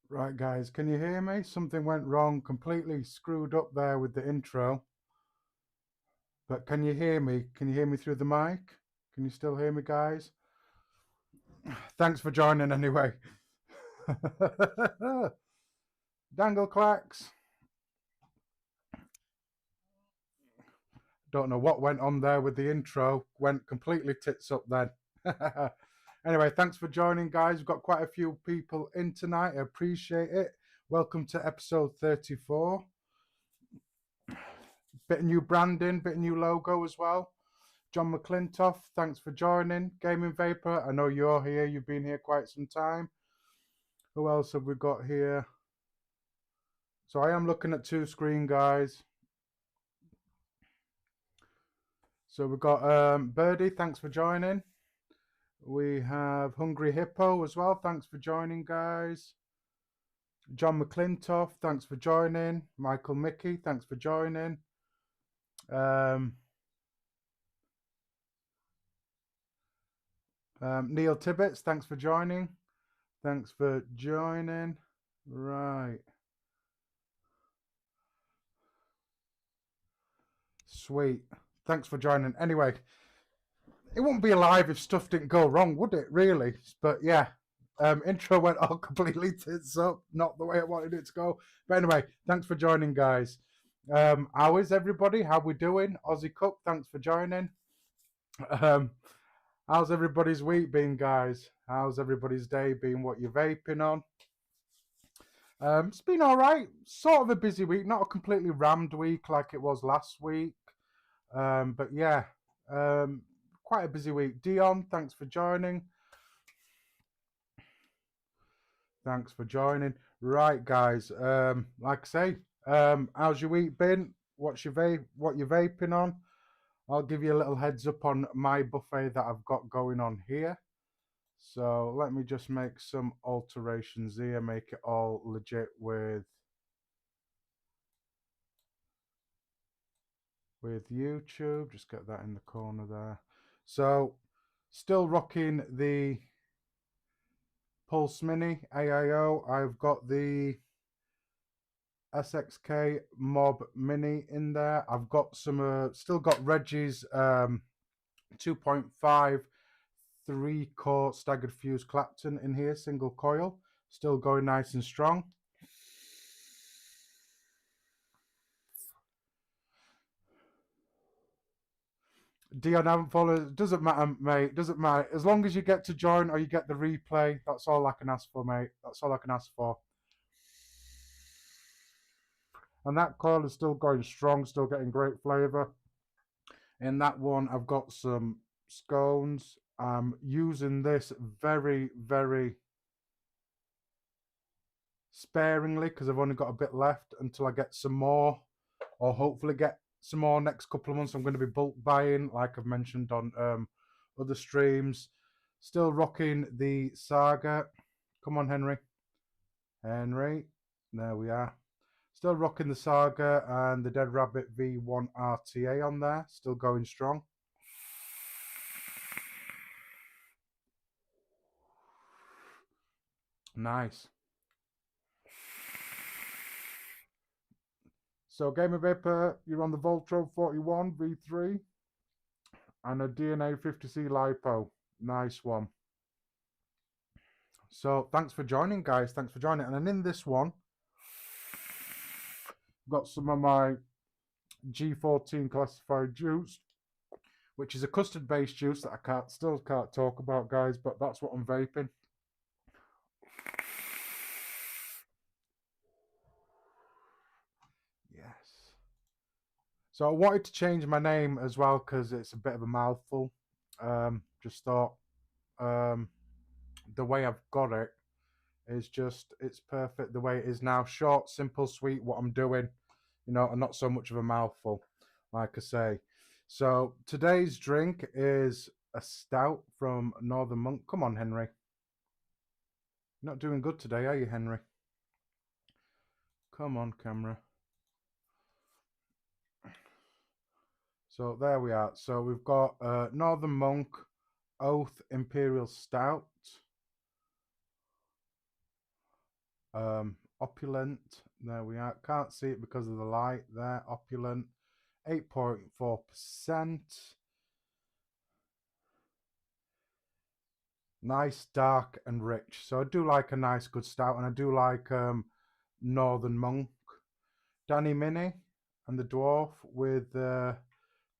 Right, guys, can you hear me? Something went wrong, completely screwed up there with the intro. But can you hear me? Can you hear me through the mic? Can you still hear me, guys? Thanks for joining anyway. Dangle clacks. Don't know what went on there with the intro. Went completely tits up then. Anyway, thanks for joining, guys. We've got quite a few people in tonight. I appreciate it. Welcome to episode 34. Bit of new branding, bit of new logo as well. John McClintoff, thanks for joining. Gaming Vapor, I know you're here. You've been here quite some time. Who else have we got here? So I am looking at two screen, guys. So we've got Birdie, thanks for joining. We have Hungry Hippo as well. Thanks for joining, guys. John McClintoff, thanks for joining. Michael Mickey, thanks for joining. Neil Tibbets, thanks for joining. Thanks for joining. Right. Sweet. Thanks for joining. Anyway, it wouldn't be alive if stuff didn't go wrong, would it, really? But yeah, intro went all completely tits up, not the way I wanted it to go. But anyway, thanks for joining, guys. How is everybody? How we doing? Aussie Cup, thanks for joining. How's everybody's week been, guys? How's everybody's day been? What you're vaping on? It's been all right. Sort of a busy week, not a completely rammed week like it was last week. But yeah, quite a busy week. Dion, thanks for joining. Thanks for joining. Right, guys. Like I say, how's your week been? What's your what you're vaping on? I'll give you a little heads up on my buffet that I've got going on here. So let me just make some alterations here, make it all legit with YouTube. Just get that in the corner there. So still rocking the Pulse Mini AIO. I've got the SXK Mob Mini in there. I've got some, still got Reggie's 2.5 3-core staggered fuse Clapton in here, single coil. Still going nice and strong. Dion, I haven't followed. Doesn't matter, mate. Doesn't matter. As long as you get to join or you get the replay, that's all I can ask for, mate. That's all I can ask for. And that coil is still going strong, still getting great flavour. In that one, I've got some scones. I'm using this very, very sparingly because I've only got a bit left until I get some more, or hopefully get some more next couple of months. I'm going to be bulk buying, like I've mentioned on other streams. Still rocking the Saga. Come on, Henry. Henry. There we are. Still rocking the Saga and the Dead Rabbit V1 RTA on there. Still going strong. Nice. So Gamer Vapor, you're on the Voltro 41 V3 and a DNA 50C LiPo. Nice one. So thanks for joining, guys. Thanks for joining. And then in this one, got some of my G14 classified juice, which is a custard-based juice that I still can't talk about, guys, but that's what I'm vaping. Yes. So I wanted to change my name as well because it's a bit of a mouthful. Just thought the way I've got it is just, it's perfect the way it is now. Short, simple, sweet, what I'm doing, you know, and not so much of a mouthful, like I say. So today's drink is a stout from Northern Monk. Come on, Henry. You're not doing good today, are you, Henry? Come on, camera. So there we are. So we've got Northern Monk Oath Imperial Stout. Opulent. There we are. Can't see it because of the light there. Opulent. 8.4%. Nice, dark, and rich. So I do like a nice, good stout, and I do like Northern Monk. Danny Mini and the Dwarf with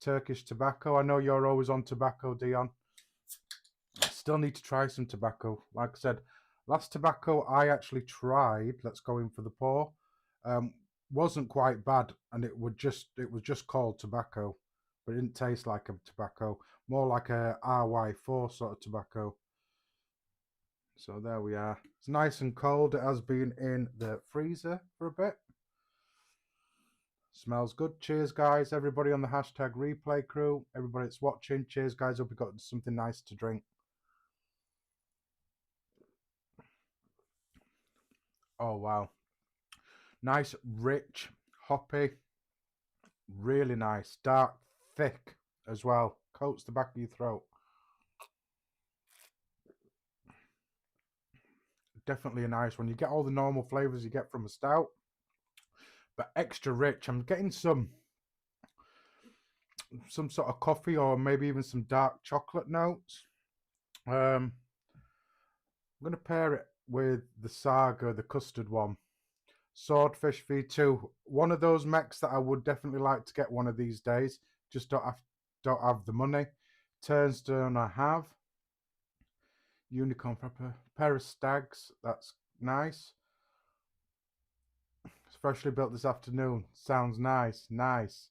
Turkish tobacco. I know you're always on tobacco, Dion. I still need to try some tobacco. Like I said, last tobacco I actually tried. Let's go in for the pour. Wasn't quite bad, and it was just called tobacco, but it didn't taste like a tobacco. More like a RY4 sort of tobacco. So there we are. It's nice and cold. It has been in the freezer for a bit. Smells good. Cheers, guys. Everybody on the hashtag replay crew. Everybody that's watching. Cheers, guys. Hope you got something nice to drink. Oh, wow. Nice, rich, hoppy. Really nice. Dark, thick as well. Coats the back of your throat. Definitely a nice one. You get all the normal flavors you get from a stout, but extra rich. I'm getting some sort of coffee or maybe even some dark chocolate notes. I'm going to pair it with the Saga, the custard one. Swordfish V2. One of those mechs that I would definitely like to get one of these days. Just don't have the money. Turnstone I have. Unicorn for a pair of stags. That's nice. It's freshly built this afternoon. Sounds nice. Nice.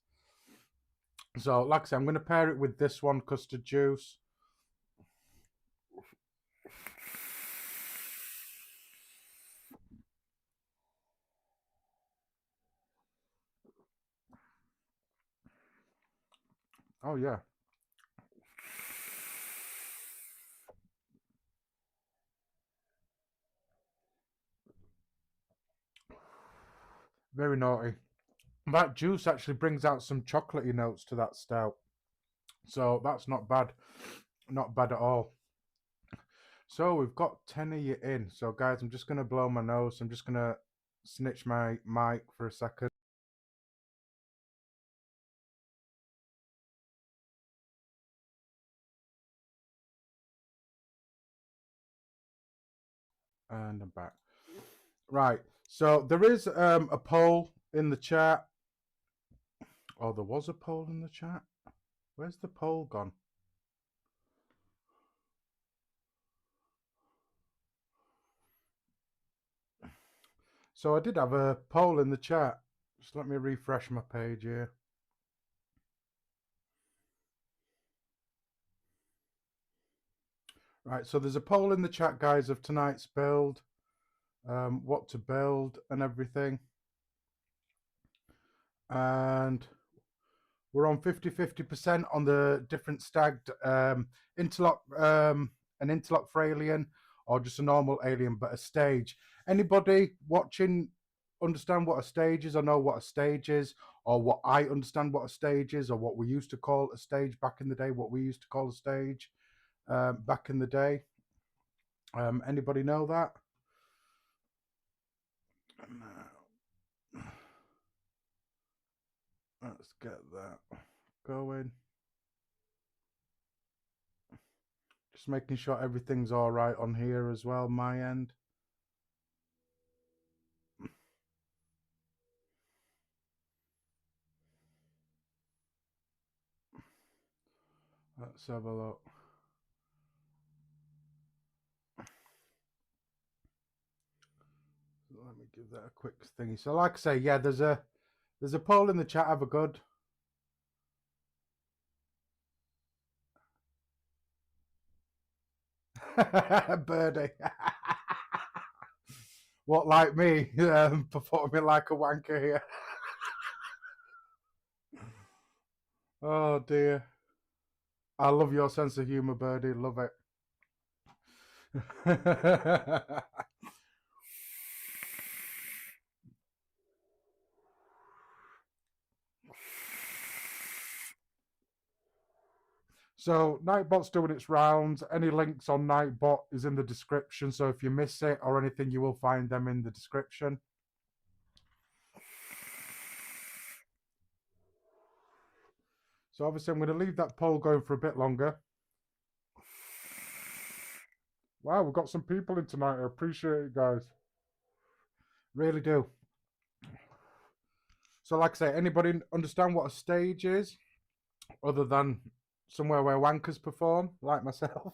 So, like I said, I'm going to pair it with this one, custard juice. Oh, yeah. Very naughty. That juice actually brings out some chocolatey notes to that stout. So that's not bad. Not bad at all. So we've got 10 of you in. So guys, I'm just going to blow my nose. I'm just going to snitch my mic for a second. And I'm back. Right. So there is a poll in the chat. Oh, there was a poll in the chat. Where's the poll gone? So I did have a poll in the chat. Just let me refresh my page here. Right, so there's a poll in the chat, guys, of tonight's build, what to build and everything. And we're on 50-50% on the different stagged interlock, an interlock for alien, or just a normal alien, but a stage. Anybody watching understand what a stage is, or know what a stage is, or what I understand what a stage is, or what we used to call a stage back in the day, what we used to call a stage back in the day? Anybody know that? Let's get that going. Just making sure everything's all right on here as well, my end. Let's have a look. Let me give that a quick thingy. So like I say, yeah, there's a poll in the chat. Have a good. Birdie. What, like me, performing like a wanker here? Oh dear. I love your sense of humour, Birdie. Love it. So Nightbot's doing its rounds. Any links on Nightbot is in the description. So if you miss it or anything, you will find them in the description. So obviously I'm going to leave that poll going for a bit longer. Wow, we've got some people in tonight. I appreciate it, guys. Really do. So like I say, anybody understand what a stage is? Other than somewhere where wankers perform, like myself?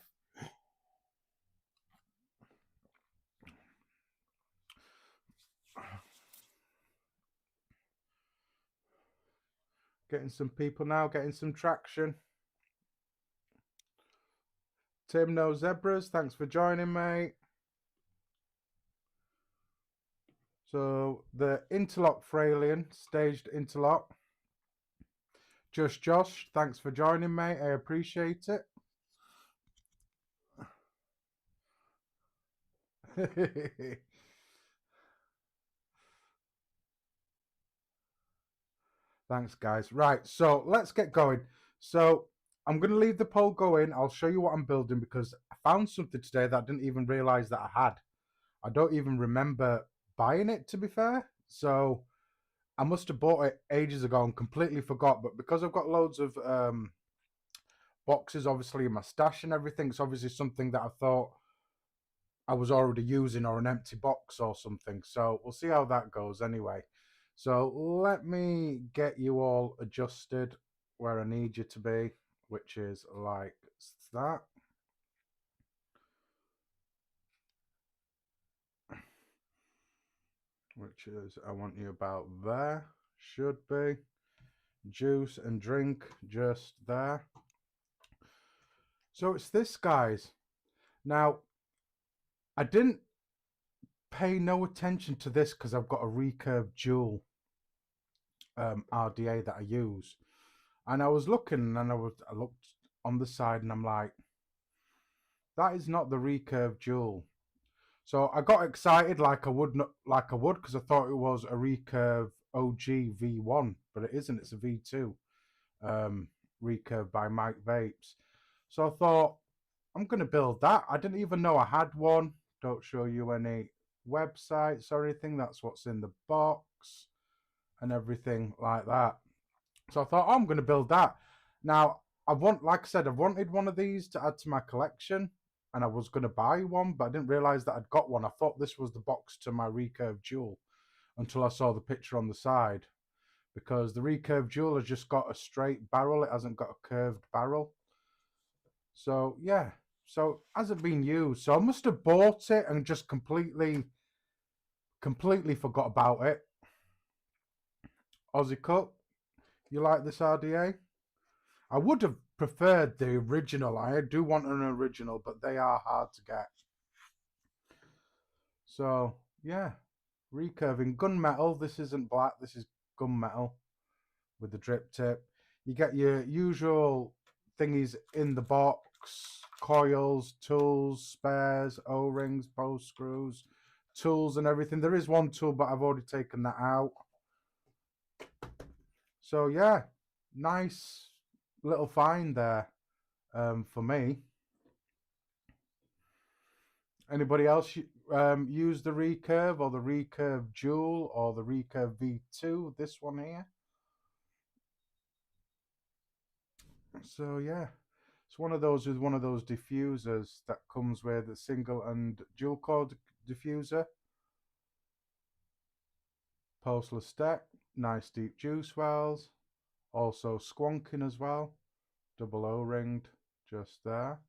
Getting some people now, getting some traction. Tim No Zebras, thanks for joining, mate. So the interlock Frailian, staged interlock. Just Josh, thanks for joining, mate. I appreciate it. Thanks, guys. Right, so let's get going. So I'm going to leave the poll going. I'll show you what I'm building because I found something today that I didn't even realize that I had. I don't even remember buying it, to be fair. So I must have bought it ages ago and completely forgot. But because I've got loads of boxes, obviously, in my stash and everything, it's obviously something that I thought I was already using or an empty box or something. So we'll see how that goes anyway. So let me get you all adjusted where I need you to be, which is like that. Which is, I want you about there. Should be. Juice and drink just there. So it's this, guys. Now, I didn't pay no attention to this because I've got a recurve dual RDA that I use. And I was looking and I looked on the side and I'm like, that is not the recurve dual. So I got excited like I would because I thought it was a recurve OG V1, but it isn't. It's a V2 recurve by Mike Vapes. So I thought I'm going to build that. I didn't even know I had one. Don't show you any websites or anything. That's what's in the box and everything like that. So I thought, oh, I'm going to build that. Now, like I said, I've wanted one of these to add to my collection, and I was going to buy one, but I didn't realize that I'd got one. I thought this was the box to my recurve dual until I saw the picture on the side, because the recurve dual has just got a straight barrel. It hasn't got a curved barrel. So yeah, so hasn't been used. So I must have bought it and just completely forgot about it. Aussie Cup, you like this RDA? I would have preferred the original. I do want an original, but they are hard to get. So yeah, recurving gunmetal. This isn't black. This is gunmetal with the drip tip. You get your usual thingies in the box: coils, tools, spares, O-rings, post screws, tools, and everything. There is one tool, but I've already taken that out. So yeah, nice little find there for me. Anybody else use the recurve or the recurve dual or the recurve V2? This one here. So yeah, it's one of those with one of those diffusers that comes with a single and dual core diffuser. Postless deck, nice deep juice wells, also squonking as well, double O-ringed just there.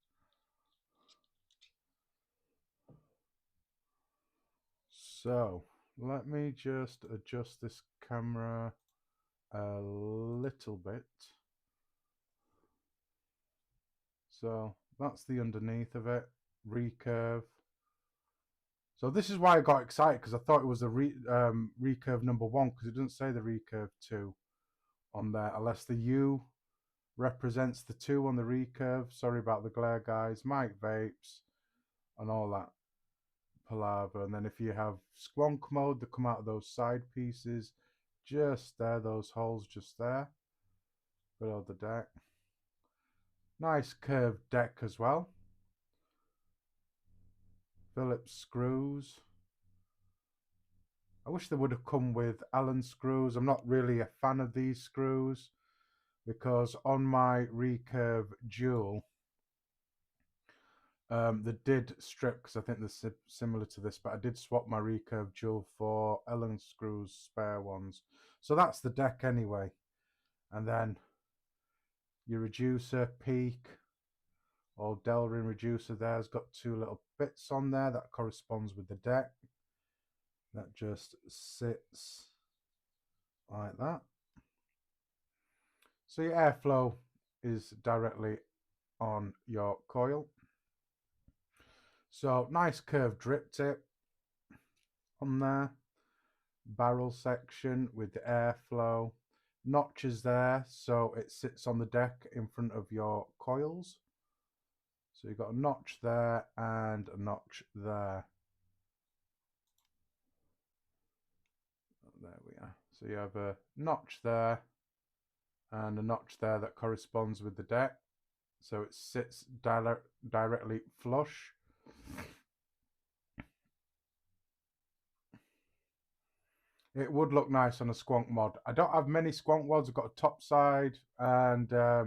So let me just adjust this camera a little bit. So that's the underneath of it, recurve. So this is why I got excited, because I thought it was a recurve number 1, because it doesn't say the recurve 2 on there, unless the U represents the 2 on the recurve. Sorry about the glare, guys. Mike Vapes and all that palaver. And then if you have squonk mode, they come out of those side pieces just there, those holes just there below the deck. Nice curved deck as well. Phillips screws. I wish they would have come with Allen screws. I'm not really a fan of these screws because on my recurve dual, they did strip, because I think they're similar to this, but I did swap my recurve dual for Allen screws, spare ones. So that's the deck anyway. And then your reducer, peak, or Delrin reducer there's got two little bits on there that corresponds with the deck. That just sits like that. So your airflow is directly on your coil. So nice curved drip tip on there. Barrel section with the airflow. Notches there, so it sits on the deck in front of your coils. So you've got a notch there and a notch there. There we are. So you have a notch there and a notch there that corresponds with the deck. So it sits directly flush. It would look nice on a squonk mod. I don't have many squonk mods. I've got a top side and a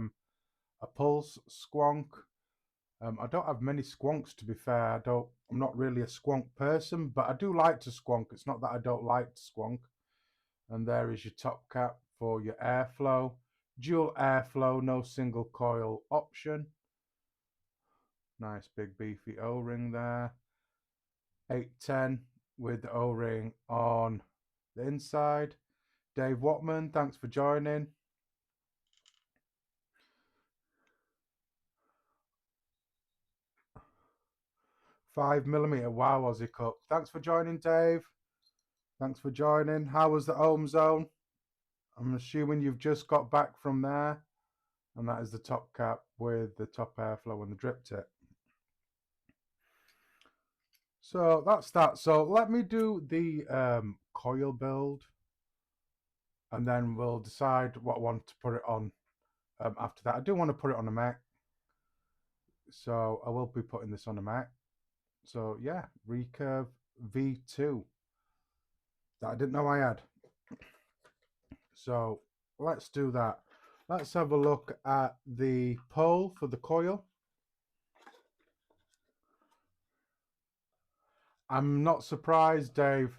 pulse squonk. I don't have many squonks, to be fair. I'm not really a squonk person, but I do like to squonk. It's not that I don't like to squonk. And there is your top cap for your airflow. Dual airflow, no single coil option. Nice big beefy O-ring there. 810 with the O-ring on the inside. Dave Watman, thanks for joining. $5mm, wow, Aussie Cup. Thanks for joining, Dave. Thanks for joining. How was the home zone? I'm assuming you've just got back from there. And that is the top cap with the top airflow and the drip tip. So that's that. So let me do the coil build, and then we'll decide what I want to put it on after that. I do want to put it on a Mac, so I will be putting this on a Mac. So yeah, Recurve V2 that I didn't know I had. So let's do that. Let's have a look at the pole for the coil. I'm not surprised, Dave.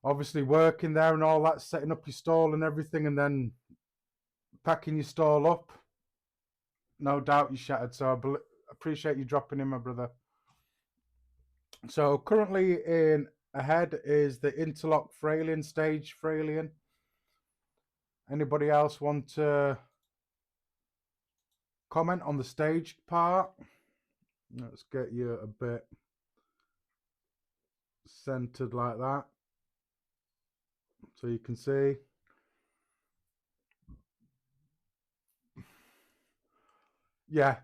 Obviously working there and all that, setting up your stall and everything, and then packing your stall up. No doubt you shattered, so I appreciate you dropping in, my brother. So currently in ahead is the interlock Fralian, stage Fralian. Anybody else want to comment on the staged part? Let's get you a bit centered like that, so you can see. Yeah,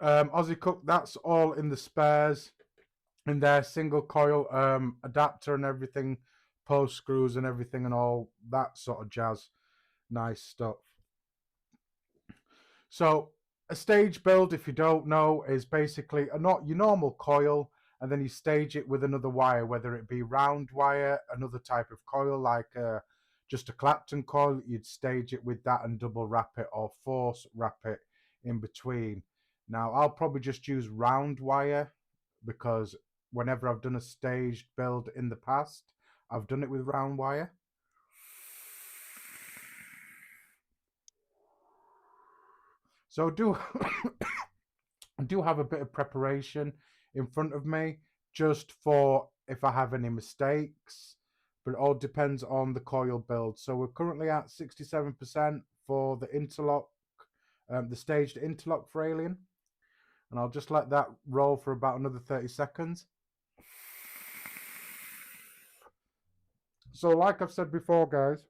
Aussie Cook, that's all in the spares, in their single coil adapter and everything, post screws and everything and all that sort of jazz. Nice stuff. So a stage build, if you don't know, is basically your normal coil, and then you stage it with another wire, whether it be round wire, another type of coil like just a Clapton coil. You'd stage it with that and double wrap it or force wrap it in between. Now I'll probably just use round wire, because whenever I've done a staged build in the past, I've done it with round wire. So do have a bit of preparation in front of me, just for if I have any mistakes, but it all depends on the coil build. So we're currently at 67% for the interlock, the staged interlock Fralian, and I'll just let that roll for about another 30 seconds. So like I've said before, guys,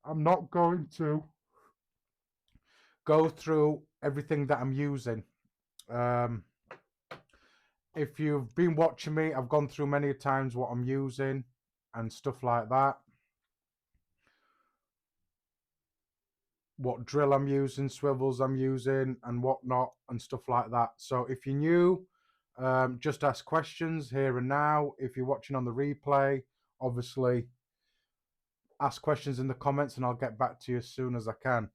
I'm not going to go through everything that I'm using. If you've been watching me, I've gone through many times what I'm using and stuff like that. what drill I'm using, swivels I'm using, and whatnot, and stuff like that. So if you're new, just ask questions here and now. If you're watching on the replay, obviously ask questions in the comments and I'll get back to you as soon as I can.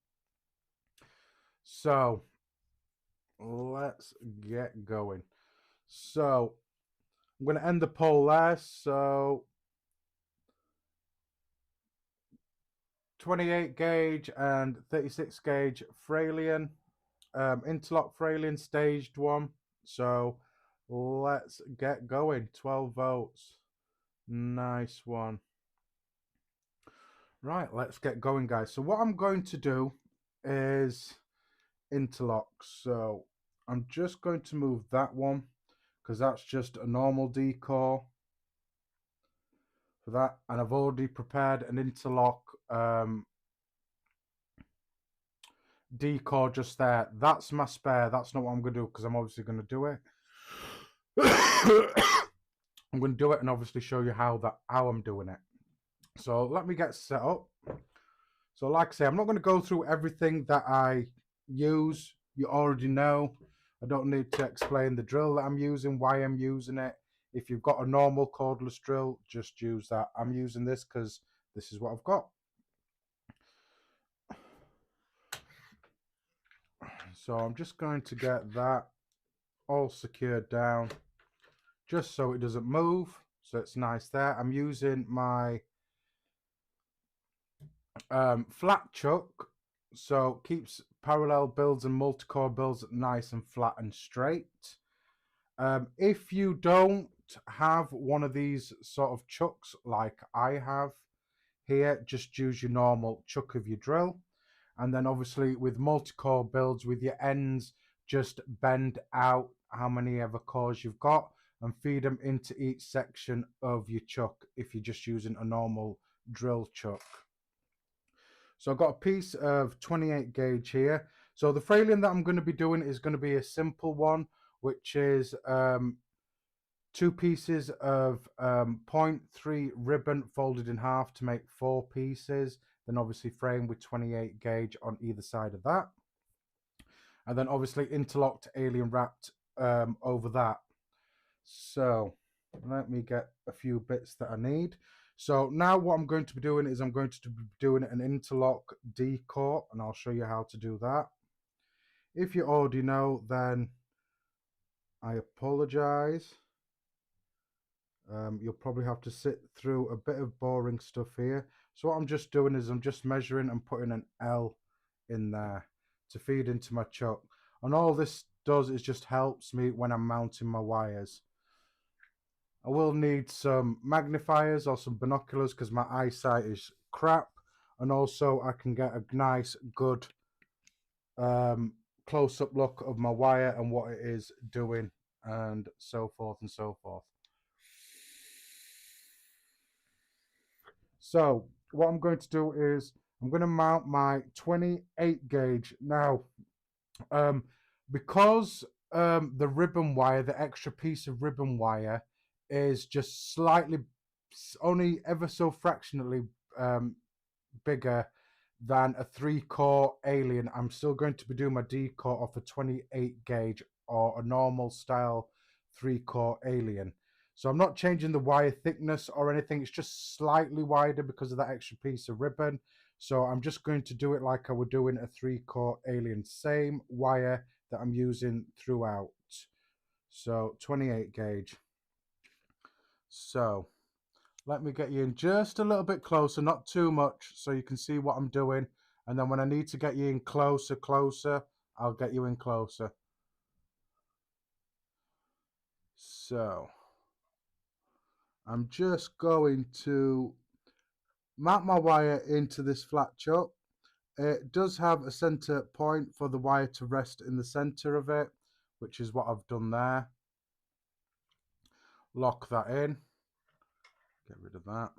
So let's get going. So I'm going to end the poll there. So 28 gauge and 36 gauge Fralian, interlock Fralian staged one. So let's get going. 12 votes. Nice one. Right, let's get going, guys. So what I'm going to do is interlock. So I'm just going to move that one because that's just a normal decore for that, and I've already prepared an interlock decore just there. That's my spare. That's not what I'm going to do because I'm obviously going to do it. I'm going to do it and obviously show you how I'm doing it. So let me get set up. So like I say, I'm not going to go through everything that I use. You already know. I don't need to explain the drill that I'm using, why I'm using it. If you've got a normal cordless drill, just use that. I'm using this because this is what I've got. So I'm just going to get that all secured down just so it doesn't move. So it's nice there. I'm using my flat chuck, so keeps parallel builds and multi-core builds nice and flat and straight. If you don't have one of these sort of chucks like I have here, just use your normal chuck of your drill. And then obviously with multi-core builds, with your ends, just bend out how many ever cores you've got and feed them into each section of your chuck if you're just using a normal drill chuck. So I've got a piece of 28 gauge here. So the Fralian that I'm going to be doing is going to be a simple one, which is 2 pieces of 0.3 ribbon folded in half to make 4 pieces. Then obviously frame with 28 gauge on either side of that. And then obviously interlocked alien wrapped over that. So let me get a few bits that I need. So now what I'm going to be doing is I'm going to be doing an interlock decore, and I'll show you how to do that. If you already know, then I apologize. You'll probably have to sit through a bit of boring stuff here. So what I'm just doing is I'm just measuring and putting an L in there to feed into my chuck. And all this does is just helps me when I'm mounting my wires. I will need some magnifiers or some binoculars because my eyesight is crap, and also I can get a nice good close-up look of my wire and what it is doing and so forth and so forth. So what I'm going to do is I'm going to mount my 28 gauge now. Because the ribbon wire, the extra piece of ribbon wire, is just slightly, only ever so fractionally bigger than a 3-core alien, I'm still going to be doing my D-core off a 28 gauge or a normal style 3-core alien. So I'm not changing the wire thickness or anything. It's just slightly wider because of that extra piece of ribbon. So I'm just going to do it like I would do in a 3-core alien. Same wire that I'm using throughout. So 28 gauge. So let me get you in just a little bit closer, not too much, so you can see what I'm doing. And then when I need to get you in closer, I'll get you in closer. So I'm just going to mount my wire into this flat chuck. It does have a center point for the wire to rest in the center of it, which is what I've done there. Lock that in. Get rid of that.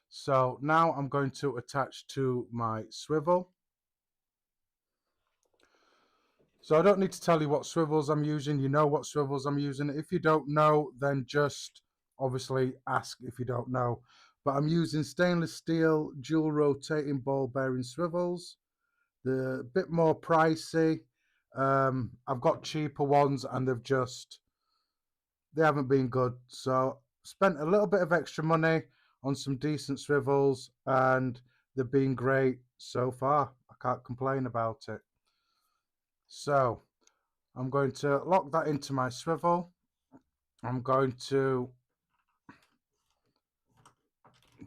So now I'm going to attach to my swivel. So I don't need to tell you what swivels I'm using. You know what swivels I'm using. If you don't know, then just obviously ask if you don't know. But I'm using stainless steel dual rotating ball bearing swivels. They're a bit more pricey. I've got cheaper ones and they haven't been good. So spent a little bit of extra money on some decent swivels and they've been great so far. I can't complain about it. So I'm going to lock that into my swivel. I'm going to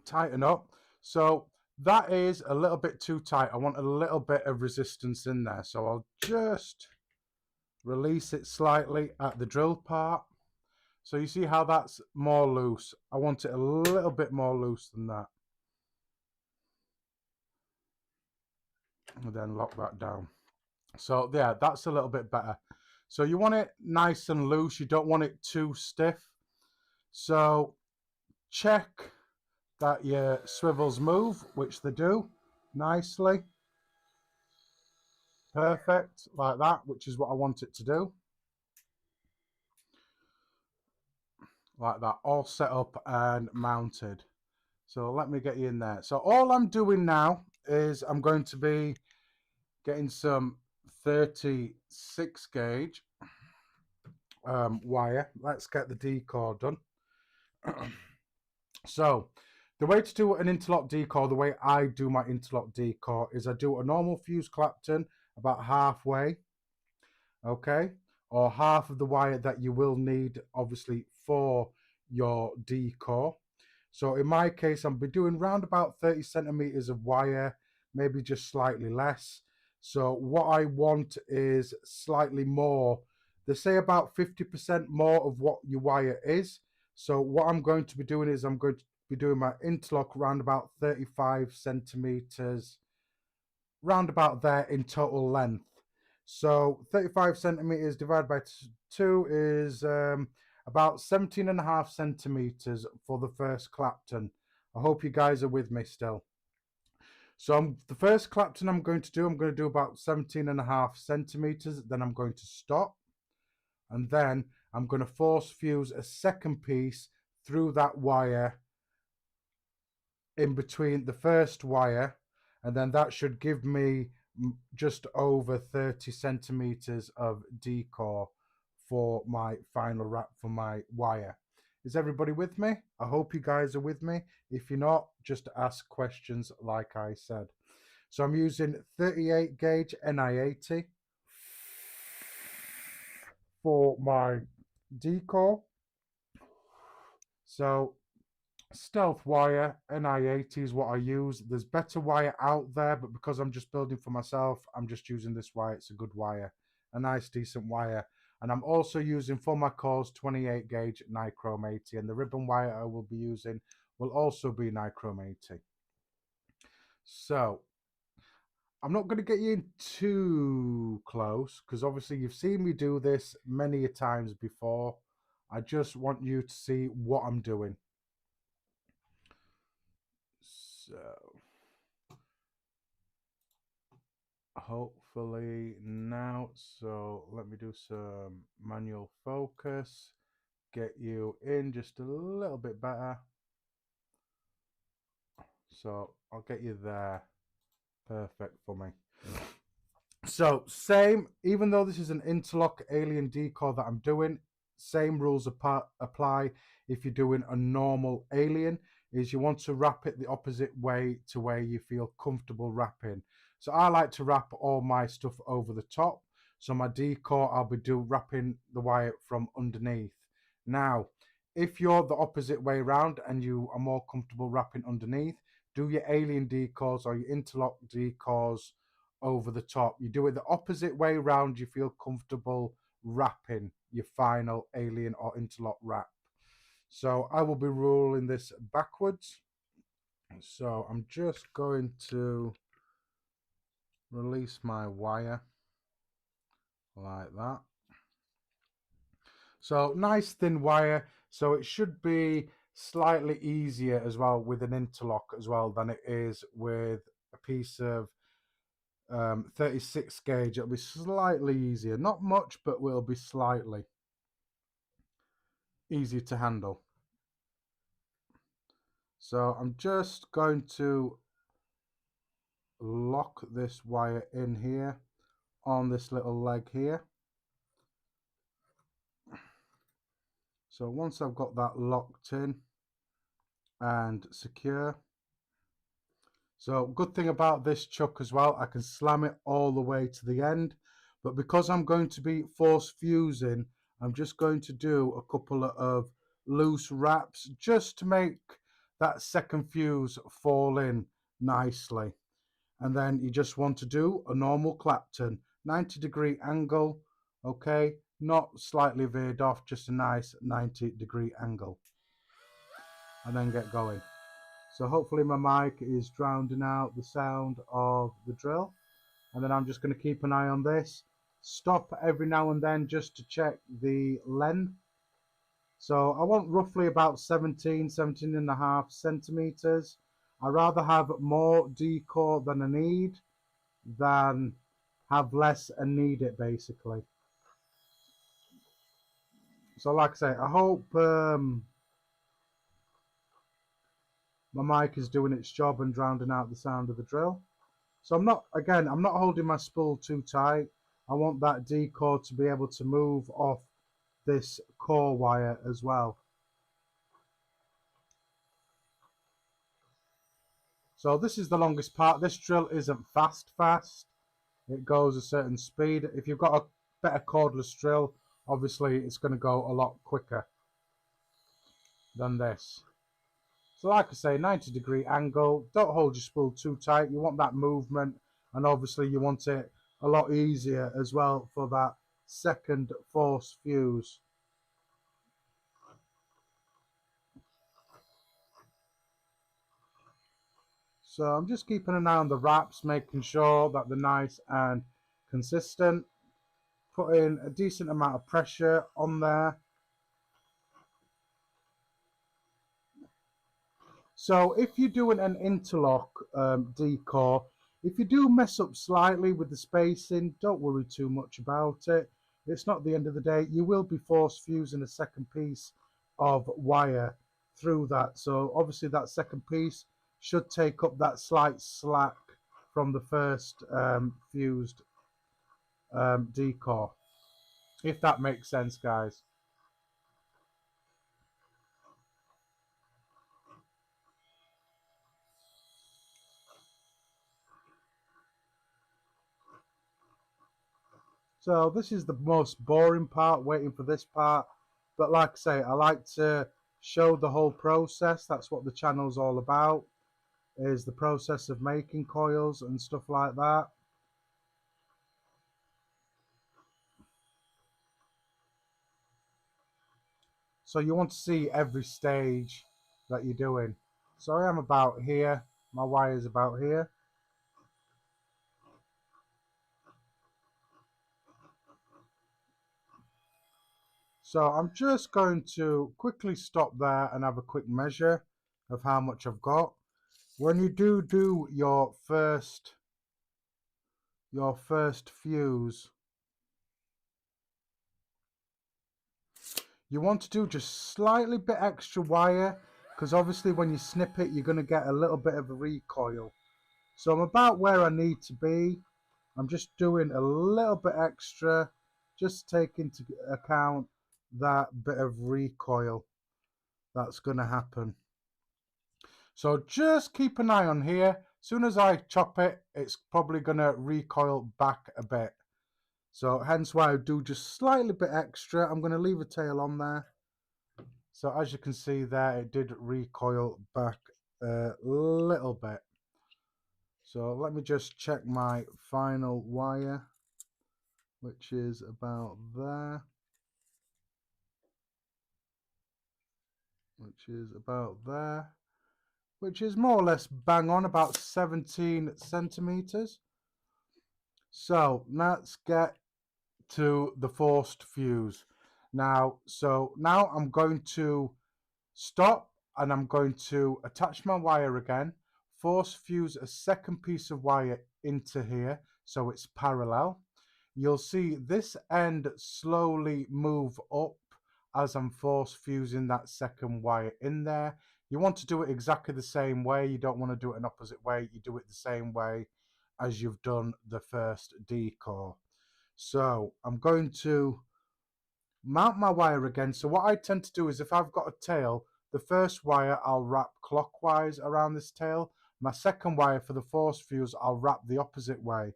tighten up. So that is a little bit too tight. I want a little bit of resistance in there. So I'll just release it slightly at the drill part. So you see how that's more loose. I want it a little bit more loose than that. And then lock that down. So yeah, that's a little bit better. So you want it nice and loose. You don't want it too stiff. So check that your swivels move, which they do nicely. Perfect, like that, which is what I want it to do. Like that, all set up and mounted. So let me get you in there. So all I'm doing now is I'm going to be getting some 36 gauge wire. Let's get the D-core done. So the way to do an interlock D-core, the way I do my interlock D-core is I do a normal fuse Clapton about halfway, okay, or half of the wire that you will need obviously for your D-core. So in my case, I'll be doing round about 30 centimeters of wire, maybe just slightly less. So what I want is slightly more. They say about 50% more of what your wire is. So what I'm going to be doing is I'm going to be doing my interlock round about 35 centimeters, round about there in total length. So 35 centimeters divided by 2 is about 17.5 centimeters for the first Clapton. I hope you guys are with me still. So the first Clapton I'm going to do about 17.5 centimeters. Then I'm going to stop. And then I'm going to force fuse a second piece through that wire in between the first wire. And then that should give me just over 30 centimeters of D-core for my final wrap for my wire. Is everybody with me? I hope you guys are with me. If you're not, just ask questions like I said. So I'm using 38 gauge NI80 for my D-core. So stealth wire, NI80 is what I use. There's better wire out there, but because I'm just building for myself, I'm just using this wire. It's a good wire, a nice decent wire. And I'm also using for my coils 28 gauge nichrome 80, and the ribbon wire I will be using will also be nichrome 80. So I'm not going to get you in too close because obviously you've seen me do this many times before. I just want you to see what I'm doing. So hopefully now, so let me do some manual focus, get you in just a little bit better. So I'll get you there. Perfect for me. So same, even though this is an interlock alien D-core that I'm doing, same rules apply if you're doing a normal alien, is you want to wrap it the opposite way to where you feel comfortable wrapping. So I like to wrap all my stuff over the top. So my D-core, I'll be wrapping the wire from underneath. Now, if you're the opposite way around and you are more comfortable wrapping underneath, do your alien D-cores or your interlock D-cores over the top. You do it the opposite way round, you feel comfortable wrapping your final alien or interlock wrap. So I will be rolling this backwards. So I'm just going to release my wire like that. So nice thin wire, so it should be slightly easier as well with an interlock as well than it is with a piece of 36 gauge. It'll be slightly easier, not much, but will be slightly easier to handle. So I'm just going to lock this wire in here on this little leg here. So once I've got that locked in and secure, so good thing about this chuck as well, I can slam it all the way to the end, but because I'm going to be force fusing, I'm just going to do a couple of loose wraps just to make that second fuse fall in nicely. And then you just want to do a normal Clapton 90-degree angle, okay, not slightly veered off, just a nice 90-degree angle, and then get going. So hopefully my mic is drowning out the sound of the drill, and then I'm just going to keep an eye on this, stop every now and then just to check the length. So I want roughly about 17 and a half centimeters. I rather have more decor than I need than have less and need it, basically. So like I say, I hope my mic is doing its job and drowning out the sound of the drill. So I'm not holding my spool too tight. I want that decor to be able to move off this core wire as well. So this is the longest part. This drill isn't fast. It goes a certain speed. If you've got a better cordless drill, obviously it's going to go a lot quicker than this. So like I say, 90-degree angle. Don't hold your spool too tight. You want that movement, and obviously you want it a lot easier as well for that second force fuse. So I'm just keeping an eye on the wraps, making sure that they're nice and consistent. Putting a decent amount of pressure on there. So if you're doing an interlock decor, if you do mess up slightly with the spacing, don't worry too much about it. It's not the end of the day. You will be force fusing a second piece of wire through that. So obviously that second piece should take up that slight slack from the first fused decor, if that makes sense, guys. So this is the most boring part, waiting for this part. But like I say, I like to show the whole process. That's what the channel's all about, is the process of making coils and stuff like that. So you want to see every stage that you're doing. So I am about here. My wire's about here. So I'm just going to quickly stop there and have a quick measure of how much I've got. When you do your first fuse, you want to do just slightly bit extra wire, because obviously when you snip it, you're going to get a little bit of a recoil. So I'm about where I need to be. I'm just doing a little bit extra, just take into account that bit of recoil that's going to happen. So just keep an eye on here. As soon as I chop it, it's probably going to recoil back a bit. So hence why I do just slightly bit extra. I'm going to leave a tail on there. So as you can see there, it did recoil back a little bit. So let me just check my final wire, which is about there. Which is more or less bang on, about 17 centimeters. So let's get to the forced fuse. Now I'm going to stop and I'm going to attach my wire again, force fuse a second piece of wire into here so it's parallel. You'll see this end slowly move up as I'm force fusing that second wire in there. You want to do it exactly the same way. You don't want to do it an opposite way. You do it the same way as you've done the first decore. So I'm going to mount my wire again. So what I tend to do is, if I've got a tail, the first wire I'll wrap clockwise around this tail. My second wire for the force fuse I'll wrap the opposite way.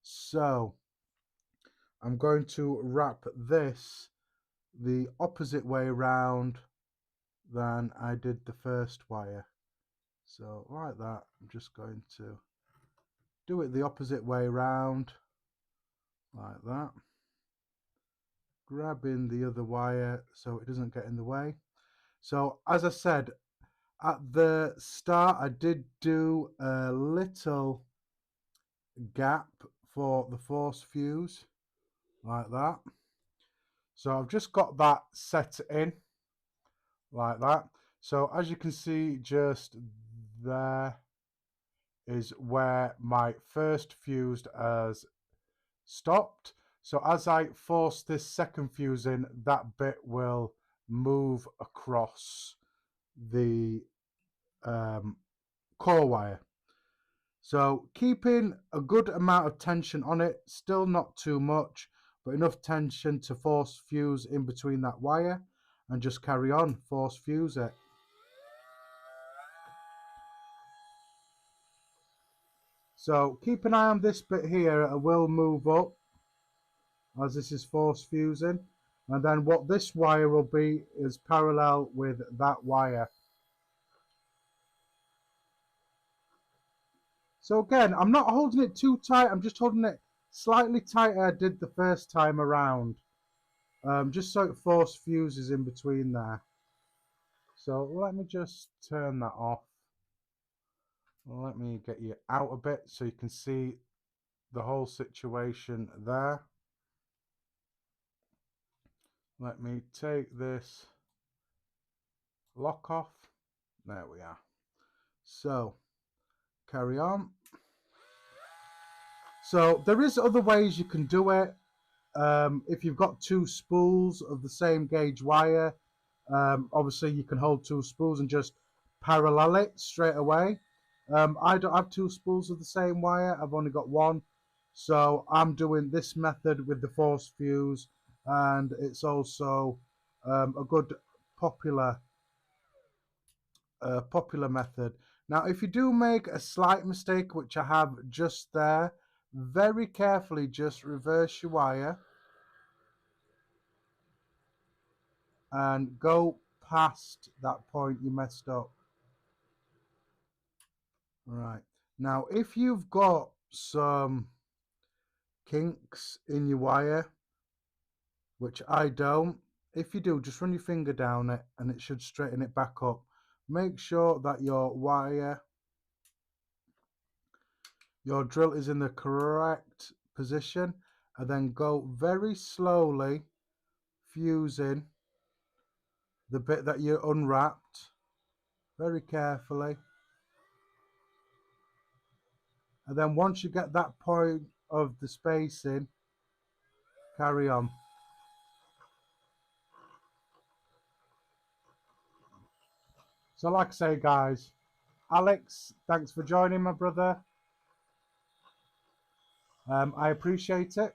So I'm going to wrap this the opposite way round than I did the first wire. So like that, I'm just going to do it the opposite way round, like that. Grabbing the other wire so it doesn't get in the way. So as I said at the start, I did do a little gap for the force fuse, like that. So I've just got that set in, like that. So as you can see, just there is where my first fuse has stopped. So as I force this second fuse in, that bit will move across the core wire. So keeping a good amount of tension on it, still not too much, but enough tension to force fuse in between that wire, and just carry on, force fuse it. So keep an eye on this bit here, it will move up as this is force fusing, and then what this wire will be is parallel with that wire. So again, I'm not holding it too tight, I'm just holding it slightly tighter I did the first time around, just so it force fuses in between there. So let me just turn that off. Let me get you out a bit so you can see the whole situation there. Let me take this lock off. There we are. So carry on. So there is other ways you can do it. If you've got two spools of the same gauge wire, obviously you can hold two spools and just parallel it straight away. I don't have two spools of the same wire, I've only got one, so I'm doing this method with the force fuse, and it's also a good popular method. Now if you do make a slight mistake, which I have just there, very carefully just reverse your wire and go past that point you messed up. Right, now if you've got some kinks in your wire, which I don't, if you do, just run your finger down it and it should straighten it back up. Make sure that your wire, your drill is in the correct position, and then go very slowly fusing the bit that you unwrapped very carefully. And then once you get that point of the spacing, carry on. So like I say, guys, Alex, thanks for joining, my brother. I appreciate it.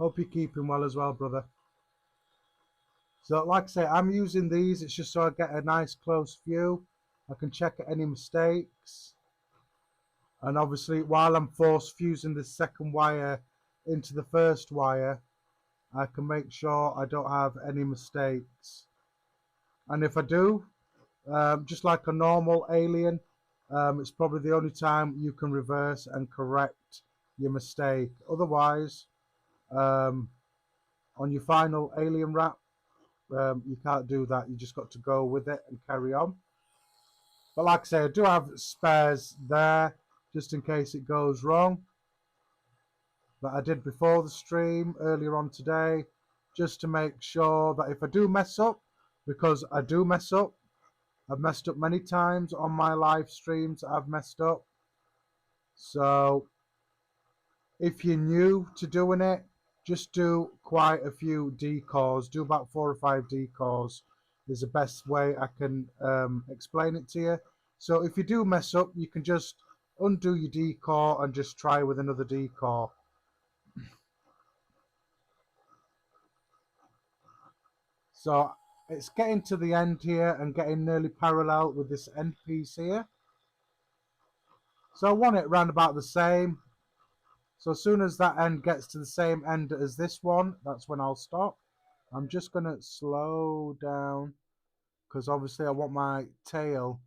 Hope you're keeping well as well, brother. So like I say, I'm using these, it's just so I get a nice close view. I can check any mistakes. And obviously while I'm force fusing the second wire into the first wire, I can make sure I don't have any mistakes. And if I do, just like a normal alien, it's probably the only time you can reverse and correct your mistake. Otherwise, on your final alien wrap, you can't do that. You just got to go with it and carry on. But like I say, I do have spares there just in case it goes wrong, that I did before the stream earlier on today, just to make sure that if I do mess up, because I do mess up, I've messed up many times on my live streams, I've messed up. So if you're new to doing it, just do quite a few decors. Do about 4 or 5 decors is the best way I can explain it to you. So if you do mess up, you can just undo your decore and just try with another decore. So it's getting to the end here and getting nearly parallel with this end piece here. So I want it round about the same. So as soon as that end gets to the same end as this one, that's when I'll stop. I'm just going to slow down because obviously I want my tail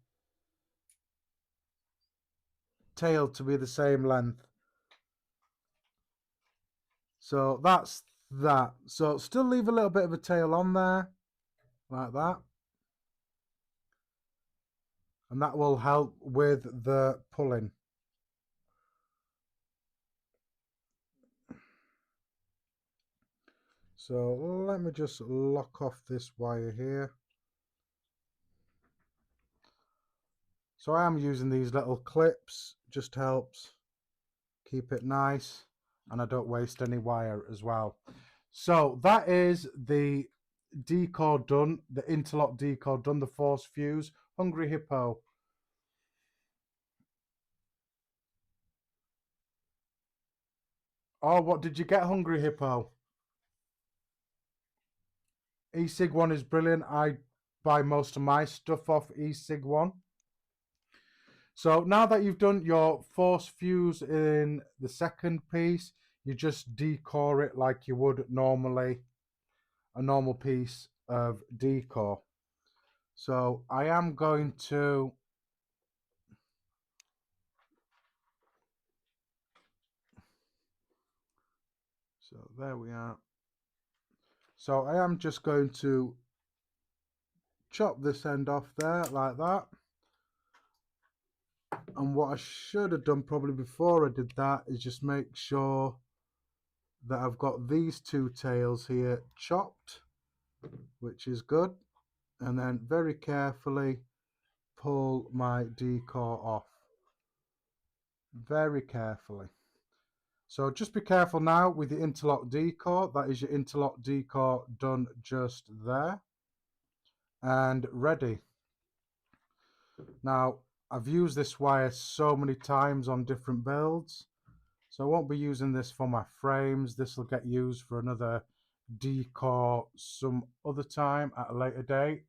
to be the same length. So that's that. So still leave a little bit of a tail on there, like that. And that will help with the pulling. So let me just lock off this wire here. So I am using these little clips, just helps keep it nice and I don't waste any wire as well. So that is the decore done, the interlock decore done, the force fuse, Hungry Hippo. Oh, what did you get, Hungry Hippo? eSig1 is brilliant. I buy most of my stuff off eSig1. So now that you've done your force fuse in the second piece, you just decore it like you would normally a normal piece of decore. So I am going to there we are. So I am just going to chop this end off there like that. And what I should have done probably before I did that is just make sure that I've got these two tails here chopped, which is good. And then very carefully pull my decore off. Very carefully. So just be careful now with the interlock decore. That is your interlock decore done just there. And ready. Now, I've used this wire so many times on different builds. So I won't be using this for my frames. This will get used for another decore some other time at a later date.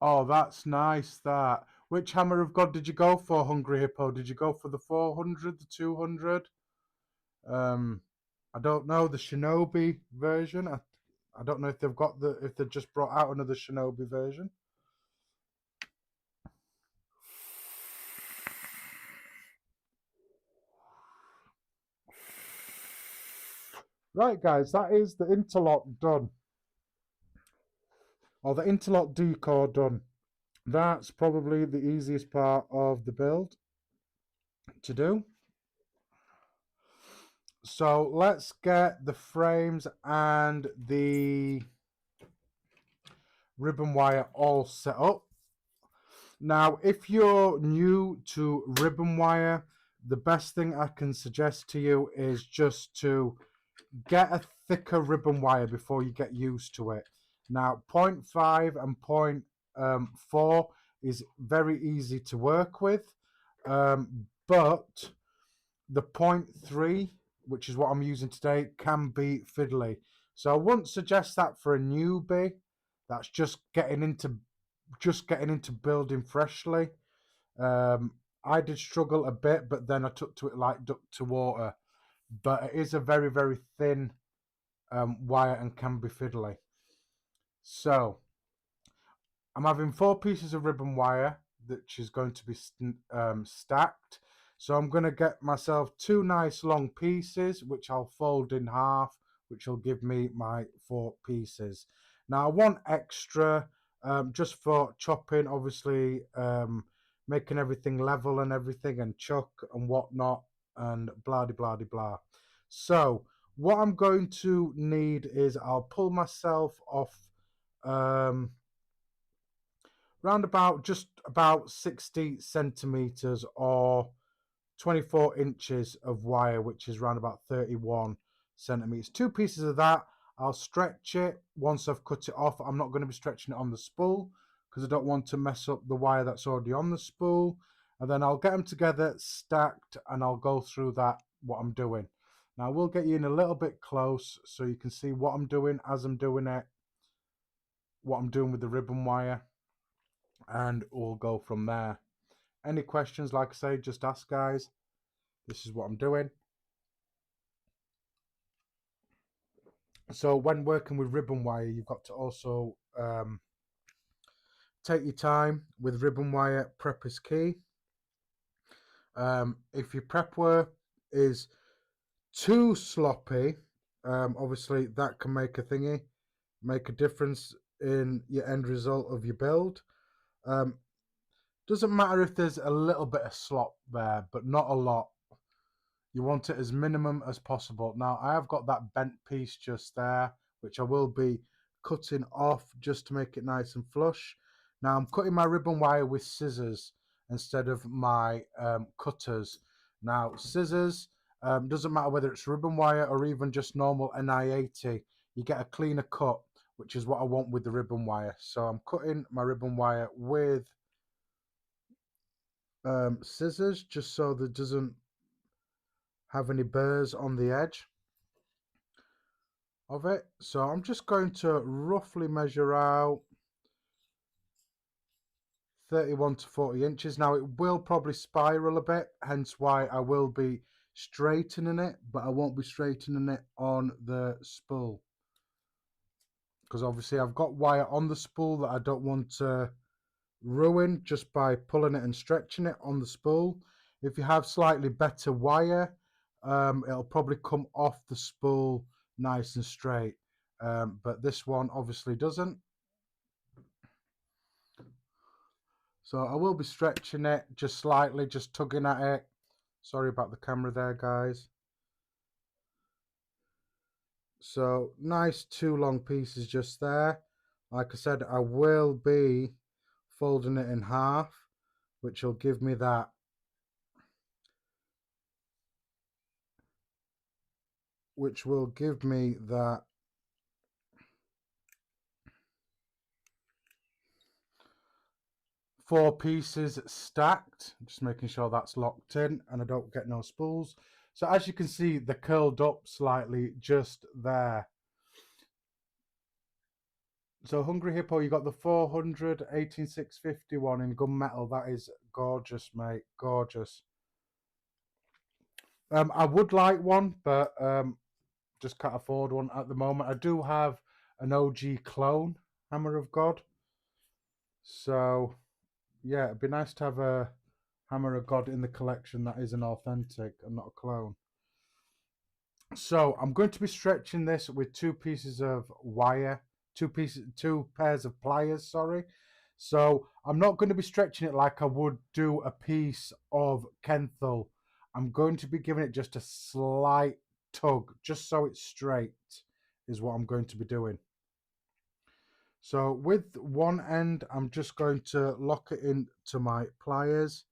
Oh, that's nice, that. Which hammer of God did you go for, Hungry Hippo? Did you go for the 400, the 200? I don't know, the Shinobi version. I don't know if they've got if they've just brought out another Shinobi version. Right, guys, that is the interlock done. Or the interlock decore done. That's probably the easiest part of the build to do. So let's get the frames and the ribbon wire all set up. Now, if you're new to ribbon wire, the best thing I can suggest to you is just to get a thicker ribbon wire before you get used to it. Now, 0.5 and 0.4 is very easy to work with, but the 0.3, which is what I'm using today, can be fiddly. So I wouldn't suggest that for a newbie that's just getting into building freshly. I did struggle a bit, but then I took to it like duck to water. But it is a very, very thin wire and can be fiddly. So I'm having 4 pieces of ribbon wire, which is going to be stacked. So I'm going to get myself 2 nice long pieces, which I'll fold in half, which will give me my 4 pieces. Now I want extra just for chopping, obviously, making everything level and everything, and chuck and whatnot, and blah blah blah blah. So what I'm going to need is I'll pull myself off round about just about 60 centimeters or 24 inches of wire, which is around about 31 centimeters. 2 pieces of that. I'll stretch it once I've cut it off. I'm not going to be stretching it on the spool because I don't want to mess up the wire that's already on the spool. And then I'll get them together stacked and I'll go through that, what I'm doing. Now we'll get you in a little bit close so you can see what I'm doing as I'm doing it, what I'm doing with the ribbon wire, and we'll go from there. Any questions, like I say, just ask, guys. This is what I'm doing. So when working with ribbon wire, you've got to also take your time with ribbon wire. Prep is key. If your prep work is too sloppy, obviously that can make a difference in your end result of your build. Doesn't matter if there's a little bit of slop there, but not a lot. You want it as minimum as possible. Now I have got that bent piece just there, which I will be cutting off just to make it nice and flush. Now I'm cutting my ribbon wire with scissors instead of my cutters. Now scissors, doesn't matter whether it's ribbon wire or even just normal NI80, you get a cleaner cut, which is what I want with the ribbon wire. So I'm cutting my ribbon wire with scissors just so there doesn't have any burrs on the edge of it. So I'm just going to roughly measure out 31 to 40 inches. Now it will probably spiral a bit, hence why I will be straightening it, but I won't be straightening it on the spool because obviously I've got wire on the spool that I don't want to ruin just by pulling it and stretching it on the spool. If you have slightly better wire, it'll probably come off the spool nice and straight, but this one obviously doesn't. So I will be stretching it just slightly, just tugging at it. Sorry about the camera there, guys. So nice 2 long pieces just there. Like I said, I will be folding it in half, which will give me that four pieces stacked. Just making sure that's locked in and I don't get no spools. So as you can see, they're curled up slightly just there. So Hungry Hippo, you got the 400 18651 in gunmetal. That is gorgeous, mate, gorgeous. I would like one, but just can't afford one at the moment. I do have an OG clone Hammer of God, so yeah, it'd be nice to have a Hammer of God in the collection that is an authentic and not a clone. So I'm going to be stretching this with 2 pieces of wire, 2 pairs of pliers, sorry. So I'm not going to be stretching it like I would do a piece of Kenthal. I'm going to be giving it just a slight tug, just so it's straight, is what I'm going to be doing. So with one end, I'm just going to lock it into my pliers,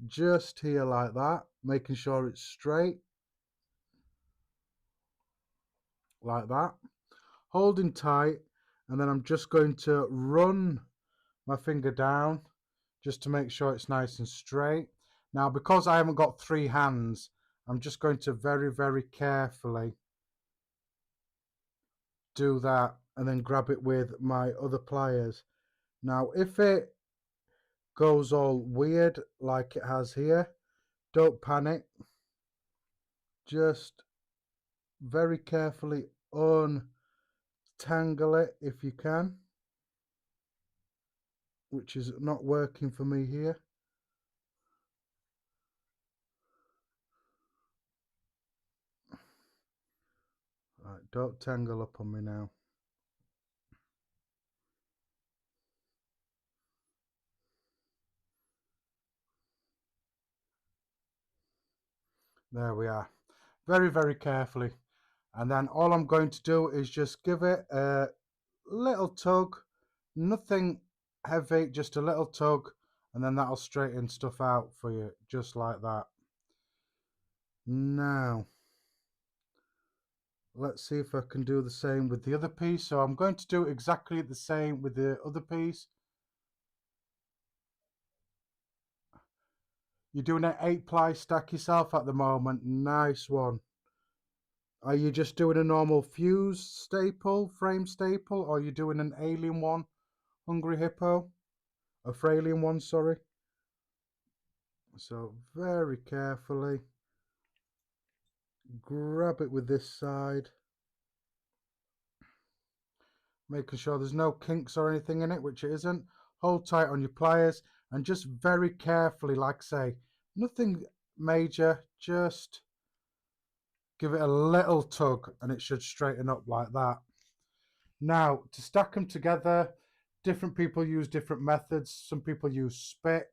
just here like that, making sure it's straight, like that, holding tight, and then I'm just going to run my finger down just to make sure it's nice and straight. Now, because I haven't got 3 hands, I'm just going to very, very carefully do that and then grab it with my other pliers. Now, if it goes all weird like it has here, don't panic. Just very carefully untangle it if you can, which is not working for me here. Right, don't tangle up on me now. There we are. Very, very carefully. And then all I'm going to do is just give it a little tug. Nothing heavy, just a little tug. And then that'll straighten stuff out for you, just like that. Now, Let's see if I can do the same with the other piece. So I'm going to do exactly the same with the other piece. You're doing an 8-ply stack yourself at the moment. Nice one. Are you just doing a normal fuse staple, frame staple, or are you doing an alien one, Hungry Hippo? A Fralian one, sorry. So very carefully grab it with this side, making sure there's no kinks or anything in it, which it isn't. Hold tight on your pliers and just very carefully, like I say, nothing major, just give it a little tug and it should straighten up like that. Now, to stack them together, different people use different methods. Some people use spit.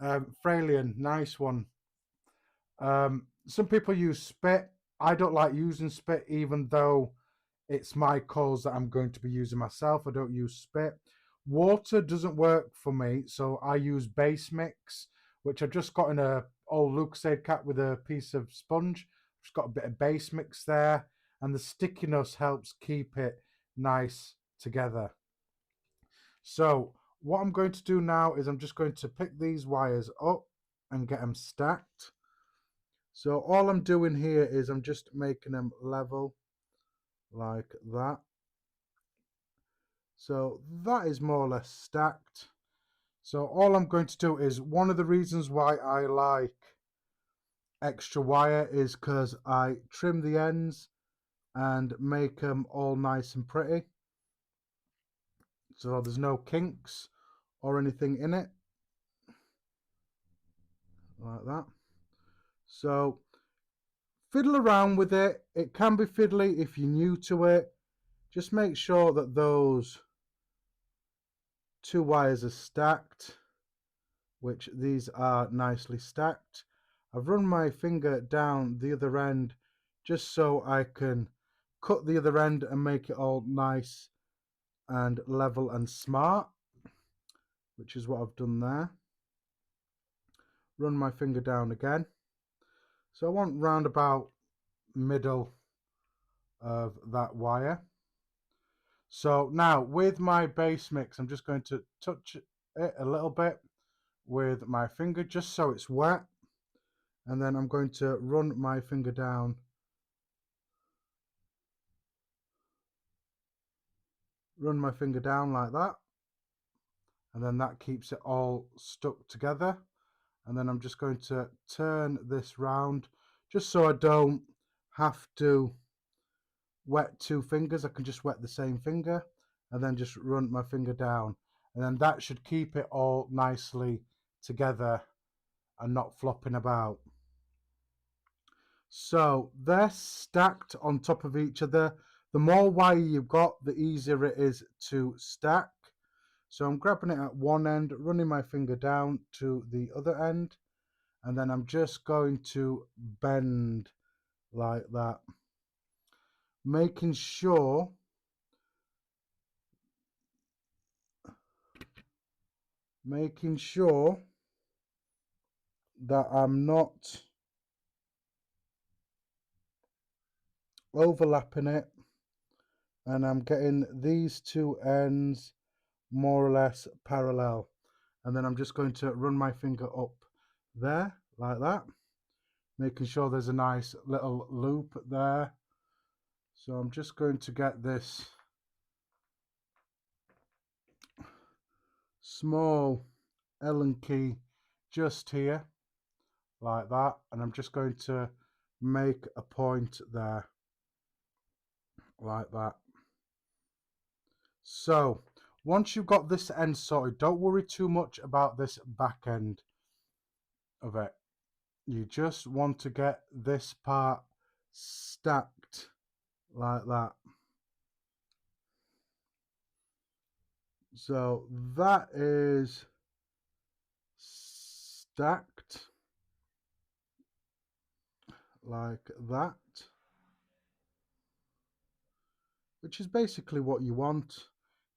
Fralian, nice one. Some people use spit. I don't like using spit, even though it's my coils that I'm going to be using myself. I don't use spit. Water doesn't work for me, so I use base mix, which I've just got in a old Lucasade cap with a piece of sponge. Just got a bit of base mix there, and the stickiness helps keep it nice together. So what I'm going to do now is I'm just going to pick these wires up and get them stacked. So all I'm doing here is I'm just making them level like that. So that is more or less stacked. So all I'm going to do is, one of the reasons why I like extra wire is because I trim the ends and make them all nice and pretty. So there's no kinks or anything in it. Like that. So fiddle around with it. It can be fiddly if you're new to it. Just make sure that those two wires are stacked, which these are nicely stacked. I've run my finger down the other end just so I can cut the other end and make it all nice and level and smart, which is what I've done there. Run my finger down again. So I want round about middle of that wire. So now with my base mix, I'm just going to touch it a little bit with my finger just so it's wet, and then I'm going to run my finger down like that, and then that keeps it all stuck together. And then I'm just going to turn this round just so I don't have to wet two fingers. I can just wet the same finger and then just run my finger down, and then that should keep it all nicely together and not flopping about. So they're stacked on top of each other. The more wire you've got, the easier it is to stack. So I'm grabbing it at one end, running my finger down to the other end, and then I'm just going to bend like that, making sure that I'm not overlapping it, and I'm getting these two ends more or less parallel. And then I'm just going to run my finger up there like that, making sure there's a nice little loop there. So I'm just going to get this small Allen key just here like that, and I'm just going to make a point there like that. So once you've got this end sorted, don't worry too much about this back end of it. You just want to get this part stacked like that. So that is stacked like that, which is basically what you want.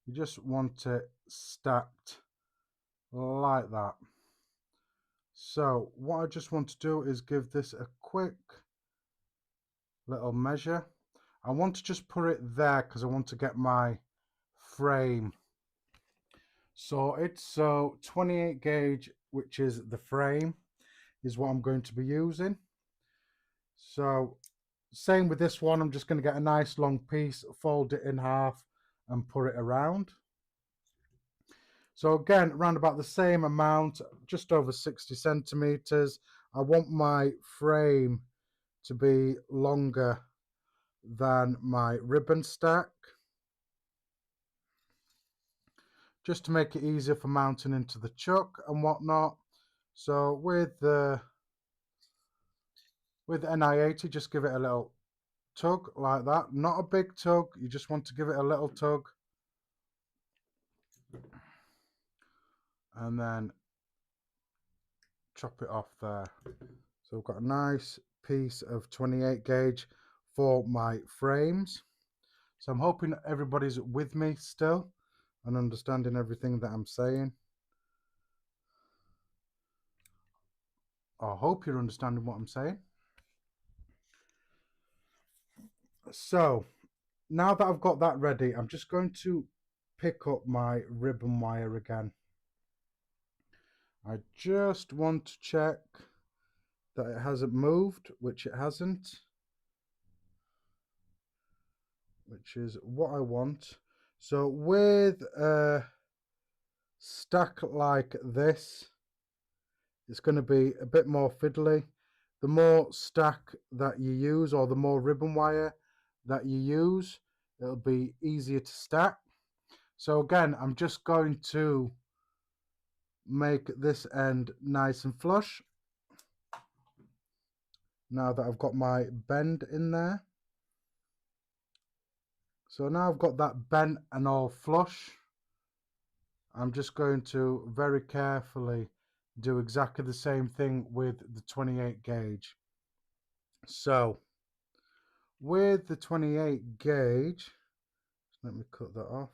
You just want it stacked like that. So what I just want to do is give this a quick little measure. I want to just put it there because I want to get my frame. So it's 28 gauge, which is the frame, is what I'm going to be using. So same with this one, I'm just going to get a nice long piece, fold it in half and put it around. So again, around about the same amount, just over 60 centimeters. I want my frame to be longer than my ribbon stack, just to make it easier for mounting into the chuck and whatnot. So with the NI80, just give it a little tug like that. Not a big tug, you just want to give it a little tug. And then chop it off there. So I've got a nice piece of 28 gauge for my frames. So I'm hoping everybody's with me still and understanding everything that I'm saying. I hope you're understanding what I'm saying. So now that I've got that ready, I'm just going to pick up my ribbon wire again. I just want to check that it hasn't moved, which it hasn't, which is what I want. So with a stack like this, it's going to be a bit more fiddly. The more stack that you use, or the more ribbon wire that you use, it'll be easier to stack. So again, I'm just going to make this end nice and flush now that I've got my bend in there. So now I've got that bent and all flush, I'm just going to very carefully do exactly the same thing with the 28 gauge. So with the 28 gauge, let me cut that off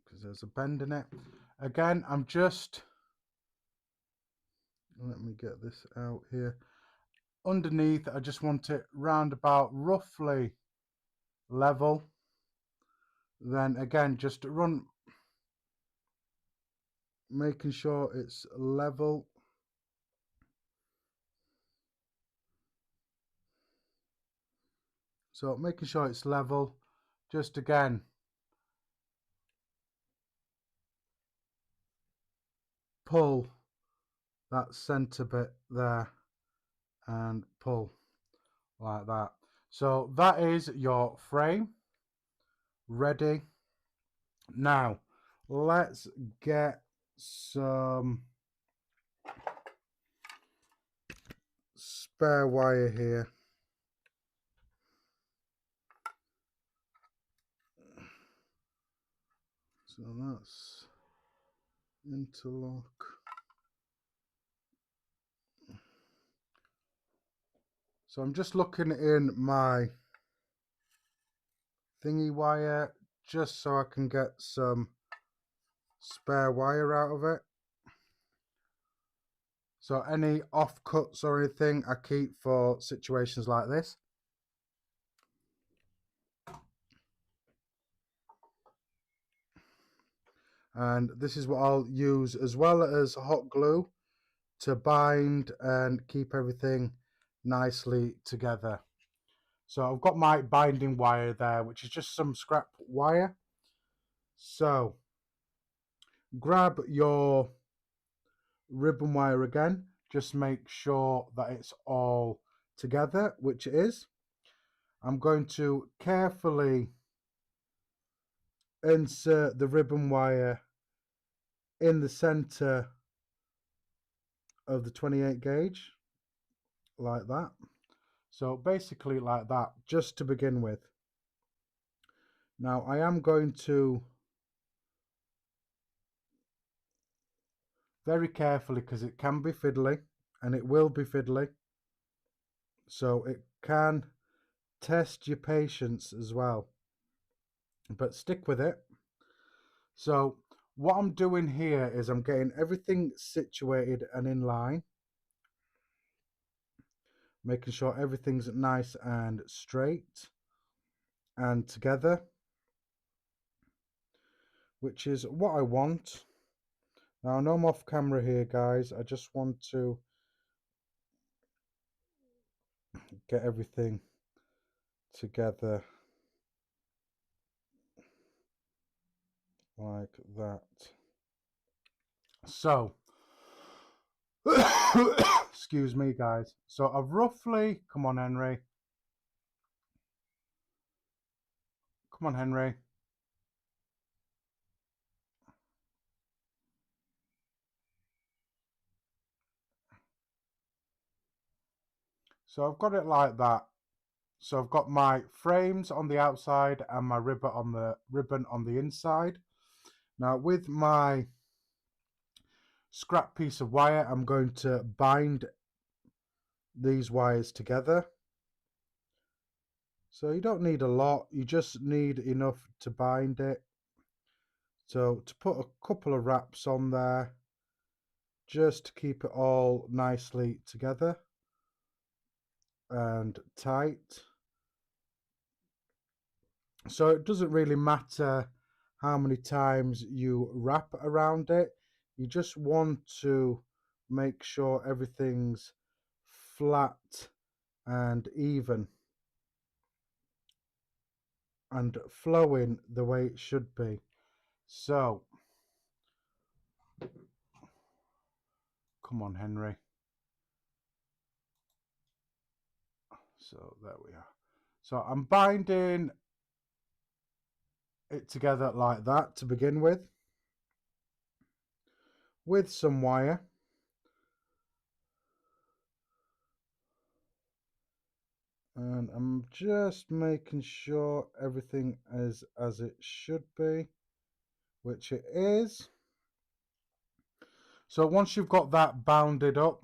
because there's a bend in it. Again, I'm just, let me get this out here. Underneath, I just want it round about roughly level. Then again, just run, making sure it's level. So making sure it's level, just again, pull that center bit there and pull like that. So that is your frame ready. Now let's get some spare wire here. So that's interlock. So I'm just looking in my thingy wire just so I can get some spare wire out of it. So any offcuts or anything I keep for situations like this. And this is what I'll use as well as hot glue to bind and keep everything nicely together. So I've got my binding wire there, which is just some scrap wire. So grab your ribbon wire again, just make sure that it's all together, which it is. I'm going to carefully insert the ribbon wire in the center of the 28 gauge like that. So basically like that, just to begin with. Now I am going to very carefully, because it can be fiddly and it will be fiddly, so it can test your patience as well, but stick with it. So what I'm doing here is I'm getting everything situated and in line, making sure everything's nice and straight. and together, which is what I want. Now I know I'm off camera here, guys. I just want to get everything together like that. So excuse me, guys. So I've roughly, come on Henry, come on Henry, so I've got it like that. So I've got my frames on the outside and my ribbon on the inside. Now with my scrap piece of wire, I'm going to bind these wires together. So you don't need a lot, you just need enough to bind it. So to put a couple of wraps on there, just to keep it all nicely together and tight. So it doesn't really matter how many times you wrap around it. You just want to make sure everything's flat and even and flowing the way it should be. So come on Henry. So there we are. So I'm binding it together like that to begin with some wire. And I'm just making sure everything is as it should be, which it is. So once you've got that bounded up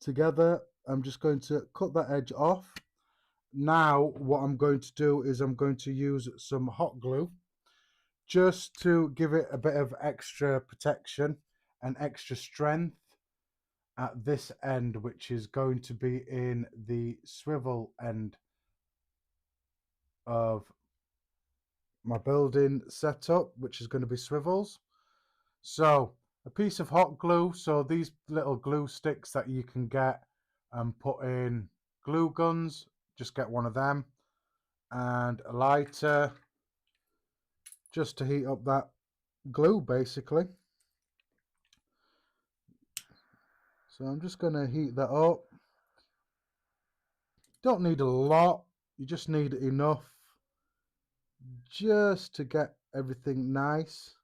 together, I'm just going to cut that edge off. Now what I'm going to do is I'm going to use some hot glue just to give it a bit of extra protection and extra strength at this end, which is going to be in the swivel end of my building setup, which is going to be swivels. So a piece of hot glue, so these little glue sticks that you can get and put in glue guns, just get one of them, and a lighter just to heat up that glue basically. So I'm just going to heat that up. Don't need a lot, you just need enough just to get everything nice.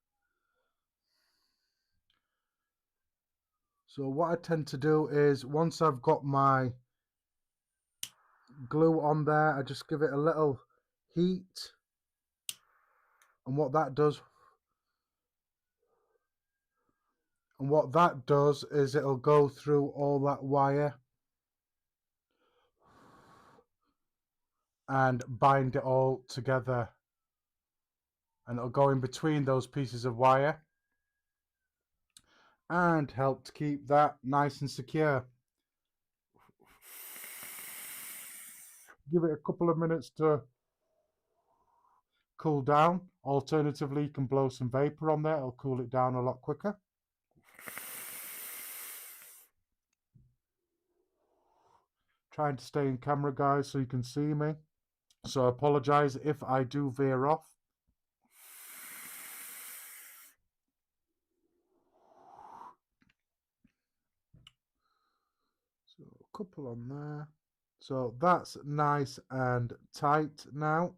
So what I tend to do is once I've got my glue on there, I just give it a little heat, and what that does is it'll go through all that wire and bind it all together, and it'll go in between those pieces of wire and help to keep that nice and secure. Give it a couple of minutes to cool down. Alternatively, you can blow some vapor on there, it'll cool it down a lot quicker. Trying to stay in camera, guys, so you can see me. So I apologize if I do veer off. So a couple on there. So that's nice and tight now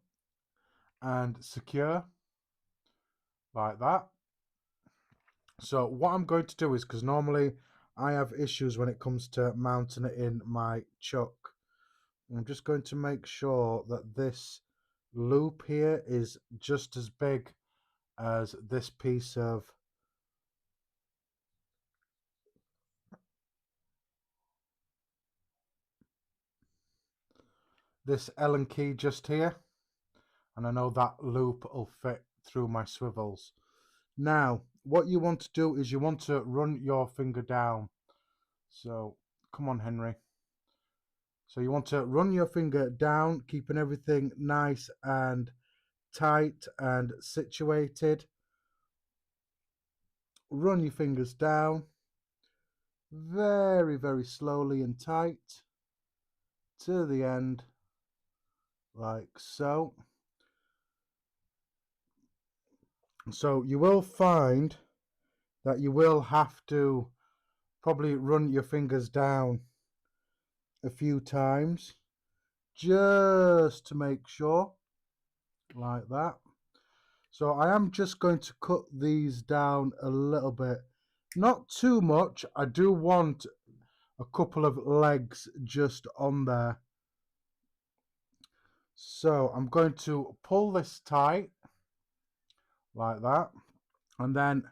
and secure like that. So what I'm going to do is, because normally I have issues when it comes to mounting it in my chuck, I'm just going to make sure that this loop here is just as big as this piece of this Allen key just here, and I know that loop will fit through my swivels. Now what you want to do is you want to run your finger down. So come on Henry, So you want to run your finger down, keeping everything nice and tight and situated. Run your fingers down very, very slowly and tight to the end, like so. So you will find that you will have to probably run your fingers down a few times just to make sure, like that. So I am just going to cut these down a little bit, not too much. I do want a couple of legs just on there. So I'm going to pull this tight like that, and then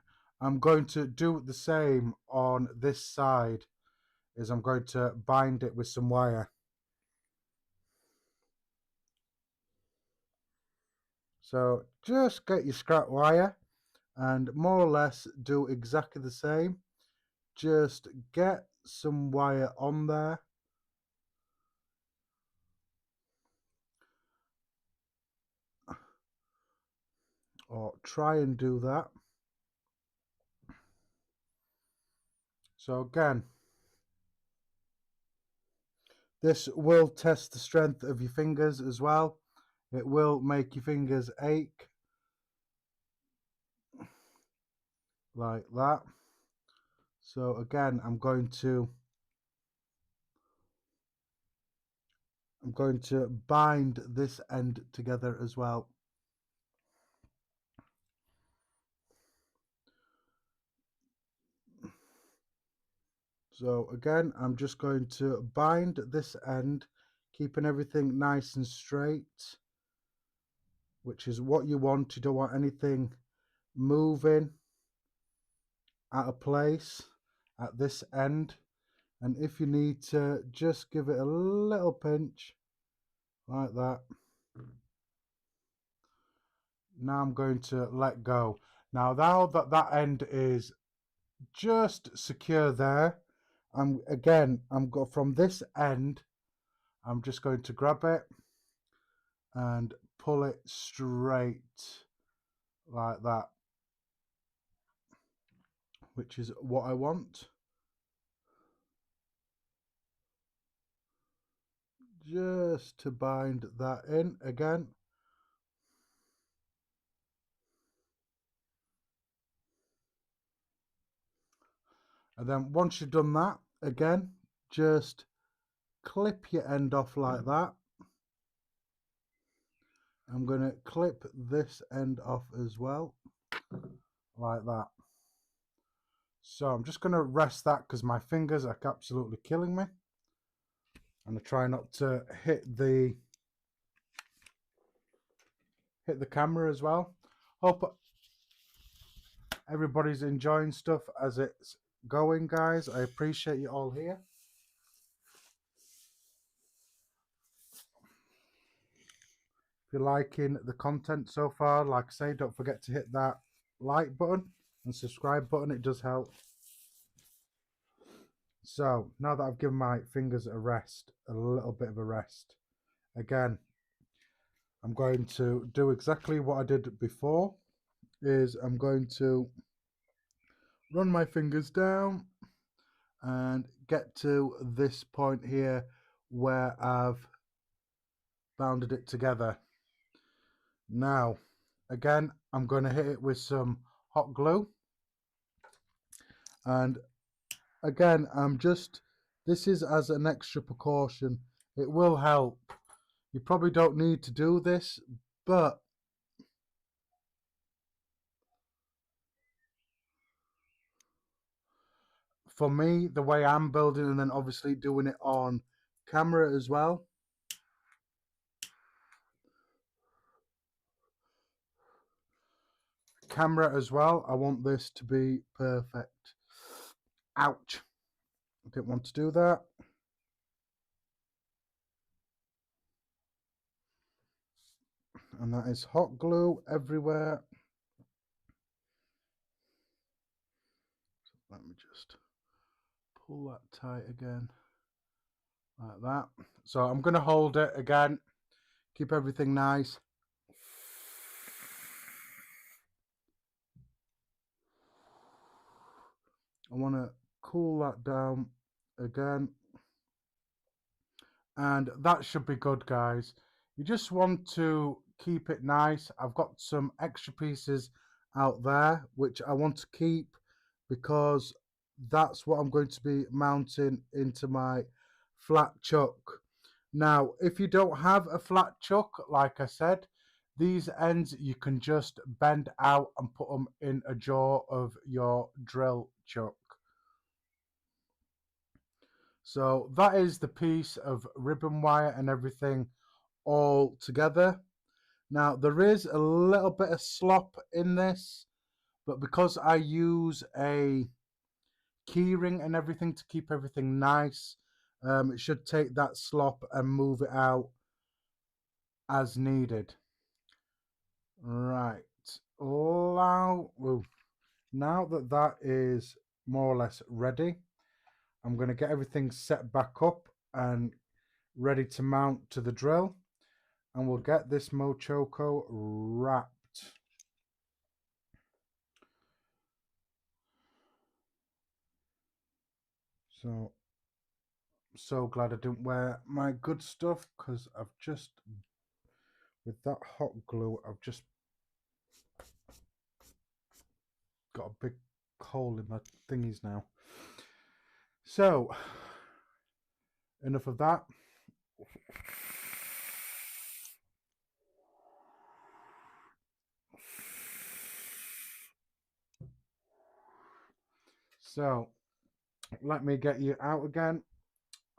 I'm going to do the same on this side. Is I'm going to bind it with some wire. So just get your scrap wire and more or less do exactly the same. Just get some wire on there. Or try and do that. So again, this will test the strength of your fingers as well. It will make your fingers ache like that. So again, I'm going to bind this end together as well. So again, I'm just going to bind this end, keeping everything nice and straight, which is what you want. You don't want anything moving out of place at this end. And if you need to, just give it a little pinch like that. Now I'm going to let go. Now that that end is just secure there, I'm go from this end, I'm just going to grab it and pull it straight like that, which is what I want. Just to bind that in again. And then once you've done that, again, just clip your end off like that. I'm going to clip this end off as well, like that. So I'm just going to rest that because my fingers are absolutely killing me. And I try not to hit the camera as well. Hope everybody's enjoying stuff as it's going, guys. I appreciate you all here. If you're liking the content so far, like I say, don't forget to hit that like button and subscribe button. It does help. So now that I've given my fingers a rest, a little bit of a rest, again, I'm going to do exactly what I did before. Is I'm going to run my fingers down and get to this point here where I've bounded it together. Now, again, I'm going to hit it with some hot glue. And again, this is as an extra precaution. It will help. You probably don't need to do this, but for me, the way I'm building and then obviously doing it on camera as well, I want this to be perfect. Ouch. I didn't want to do that. And that is hot glue everywhere. So let me just pull that tight again. like that. So I'm going to hold it again, keep everything nice. I want to cool that down again, and that should be good, guys. You just want to keep it nice. I've got some extra pieces out there which I want to keep because that's what I'm going to be mounting into my flat chuck. Now, if you don't have a flat chuck, like I said, these ends you can just bend out and put them in a jaw of your drill chuck. So that is the piece of ribbon wire and everything all together. Now there is a little bit of slop in this, but because I use a keyring and everything to keep everything nice, it should take that slop and move it out as needed. Right, now that that is more or less ready, I'm going to get everything set back up and ready to mount to the drill, and we'll get this Mochoco wrapped. So glad I didn't wear my good stuff, because I've just, with that hot glue, I've just got a big hole in my thingies now. So enough of that. So let me get you out again.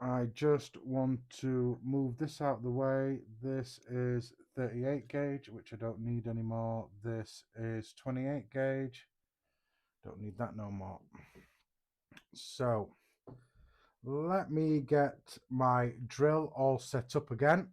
I just want to move this out of the way. This is 38 gauge, which I don't need anymore. This is 28 gauge. Don't need that no more. So let me get my drill all set up again.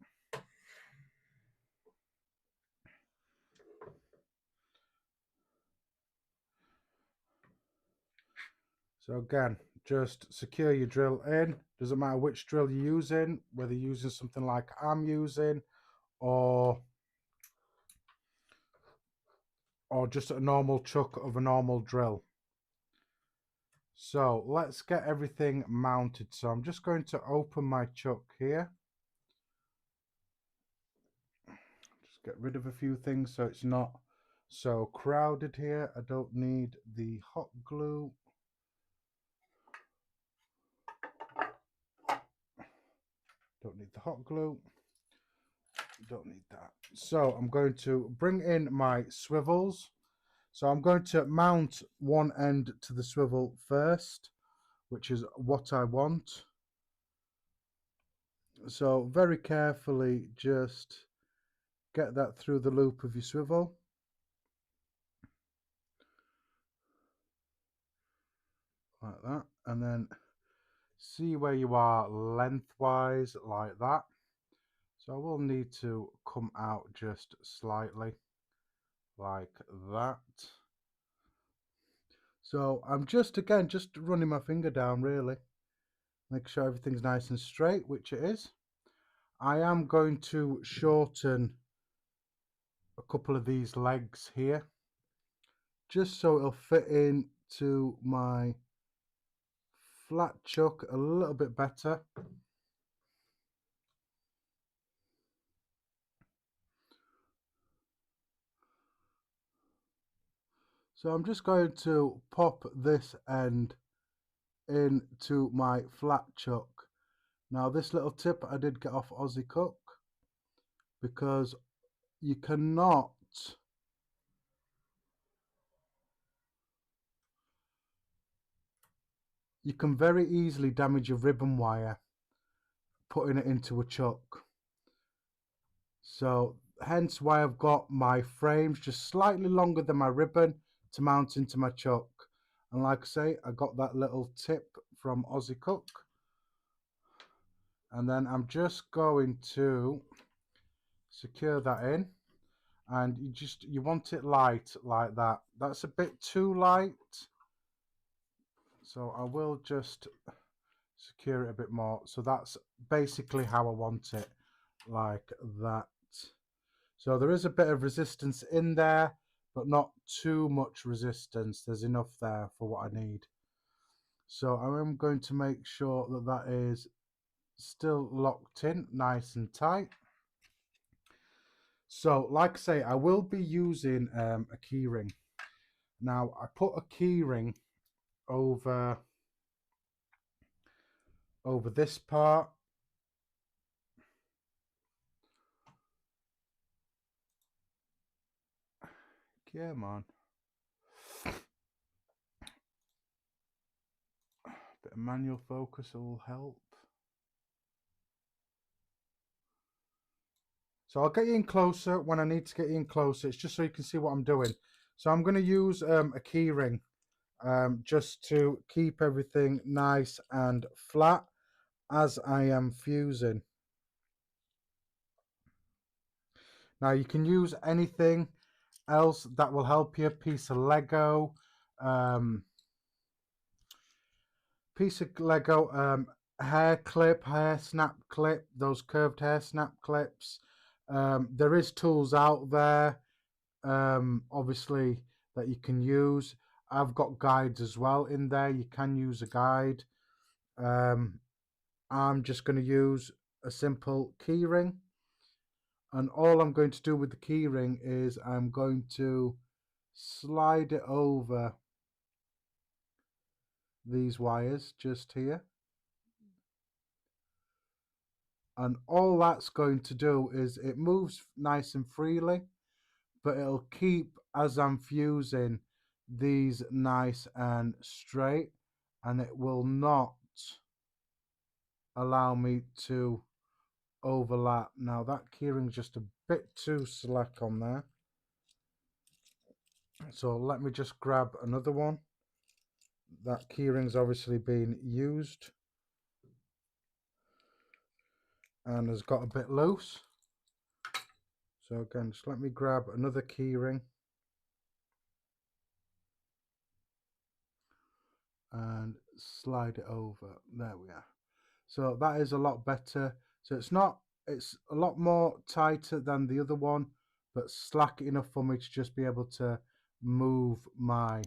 So again, just secure your drill in. Doesn't matter which drill you're using, whether you're using something like I'm using, or just a normal chuck of a normal drill. So let's get everything mounted. So I'm just going to open my chuck here. Just get rid of a few things so it's not so crowded here. I don't need the hot glue. Don't need the hot glue. Don't need that. So I'm going to bring in my swivels. So I'm going to mount one end to the swivel first, which is what I want. So very carefully just get that through the loop of your swivel. Like that. And then see where you are lengthwise, like that. So I will need to come out just slightly like that. So I'm just running my finger down, really. Make sure everything's nice and straight, which it is. I am going to shorten a couple of these legs here, just so it'll fit into my flat chuck a little bit better. So I'm just going to pop this end into my flat chuck. Now this little tip I did get off Aussie Cook, because you cannot you can very easily damage your ribbon wire putting it into a chuck. So hence why I've got my frames just slightly longer than my ribbon to mount into my chuck. And like I say, I got that little tip from Aussie Cook. And then I'm just going to secure that in. And you want it light like that. That's a bit too light. So I will just secure it a bit more. So that's basically how I want it, like that. So there is a bit of resistance in there, but not too much resistance. There's enough there for what I need. So I am going to make sure that that is still locked in nice and tight. So like I say, I will be using a key ring. Now I put a key ring over this part. Come on. Bit of manual focus will help. So I'll get you in closer when I need to get you in closer. It's just so you can see what I'm doing. So I'm going to use a key ring just to keep everything nice and flat as I am fusing. Now you can use anything else that will help you. Piece of Lego, hair clip, hair snap clip, those curved hair snap clips. There is tools out there, obviously, that you can use. I've got guides as well in there. You can use a guide. I'm just going to use a simple key ring, and all I'm going to do with the key ring is I'm going to slide it over these wires just here, and all that's going to do is it moves nice and freely, but it'll keep, as I'm fusing, these nice and straight, and it will not allow me to overlap. Now that keyring's just a bit too slack on there, so let me just grab another one. That keyring's obviously been used and has got a bit loose, so again, just let me grab another keyring and slide it over. There we are. So that is a lot better. So it's a lot more tighter than the other one, but slack enough for me to just be able to move my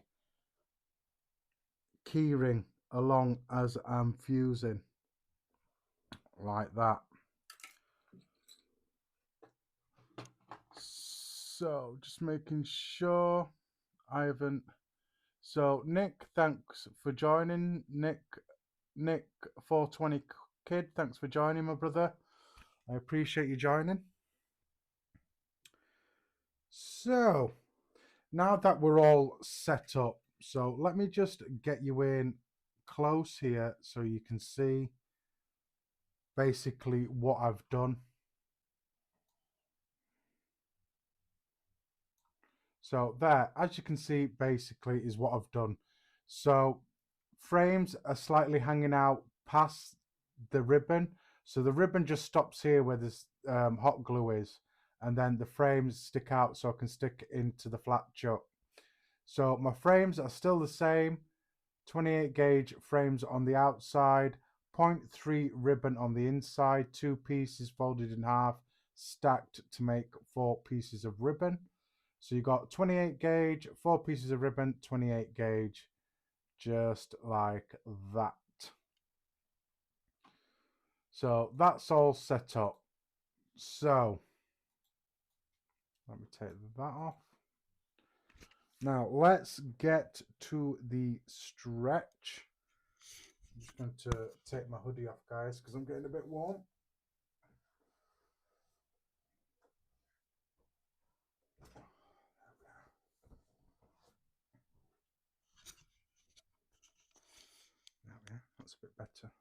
keyring along as I'm fusing, like that. So just making sure I haven't. So Nick, thanks for Joining. Nick 420 Kid, thanks for joining, my brother. I appreciate you joining. So now that we're all set up, so let me just get you in close here so you can see basically what I've done. So there, as you can see, basically is what I've done. So frames are slightly hanging out past the ribbon. So the ribbon just stops here where this hot glue is. And then the frames stick out so I can stick into the flat chuck. So my frames are still the same. 28 gauge frames on the outside. 0.3 ribbon on the inside. 2 pieces folded in half, stacked to make 4 pieces of ribbon. So you got 28 gauge, 4 pieces of ribbon, 28 gauge, just like that. So that's all set up. So let me take that off. Now let's get to the stretch. I'm just going to take my hoodie off, guys, because I'm getting a bit warm. That's a bit better.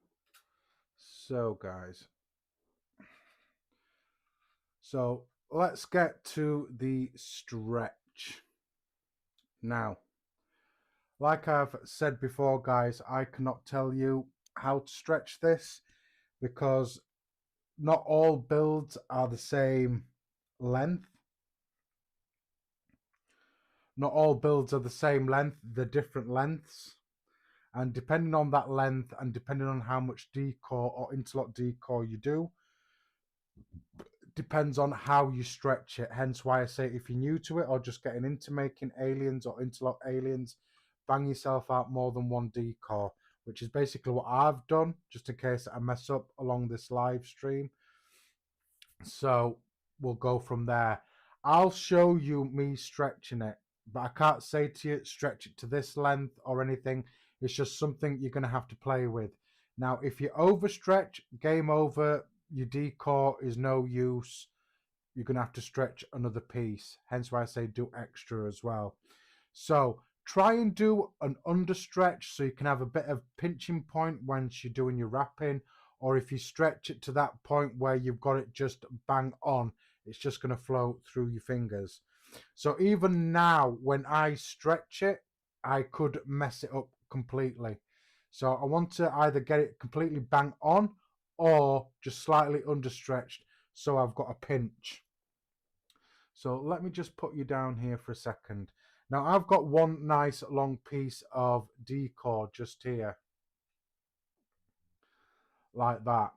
So guys, so let's get to the stretch. Now, like I've said before, guys, I cannot tell you how to stretch this because not all builds are the same length. Not all builds are the same length, they're different lengths. And depending on that length and depending on how much decore or interlock decore you do, depends on how you stretch it. Hence why I say if you're new to it or just getting into making aliens or interlock aliens, bang yourself out more than one decore, which is basically what I've done, just in case I mess up along this live stream. So we'll go from there. I'll show you me stretching it, but I can't say to you stretch it to this length or anything. It's just something you're going to have to play with. Now, if you overstretch, game over, your decore is no use. You're going to have to stretch another piece. Hence why I say do extra as well. So try and do an understretch so you can have a bit of pinching point when you're doing your wrapping, or if you stretch it to that point where you've got it just bang on, it's just going to flow through your fingers. So even now, when I stretch it, I could mess it up completely. So I want to either get it completely bang on or just slightly understretched so I've got a pinch. So let me just put you down here for a second. Now I've got one nice long piece of decore just here, like that.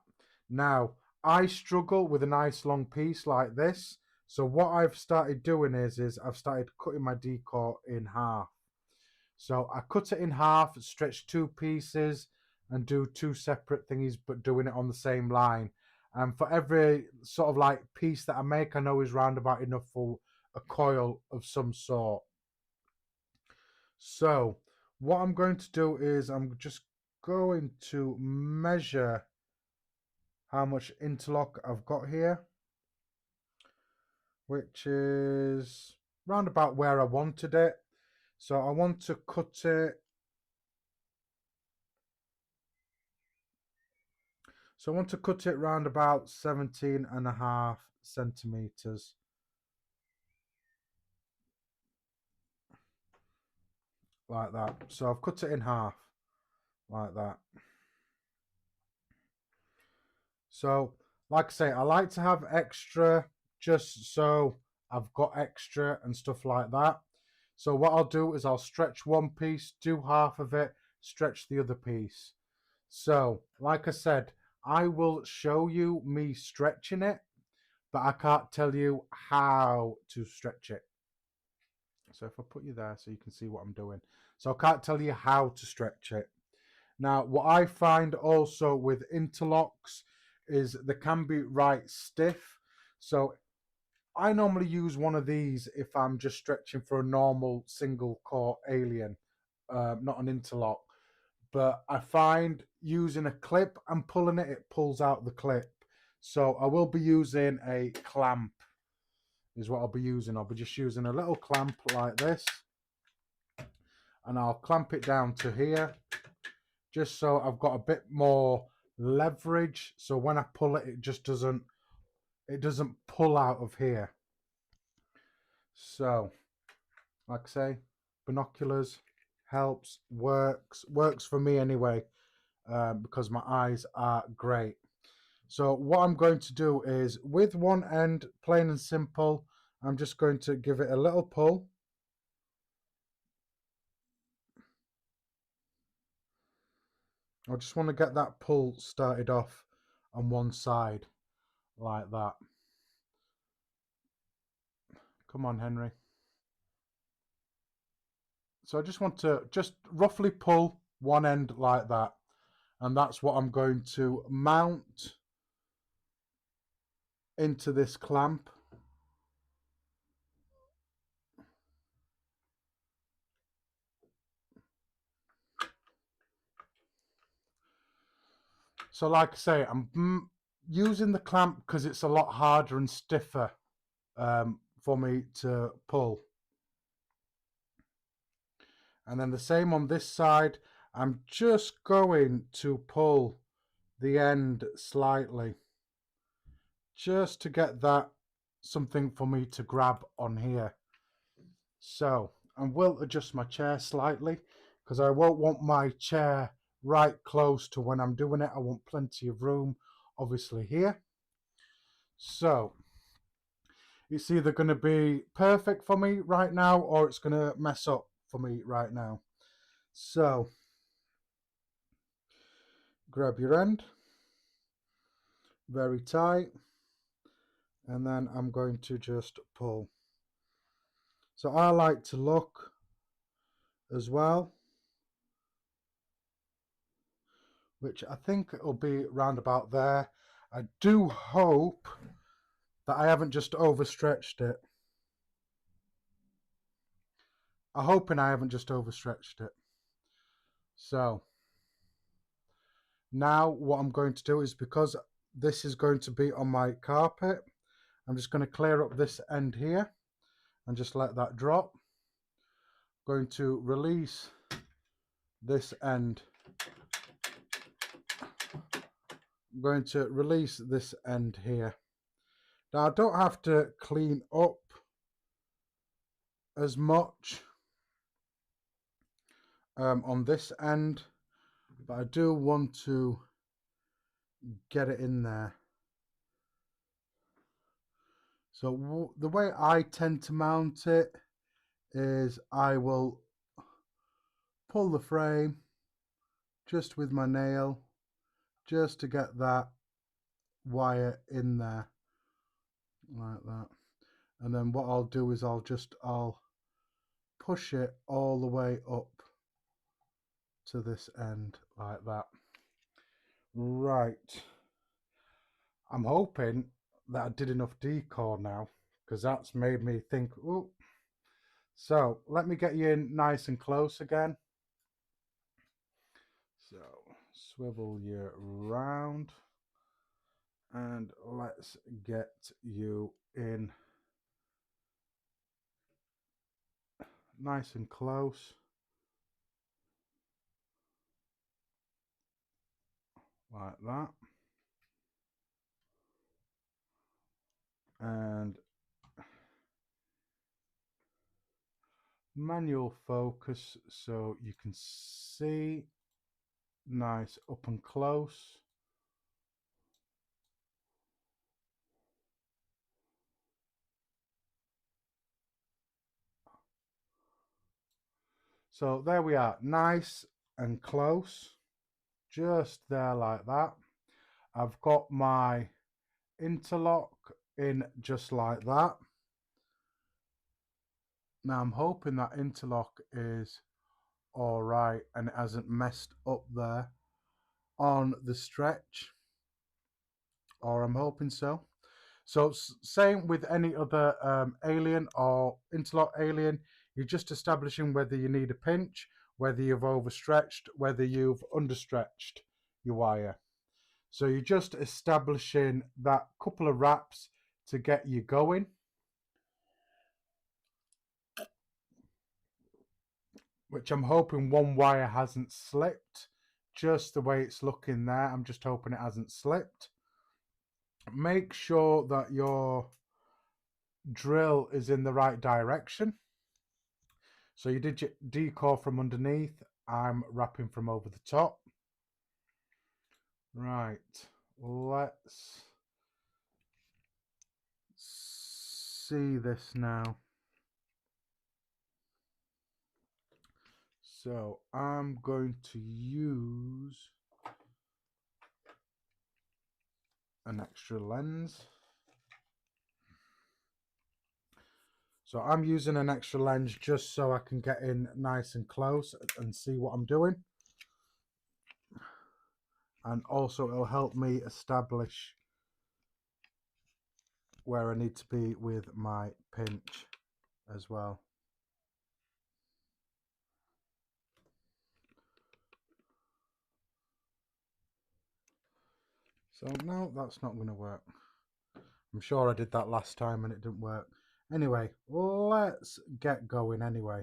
Now I struggle with a nice long piece like this. So what I've started doing is I've started cutting my decore in half. So I cut it in half, stretch two pieces and do two separate thingies, but doing it on the same line. And for every sort of like piece that I make, I know is round about enough for a coil of some sort. So what I'm going to do is I'm just going to measure how much interlock I've got here, which is round about where I wanted it. So I want to cut it. So I want to cut it round about 17.5 centimeters. Like that. So I've cut it in half. Like that. So, like I say, I like to have extra just so I've got extra and stuff like that. So what I'll do is I'll stretch one piece, do half of it, stretch the other piece. So, like I said, I will show you me stretching it, but I can't tell you how to stretch it. So if I put you there so you can see what I'm doing. So I can't tell you how to stretch it. Now, what I find also with interlocks is they can be right stiff. So I normally use one of these if I'm just stretching for a normal single core alien, not an interlock. But I find using a clip and pulling it, it pulls out the clip. So I will be using a clamp is what I'll be using. I'll be just using a little clamp like this. And I'll clamp it down to here. Just so I've got a bit more leverage. So when I pull it, it just doesn't pull out of here. So, like I say, binoculars helps, works for me anyway, because my eyes are great. So what I'm going to do is, with one end, plain and simple, I'm just going to give it a little pull. I just want to get that pull started off on one side, like that. Come on, Henry. So I just want to just roughly pull one end like that. And that's what I'm going to mount into this clamp. So like I say, I'm using the clamp because it's a lot harder and stiffer for me to pull. And then the same on this side. I'm just going to pull the end slightly, just to get that something for me to grab on here. So I will adjust my chair slightly because I won't want my chair right close to when I'm doing it. I want plenty of room, obviously, here. So it's either going to be perfect for me right now or it's going to mess up for me right now. So grab your end, very tight, and then I'm going to just pull. So I like to look as well, which I think it'll be round about there. I do hope that I haven't just overstretched it. I'm hoping I haven't just overstretched it. So now what I'm going to do is, because this is going to be on my carpet, I'm just going to clear up this end here and just let that drop. I'm going to release this end. I'm going to release this end here. Now I don't have to clean up as much on this end, but I do want to get it in there. So the way I tend to mount it is I will pull the frame just with my nail, just to get that wire in there like that. And then what I'll do is I'll push it all the way up to this end like that. Right, I'm hoping that I did enough decor now, because that's made me think, oh. So let me get you in nice and close again. So swivel you round and let's get you in nice and close like that. And manual focus so you can see nice up and close. So there we are, nice and close, just there like that. I've got my interlock in just like that. Now I'm hoping that interlock is all right and it hasn't messed up there on the stretch, or I'm hoping so. So same with any other alien or interlock alien, you're just establishing whether you need a pinch, whether you've overstretched, whether you've understretched your wire. So you're just establishing that couple of wraps to get you going. Which I'm hoping one wire hasn't slipped, just the way it's looking there. I'm just hoping it hasn't slipped. Make sure that your drill is in the right direction. So you did your decor from underneath, I'm wrapping from over the top. Right, let's see this now. So I'm going to use an extra lens. So I'm using an extra lens just so I can get in nice and close and see what I'm doing. And also it'll help me establish where I need to be with my pinch as well. So no, that's not going to work. I'm sure I did that last time and it didn't work. Anyway, let's get going anyway.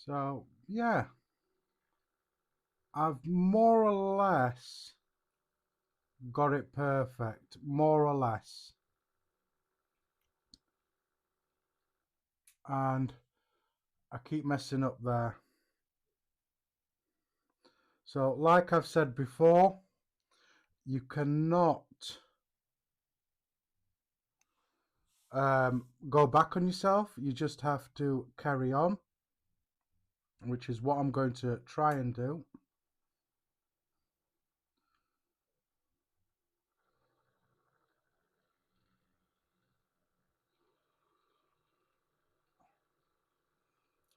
So yeah, I've more or less got it perfect, more or less. And I keep messing up there. So like I've said before, you cannot go back on yourself. You just have to carry on, which is what I'm going to try and do.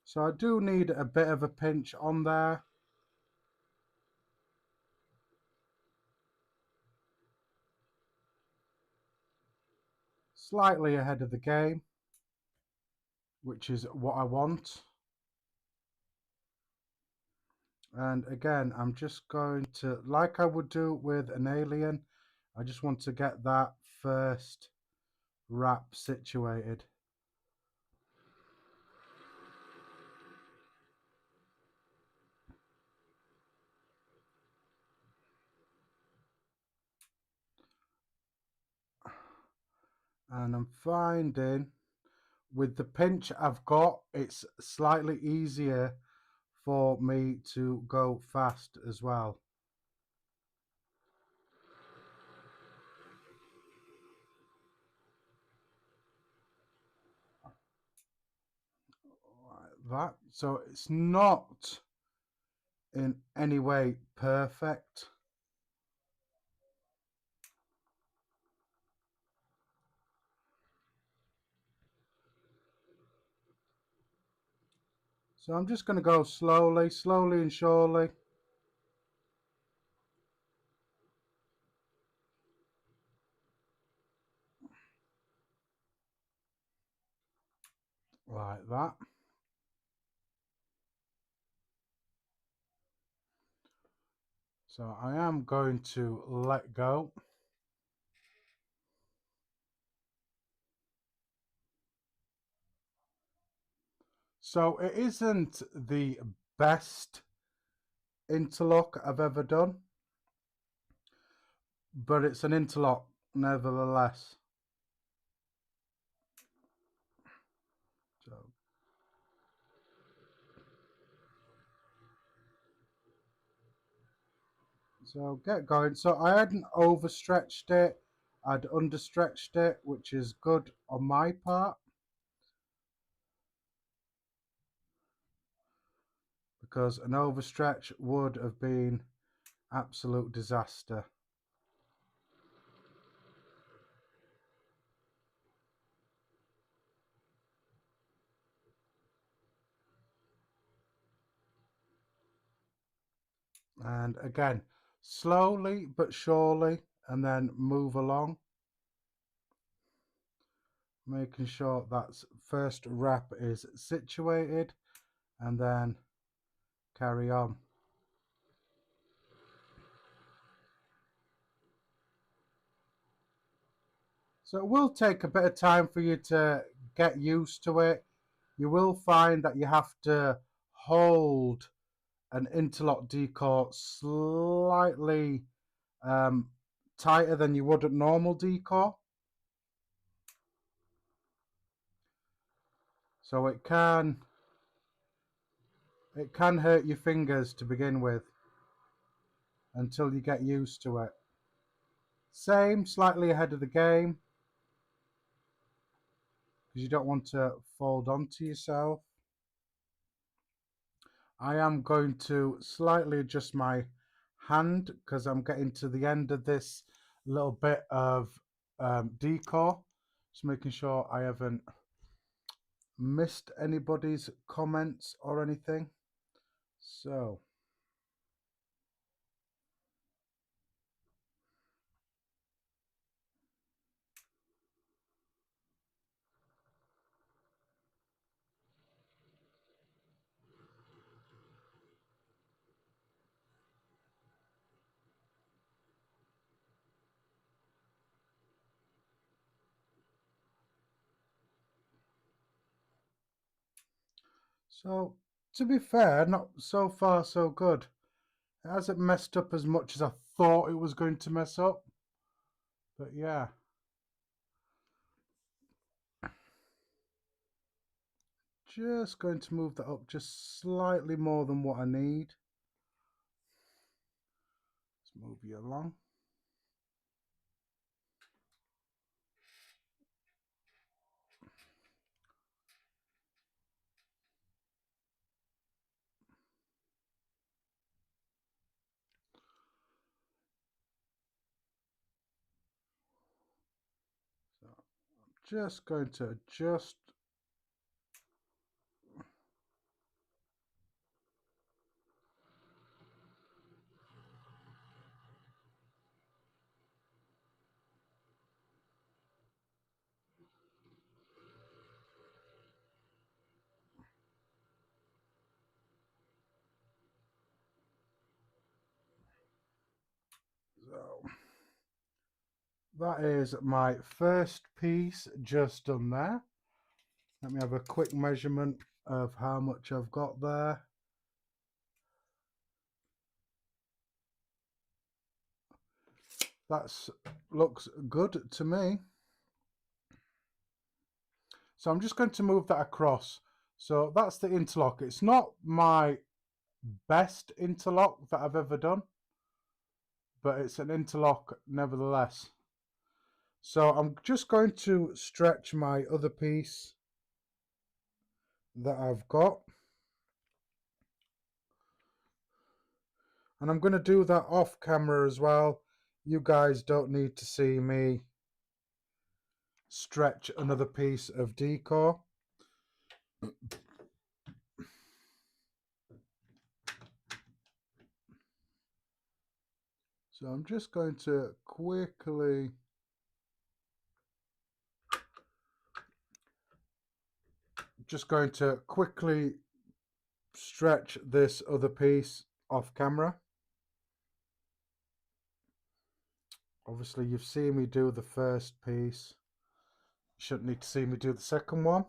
So I do need a bit of a pinch on there. Slightly ahead of the game, which is what I want. And again, I'm just going to, like I would do with an alien, I just want to get that first wrap situated. And I'm finding with the pinch I've got, it's slightly easier for me to go fast as well. Like that. So it's not in any way perfect. So I'm just going to go slowly, slowly and surely. Like that. So I am going to let go. So it isn't the best interlock I've ever done, but it's an interlock nevertheless. So get going. So I hadn't overstretched it, I'd understretched it, which is good on my part, because an overstretch would have been absolute disaster. And again, slowly but surely, and then move along, making sure that first wrap is situated, and then carry on. So it will take a bit of time for you to get used to it. You will find that you have to hold an interlock decor slightly tighter than you would a normal decor. So it can hurt your fingers to begin with until you get used to it. Same, slightly ahead of the game, because you don't want to fold onto yourself. I am going to slightly adjust my hand because I'm getting to the end of this little bit of decor. Just making sure I haven't missed anybody's comments or anything. So to be fair, not so far so good. It hasn't messed up as much as I thought it was going to mess up. But yeah. Just going to move that up just slightly more than what I need. Let's move you along. So I'm just going to adjust. So that is my first piece just done there. Let me have a quick measurement of how much I've got there. That looks good to me. So I'm just going to move that across. So that's the interlock. It's not my best interlock that I've ever done, but it's an interlock nevertheless. So I'm just going to stretch my other piece that I've got. And I'm going to do that off camera as well. You guys don't need to see me stretch another piece of decor. So I'm just going to quickly stretch this other piece off camera. Obviously you've seen me do the first piece. You shouldn't need to see me do the second one.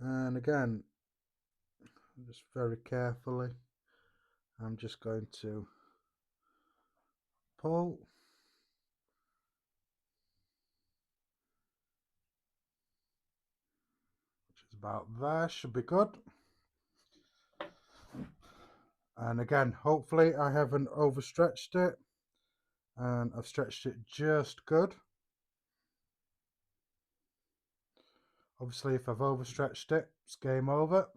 And again, just very carefully, I'm just going to pull. Which is about there, should be good. And again, hopefully I haven't overstretched it, and I've stretched it just good. Obviously if I've overstretched it, it's game over.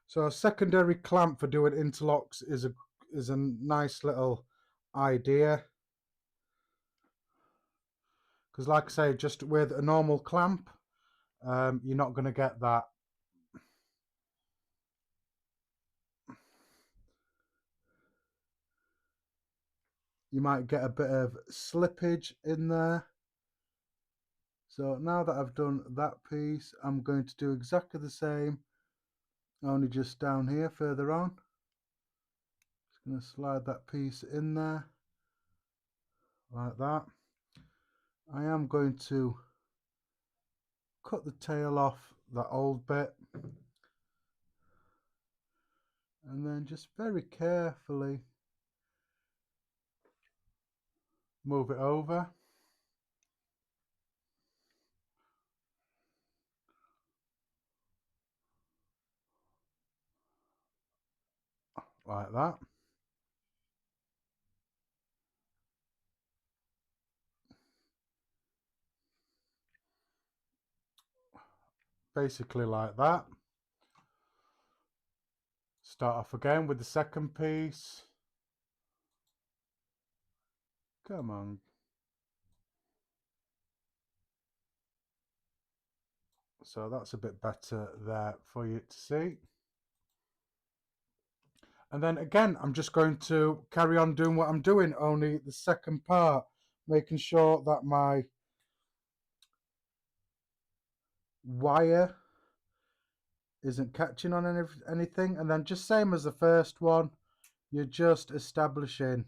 So a secondary clamp for doing interlocks is a nice little idea. Because like I say, just with a normal clamp, you're not going to get that. You might get a bit of slippage in there. So now that I've done that piece, I'm going to do exactly the same, only just down here further on. Just going to slide that piece in there like that. I am going to cut the tail off that old bit and then just very carefully move it over. Like that. Basically like that. Start off again with the second piece. Come on. So that's a bit better there for you to see. And then again, I'm just going to carry on doing what I'm doing, only the second part, making sure that my wire isn't catching on anything. And then just same as the first one, you're just establishing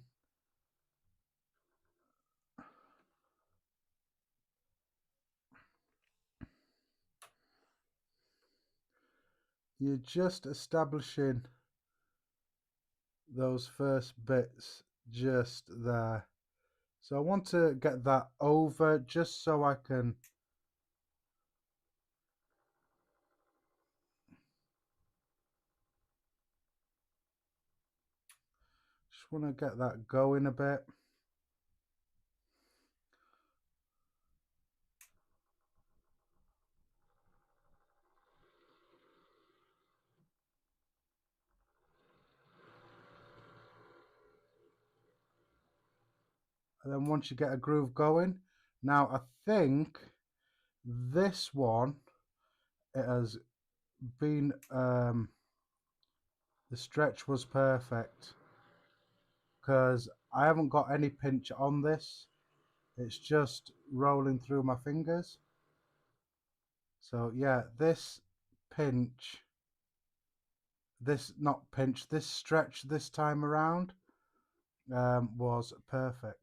you're just establishing those first bits just there. So I want to get that over just so I can just want to get that going a bit. And then once you get a groove going, now I think this one, it has been, the stretch was perfect because I haven't got any pinch on this. It's just rolling through my fingers. So yeah, this pinch, this stretch this time around was perfect.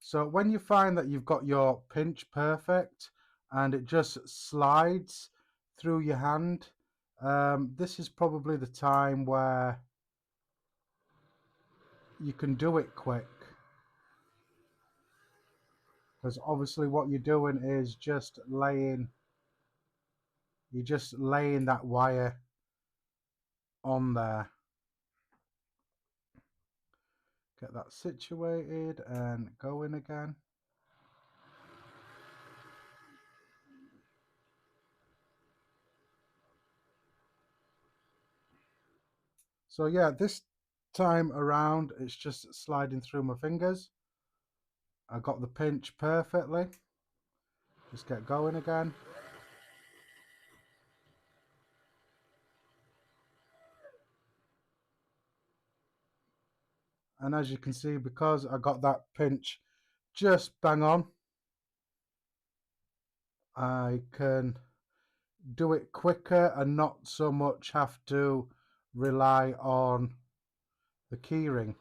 So when you find that you've got your pinch perfect and it just slides through your hand, this is probably the time where you can do it quick. Because obviously what you're doing is you're just laying that wire on there. Get that situated and going again. So yeah, this time around it's just sliding through my fingers. I got the pinch perfectly. Just get going again. And as you can see, because I got that pinch just bang on, I can do it quicker and not so much have to rely on the keyring.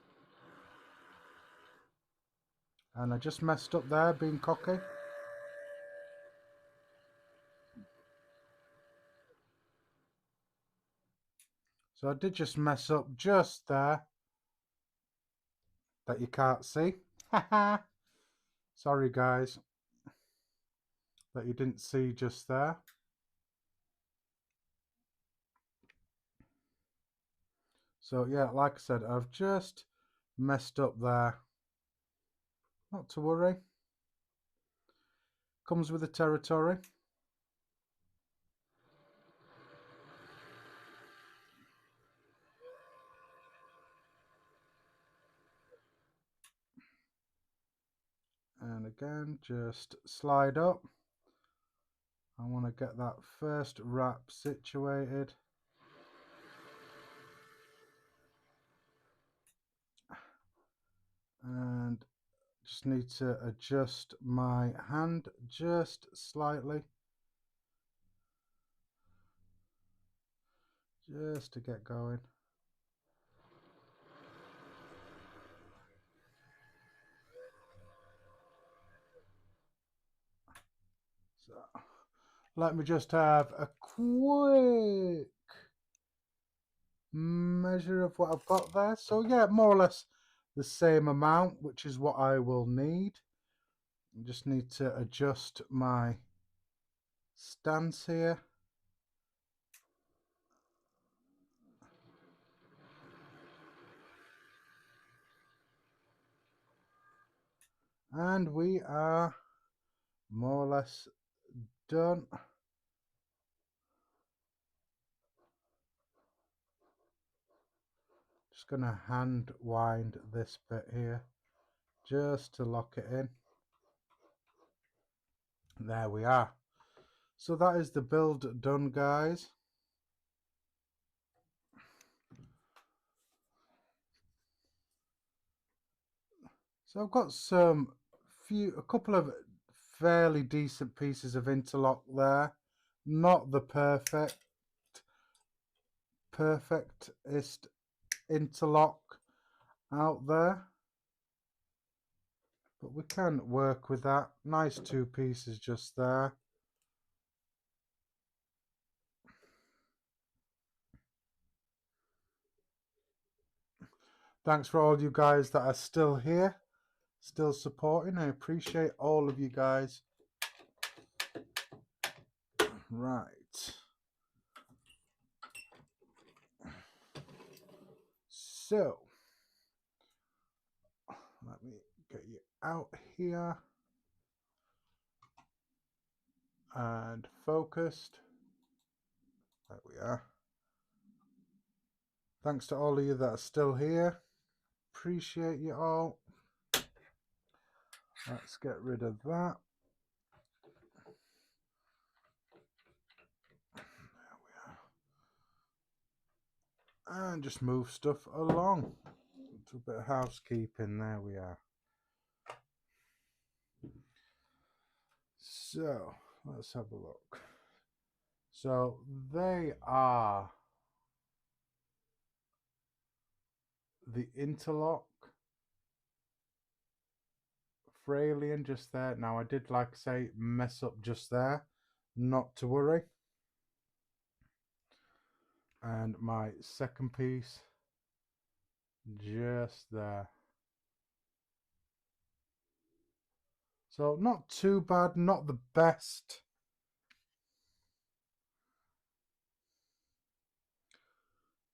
And I just messed up there, being cocky. So I did just mess up just there, that you can't see. Sorry guys, that you didn't see just there. So yeah, like I said, I've just messed up there. Not to worry. Comes with the territory. And again, just slide up. I want to get that first wrap situated. And just need to adjust my hand just slightly. Just to get going. So let me just have a quick measure of what I've got there. So yeah, more or less the same amount, which is what I will need. I just need to adjust my stance here. And we are more or less done. Just going to hand wind this bit here just to lock it in. There we are. So that is the build done, guys. So I've got a couple of fairly decent pieces of interlock there. Not the perfectest interlock out there, but we can work with that. Nice two pieces just there. Thanks for all you guys that are still here, still supporting. I appreciate all of you guys. Right. So, let me get you out here and focused. There we are. Thanks to all of you that are still here. Appreciate you all. Let's get rid of that. There we are. And just move stuff along. It's a bit of housekeeping. There we are. So, let's have a look. So, they are the interlock Fralian just there. Now, I did, like I say, mess up just there. Not to worry. And my second piece just there. So not too bad, not the best.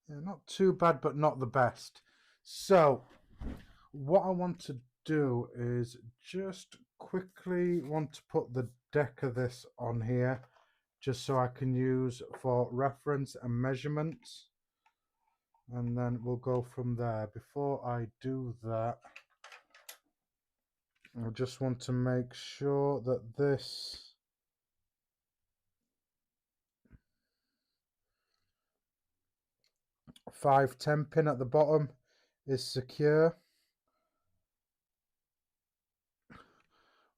Yeah, not too bad, but not the best. So what I want to do is just quickly want to put the deck of this on here, just so I can use for reference and measurements. And then we'll go from there. Before I do that, I just want to make sure that this 510 pin at the bottom is secure,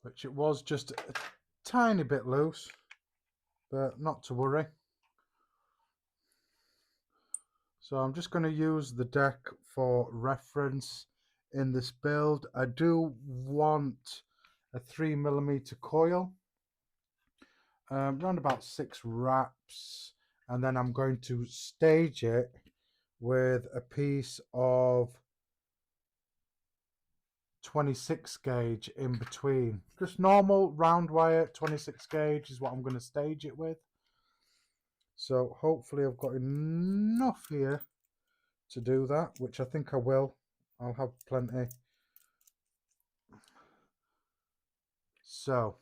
which it was just a tiny bit loose, but not to worry. So I'm just going to use the deck for reference in this build. I do want a 3mm coil, around about 6 wraps, and then I'm going to stage it with a piece of 26 gauge in between. Just normal round wire 26 gauge is what I'm going to stage it with. So hopefully I've got enough here to do that, which I think I will. I'll have plenty. So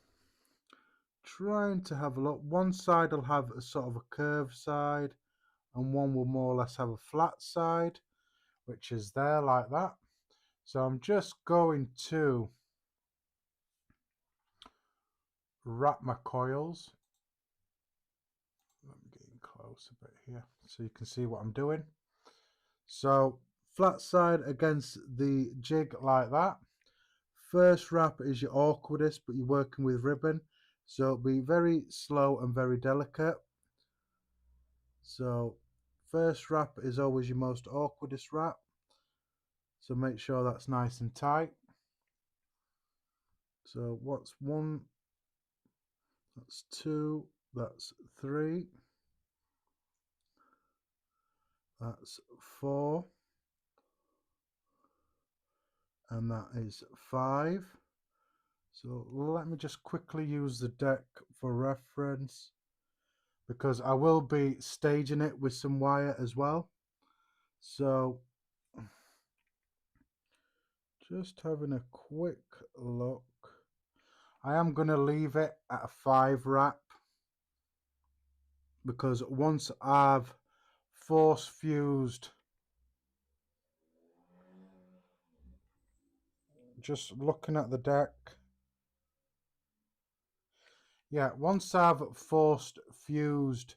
trying to have a look. One side will have a sort of a curved side, and one will more or less have a flat side, which is there like that. So I'm just going to wrap my coils. Let me get in close a bit here so you can see what I'm doing. So flat side against the jig like that. First wrap is your awkwardest, but you're working with ribbon, so be very slow and very delicate. So first wrap is always your most awkwardest wrap, so make sure that's nice and tight. So what's 1, that's 2, that's 3, that's 4, and that is 5. So let me just quickly use the deck for reference, because I will be staging it with some wire as well. So just having a quick look. I am going to leave it at a 5 wrap, because once I've force fused, just looking at the deck, yeah, once I've forced fused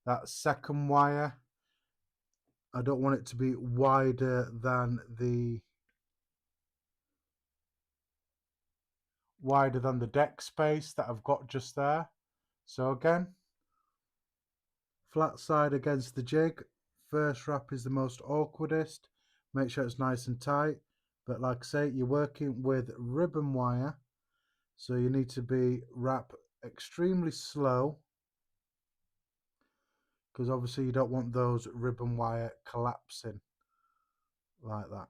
that second wire, I don't want it to be wider than the deck space that I've got just there. So again, flat side against the jig, first wrap is the most awkwardest, Make sure it's nice and tight. But like I say, you're working with ribbon wire, so you need to wrap extremely slow, because obviously you don't want those ribbon wire collapsing like that.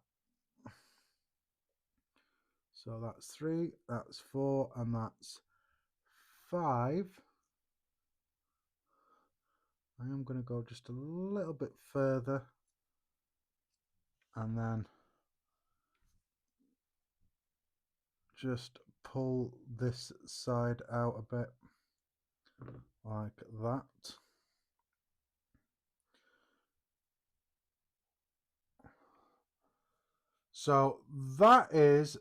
So that's 3, that's 4, and that's 5. I am going to go just a little bit further and then just pull this side out a bit like that. So that is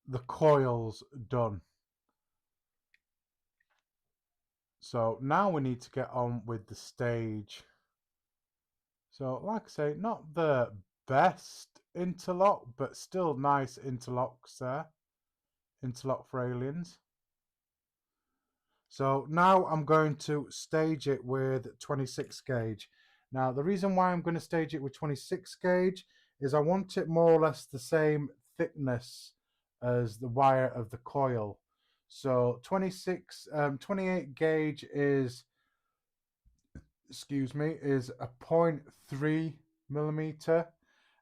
the coils done. So now we need to get on with the stage. So like I say, not the best interlock, but still nice interlocks there. Interlock for aliens. So now I'm going to stage it with 26 gauge. Now the reason why I'm going to stage it with 26 gauge is I want it more or less the same thickness as the wire of the coil. So 28 gauge is, excuse me, is a 0.3 millimeter,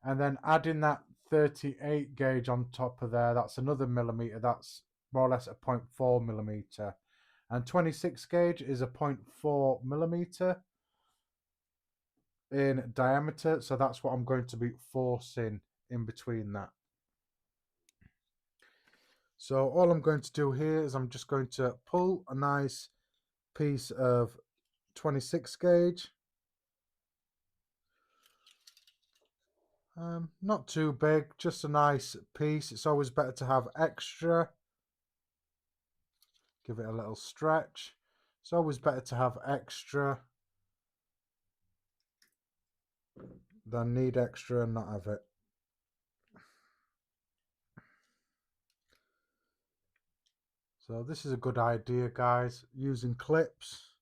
and then adding that 38 gauge on top of there, that's another millimeter. That's more or less a 0.4 millimeter. And 26 gauge is a 0.4 millimeter in diameter, so that's what I'm going to be forcing in between that. So all I'm going to do here is I'm just going to pull a nice piece of 26 gauge. Not too big, just a nice piece. It's always better to have extra. Give it a little stretch. It's always better to have extra than need extra and not have it. So this is a good idea, guys, using clips.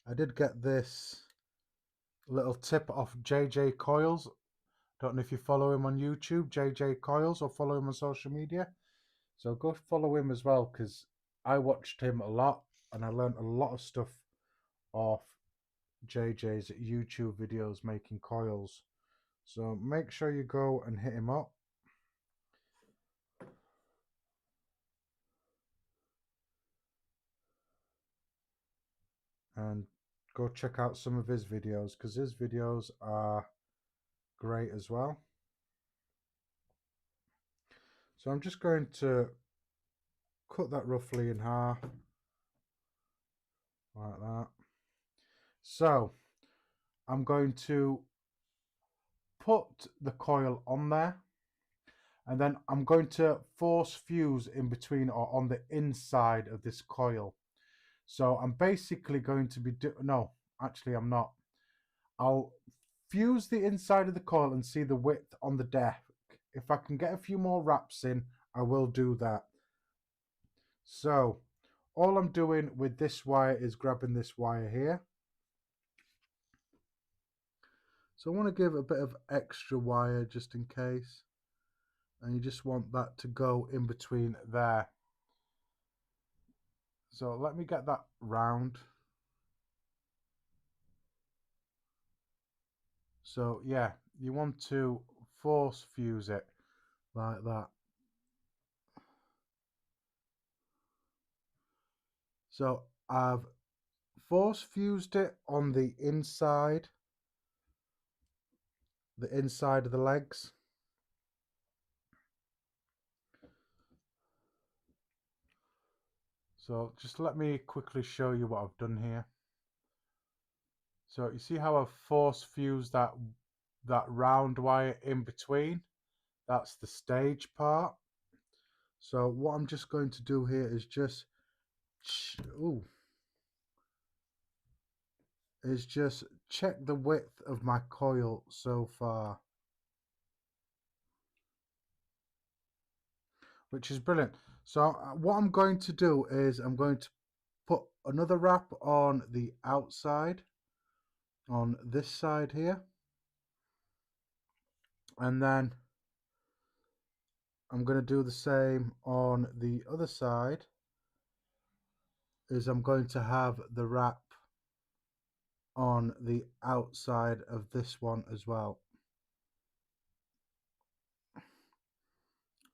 I did get this little tip off JJ Coils. Don't know if you follow him on YouTube, JJ Coils, or follow him on social media. So go follow him as well, because I watched him a lot and I learned a lot of stuff off JJ's YouTube videos making coils. So make sure you go and hit him up. And go check out some of his videos, because his videos are great as well. So I'm just going to cut that roughly in half like that. So I'm going to put the coil on there, and then I'm going to force fuse in between or on the inside of this coil. So I'm basically going to be no, actually I'm not. I'll fuse the inside of the coil and see the width on the deck. If I can get a few more wraps in, I will do that. So all I'm doing with this wire is grabbing this wire here. So I want to give a bit of extra wire just in case. And you just want that to go in between there. So let me get that round. So yeah, you want to force fuse it like that. So I've force fused it on the inside of the legs. So just let me quickly show you what I've done here. So you see how I've force fused that round wire in between? That's the stage part. So what I'm just going to do here is just check the width of my coil so far, which is brilliant. So what I'm going to do is I'm going to put another wrap on the outside, on this side here, And then I'm going to do the same on the other side. Is I'm going to have the wrap on the outside of this one as well,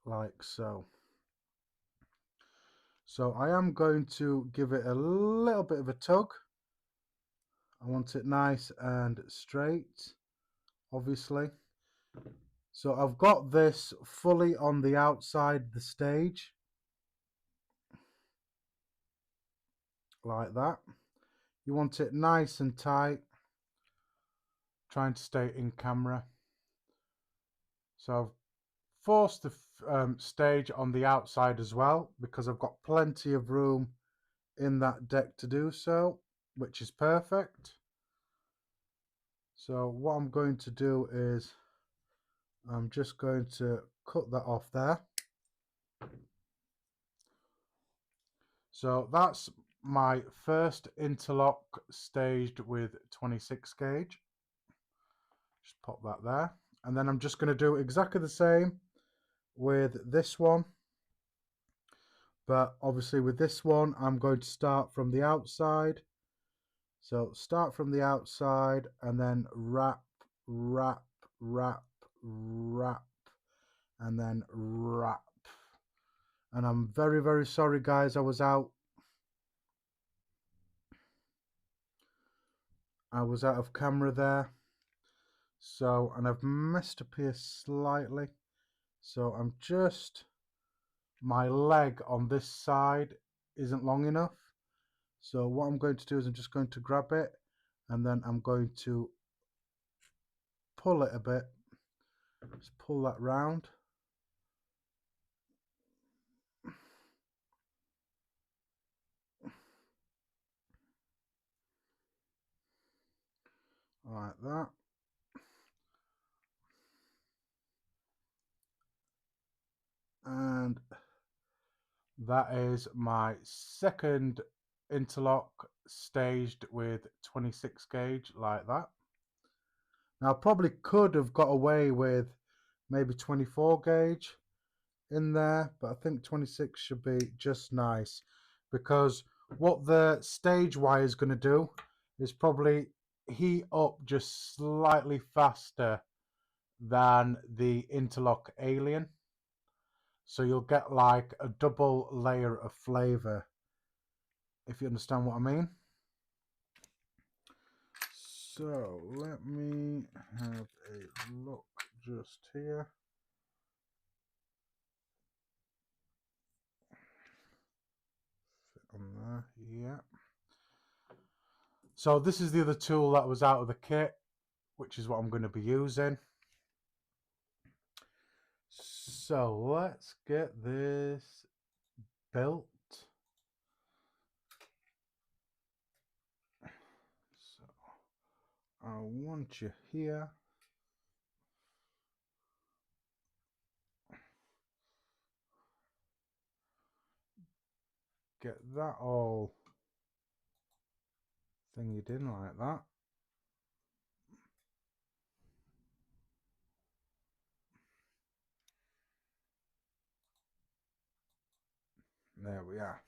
like so. So I am going to give it a little bit of a tug. I want it nice and straight, obviously. So I've got this fully on the outside of the stage, like that. You want it nice and tight, trying to stay in camera. So I've forced the stage on the outside as well, because I've got plenty of room in that deck to do so, which is perfect. So what I'm going to do is I'm just going to cut that off there. So that's my first interlock staged with 26 gauge. Just pop that there. And then I'm just going to do exactly the same with this one. But obviously with this one, I'm going to start from the outside. So start from the outside and then wrap, wrap, wrap, wrap, and then wrap. And I'm very, very sorry, guys. I was out of camera there. So, and I've messed up here slightly. So I'm just, my leg on this side isn't long enough. So what I'm going to do is I'm just going to grab it and then I'm going to pull it a bit. Just pull that round. Like that. And that is my second interlock staged with 26 gauge, like that. Now I probably could have got away with maybe 24 gauge in there, but I think 26 should be just nice, because what the stage wire is going to do is probably heat up just slightly faster than the interlock alien, so you'll get like a double layer of flavor, if you understand what I mean. So let me have a look just here. Fit on there, yeah. So this is the other tool that was out of the kit, which is what I'm going to be using. So let's get this built. So I want you here. Get that all thingied in like that. There we are.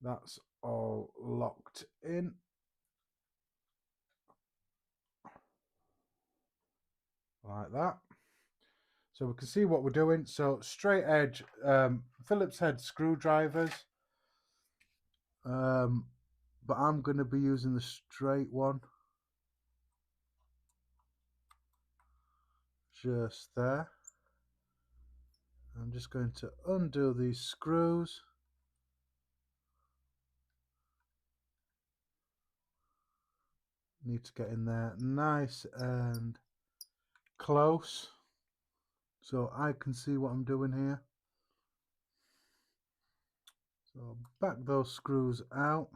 That's all locked in. Like that. So we can see what we're doing. So straight edge Phillips head screwdrivers. But I'm going to be using the straight one. Just there. I'm just going to undo these screws. Need to get in there nice and close so I can see what I'm doing here. So back those screws out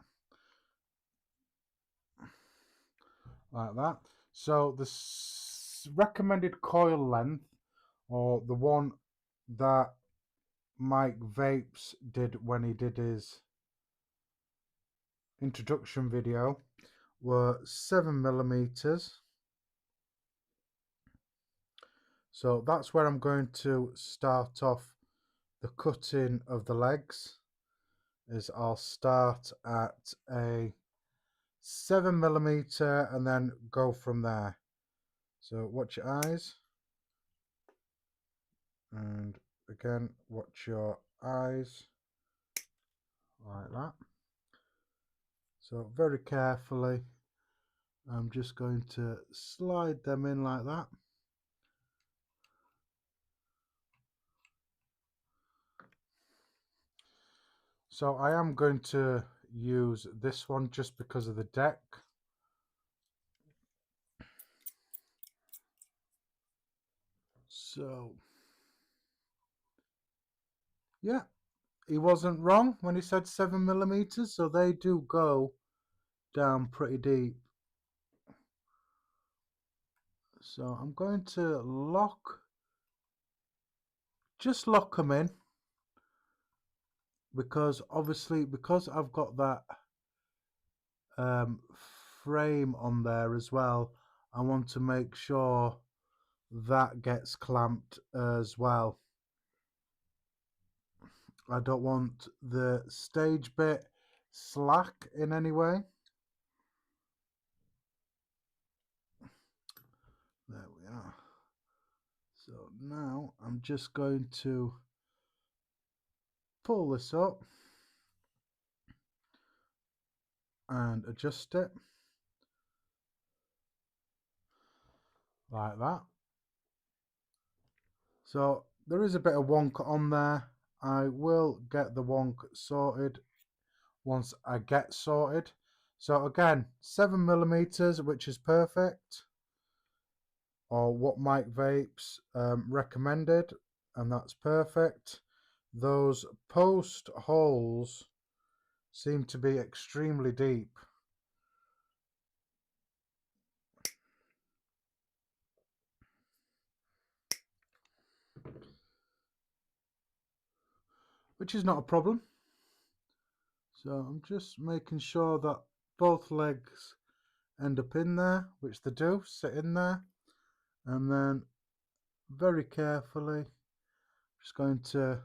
like that. So the recommended coil length, or the one that Mike Vapes did when he did his introduction video, were 7mm. So that's where I'm going to start off the cutting of the legs. Is I'll start at a 7mm and then go from there. So watch your eyes, and again watch your eyes, like that. So very carefully I'm just going to slide them in like that. So I am going to use this one just because of the deck. So yeah, he wasn't wrong when he said 7mm, so they do go down pretty deep. So I'm going to just lock them in, because obviously because I've got that frame on there as well, I want to make sure that gets clamped as well. I don't want the stage bit slack in any way. There we are. So now I'm just going to pull this up and adjust it like that. So there is a bit of wonk on there. I will get the wonk sorted once I get sorted. So again, 7mm, which is perfect, or what Mike Vapes recommended, and that's perfect. Those post holes seem to be extremely deep. Which is not a problem. So I'm just making sure that both legs end up in there, which they do, sit in there. And then very carefully, just going to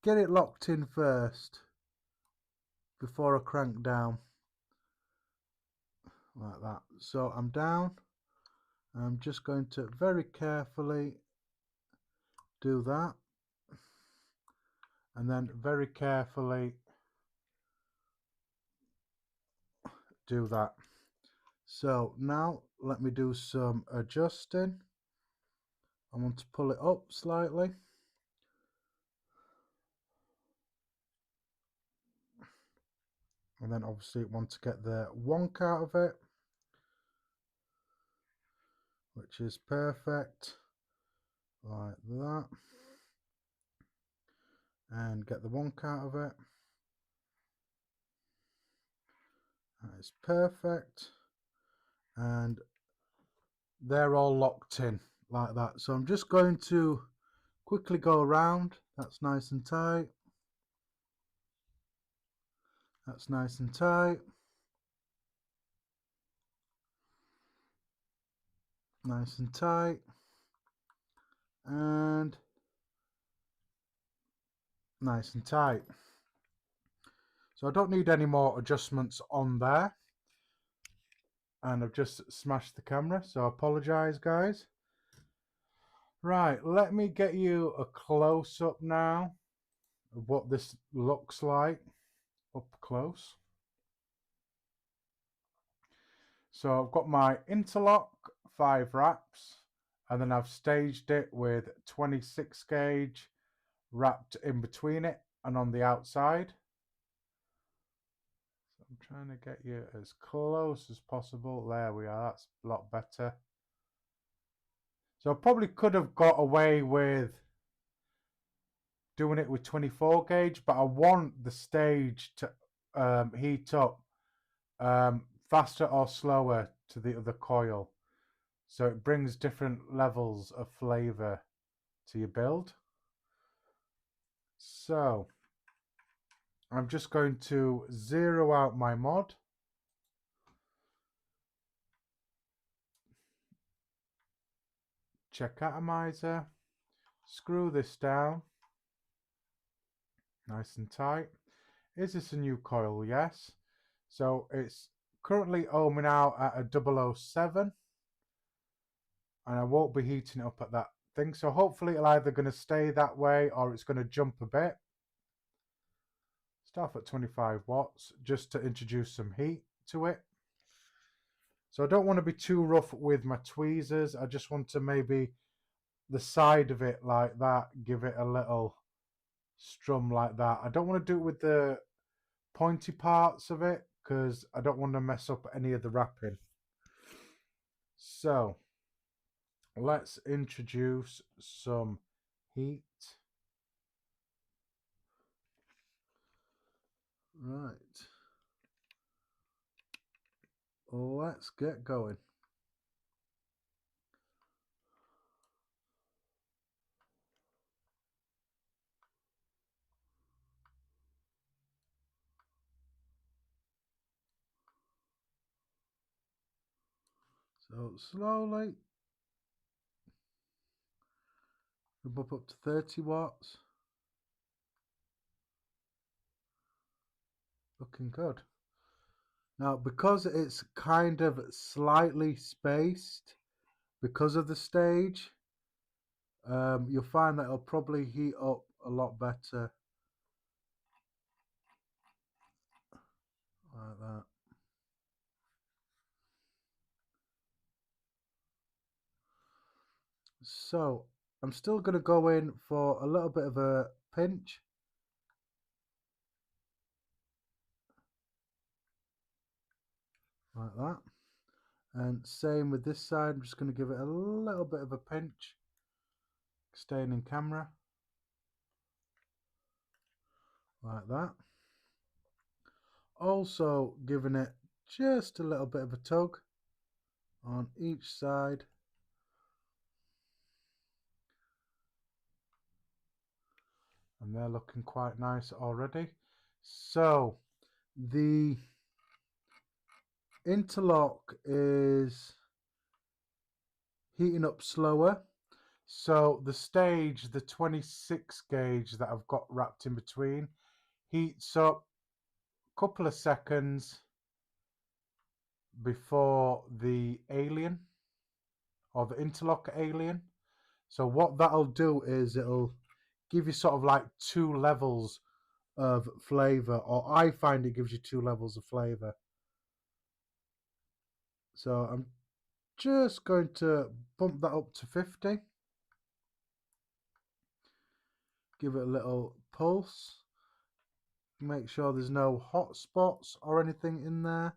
get it locked in first before I crank down. Like that. So I'm down. I'm just going to very carefully do that. And then very carefully do that. So now let me do some adjusting. I want to pull it up slightly. And then obviously want to get the wonk out of it, which is perfect, like that. And get the wonk out of it. That is perfect. And they're all locked in like that. So I'm just going to quickly go around. That's nice and tight. That's nice and tight. Nice and tight. And nice and tight. So I don't need any more adjustments on there. And I've just smashed the camera, so I apologise, guys. Right, let me get you a close-up now of what this looks like up close. So I've got my interlock 5 wraps, and then I've staged it with 26 gauge wrapped in between it and on the outside. So I'm trying to get you as close as possible. There we are, that's a lot better. So I probably could have got away with doing it with 24 gauge, but I want the stage to heat up faster or slower to the other coil, so it brings different levels of flavor to your build. So I'm just going to zero out my mod. check atomizer, screw this down, nice and tight. Is this a new coil? Yes. So it's currently ohming out at a 007, and I won't be heating it up at that thing. So hopefully it'll either going to stay that way or it's going to jump a bit. Start at 25 watts just to introduce some heat to it. So I don't want to be too rough with my tweezers. I just want to maybe the side of it like that, give it a little strum like that. I don't want to do it with the pointy parts of it because I don't want to mess up any of the wrapping. So let's introduce some heat. Right. Let's get going. So slowly bump up to 30 watts. Looking good. Now, because it's kind of slightly spaced because of the stage, you'll find that it'll probably heat up a lot better like that. So I'm still going to go in for a little bit of a pinch. Like that. And same with this side, I'm just going to give it a little bit of a pinch. Staying in camera. Like that. Also giving it just a little bit of a tug on each side. And they're looking quite nice already. So the interlock is heating up slower. So the stage, the 26 gauge that I've got wrapped in between, heats up a couple of seconds before the alien or the interlock alien. So what that'll do is it'll give you sort of like 2 levels of flavor, or I find it gives you 2 levels of flavor. So I'm just going to bump that up to 50. Give it a little pulse. Make sure there's no hot spots or anything in there.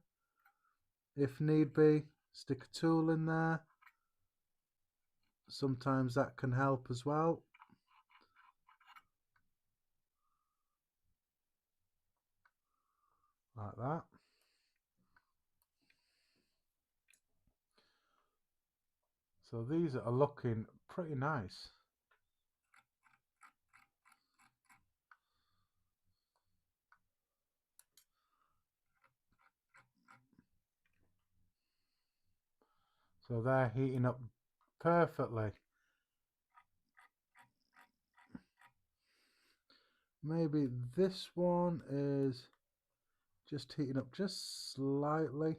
If need be, stick a tool in there. Sometimes that can help as well. Like that. So these are looking pretty nice. So they're heating up perfectly. Maybe this one is just heating up just slightly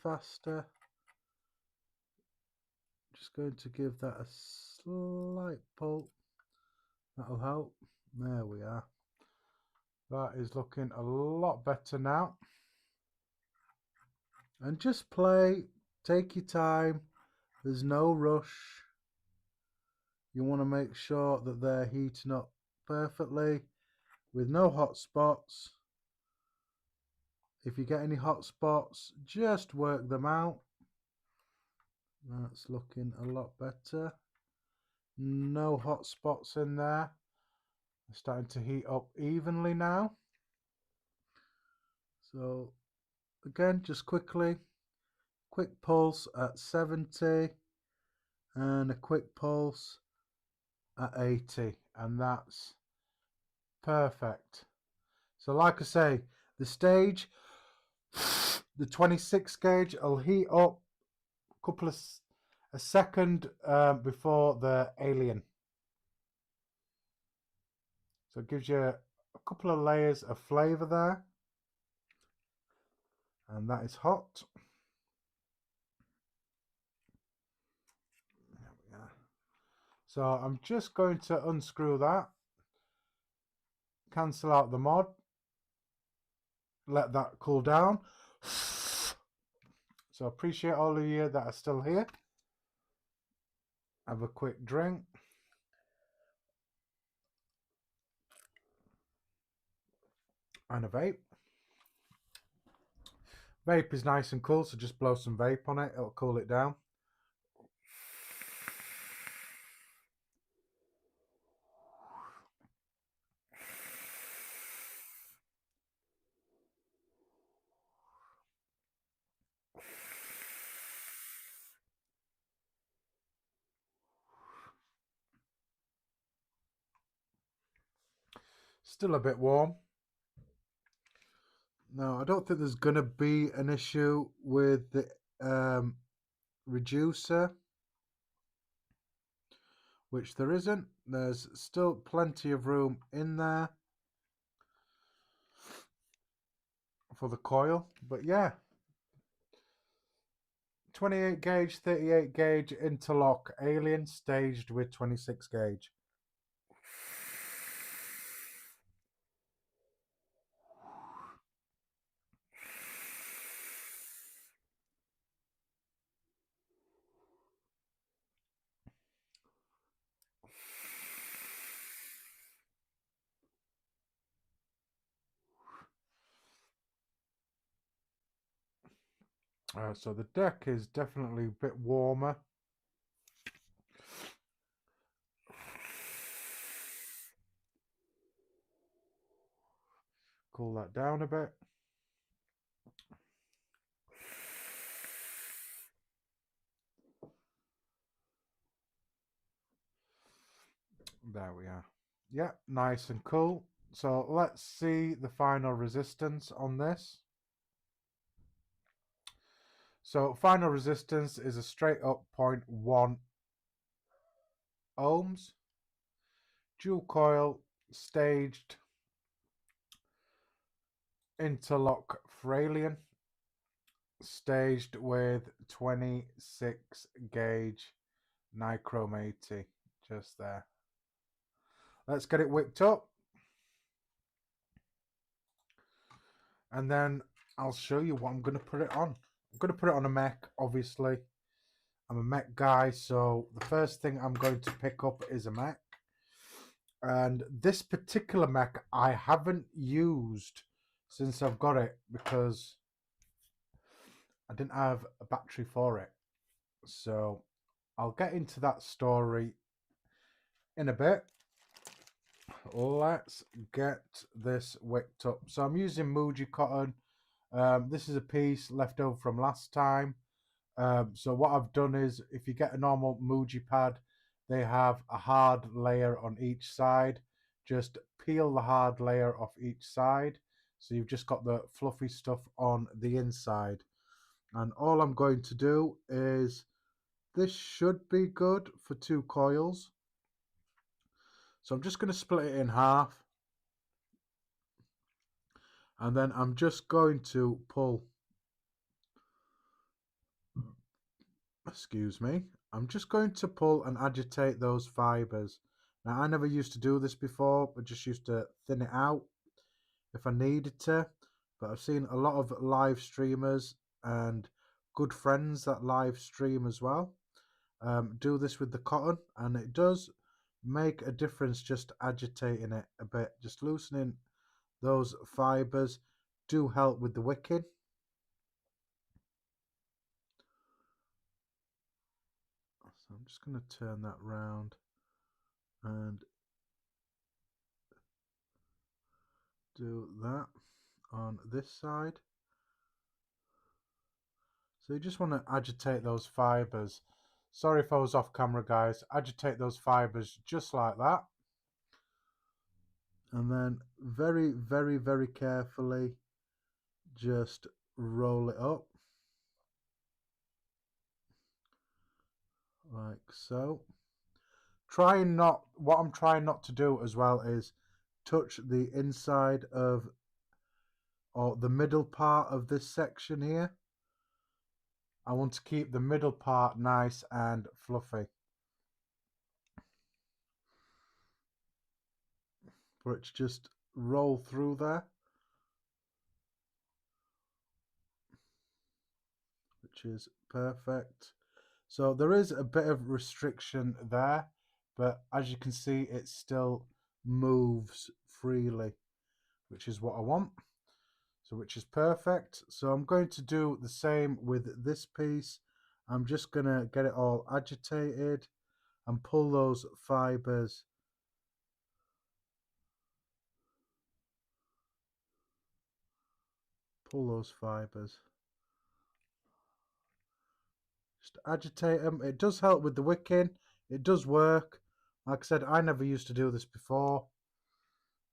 faster. Just going to give that a slight pull. That'll help. There we are. That is looking a lot better now. And just play, take your time. There's no rush. You want to make sure that they're heating up perfectly with no hot spots. If you get any hot spots, just work them out. That's looking a lot better. No hot spots in there. They're starting to heat up evenly now. So again, just quickly, quick pulse at 70 and a quick pulse at 80, and that's perfect. So like I say, the stage, the 26 gauge will heat up a second before the alien. So it gives you a couple of layers of flavour there. And that is hot. There we are. So I'm just going to unscrew that, cancel out the mod, let that cool down. So appreciate all of you that are still here. Have a quick drink. And a vape. Vape is nice and cool, so just blow some vape on it, it'll cool it down. Still a bit warm. No, I don't think there's going to be an issue with the reducer, which there isn't. There's still plenty of room in there for the coil, but yeah, 28 gauge, 38 gauge interlock alien staged with 26 gauge. So the deck is definitely a bit warmer. Cool that down a bit. There we are. Yeah, nice and cool. So let's see the final resistance on this. So final resistance is a straight up 0.1 ohms. Dual coil, staged, interlock Fralian, staged with 26 gauge nichrome 80, just there. Let's get it whipped up. And then I'll show you what I'm going to put it on. I'm going to put it on a mech, obviously. I'm a mech guy, so the first thing I'm going to pick up is a mech. And this particular mech I haven't used since I've got it because I didn't have a battery for it. So I'll get into that story in a bit. Let's get this wicked up. So I'm using Muji cotton. This is a piece left over from last time. So what I've done is, if you get a normal Muji pad, they have a hard layer on each side. Just peel the hard layer off each side. So you've just got the fluffy stuff on the inside. And all I'm going to do is, this should be good for 2 coils. So I'm just going to split it in half. And then I'm just going to pull, excuse me, I'm just going to pull and agitate those fibers. Now, I never used to do this before, but just used to thin it out if I needed to. But I've seen a lot of live streamers and good friends that live stream as well do this with the cotton, and it does make a difference just agitating it a bit. Just loosening those fibers do help with the wicking. So I'm just going to turn that round and do that on this side. So you just want to agitate those fibers. Sorry if I was off camera, guys. Agitate those fibers just like that. And then very, very, very carefully just roll it up. like so. What I'm trying not to do as well is touch the inside of, or the middle part of this section here. I want to keep the middle part nice and fluffy for it to just roll through there, which is perfect. So there is a bit of restriction there, but as you can see, it still moves freely, which is what I want. So which is perfect. So I'm going to do the same with this piece. I'm just going to get it all agitated and pull those fibers just agitate them. It does help with the wicking. It does work. Like I said, I never used to do this before.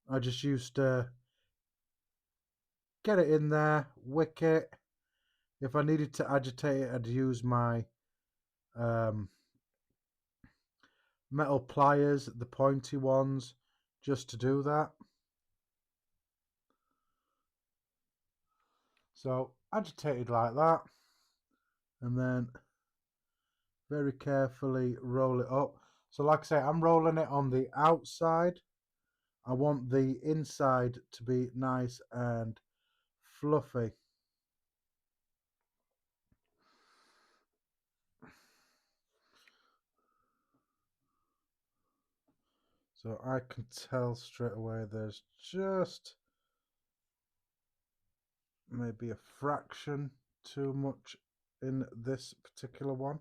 I just used to get it in there, wick it. If I needed to agitate it, I'd use my metal pliers, the pointy ones, just to do that. So agitated like that, and then very carefully roll it up. So like I say, I'm rolling it on the outside. I want the inside to be nice and fluffy. So I can tell straight away there's just maybe a fraction too much in this particular one.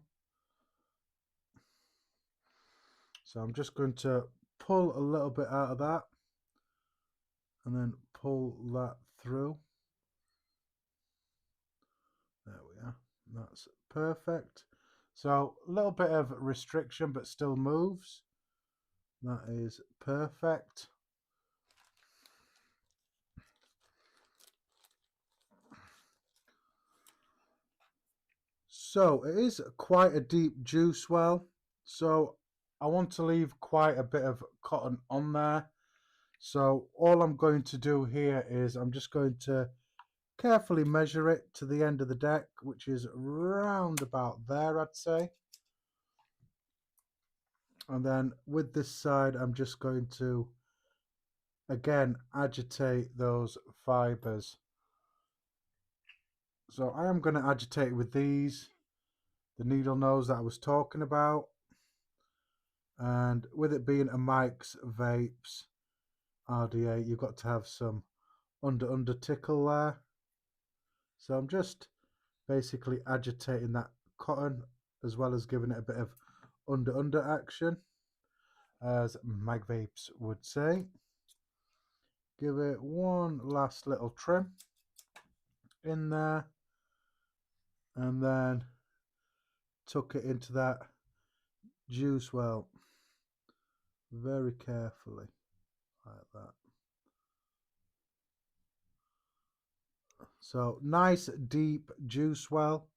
So I'm just going to pull a little bit out of that and then pull that through. There we are. That's perfect. So a little bit of restriction, but still moves. That is perfect. So it is quite a deep juice well. So I want to leave quite a bit of cotton on there. So all I'm going to do here is I'm just going to carefully measure it to the end of the deck, which is round about there, I'd say. And then with this side, I'm just going to, again, agitate those fibers. So I am going to agitate with these, the needle nose that I was talking about. And with it being a Mike's Vapes RDA, you've got to have some under tickle there. So I'm just basically agitating that cotton as well as giving it a bit of under action, as Mike Vapes would say. Give it one last little trim in there and then tuck it into that juice well very carefully like that. So nice deep juice well,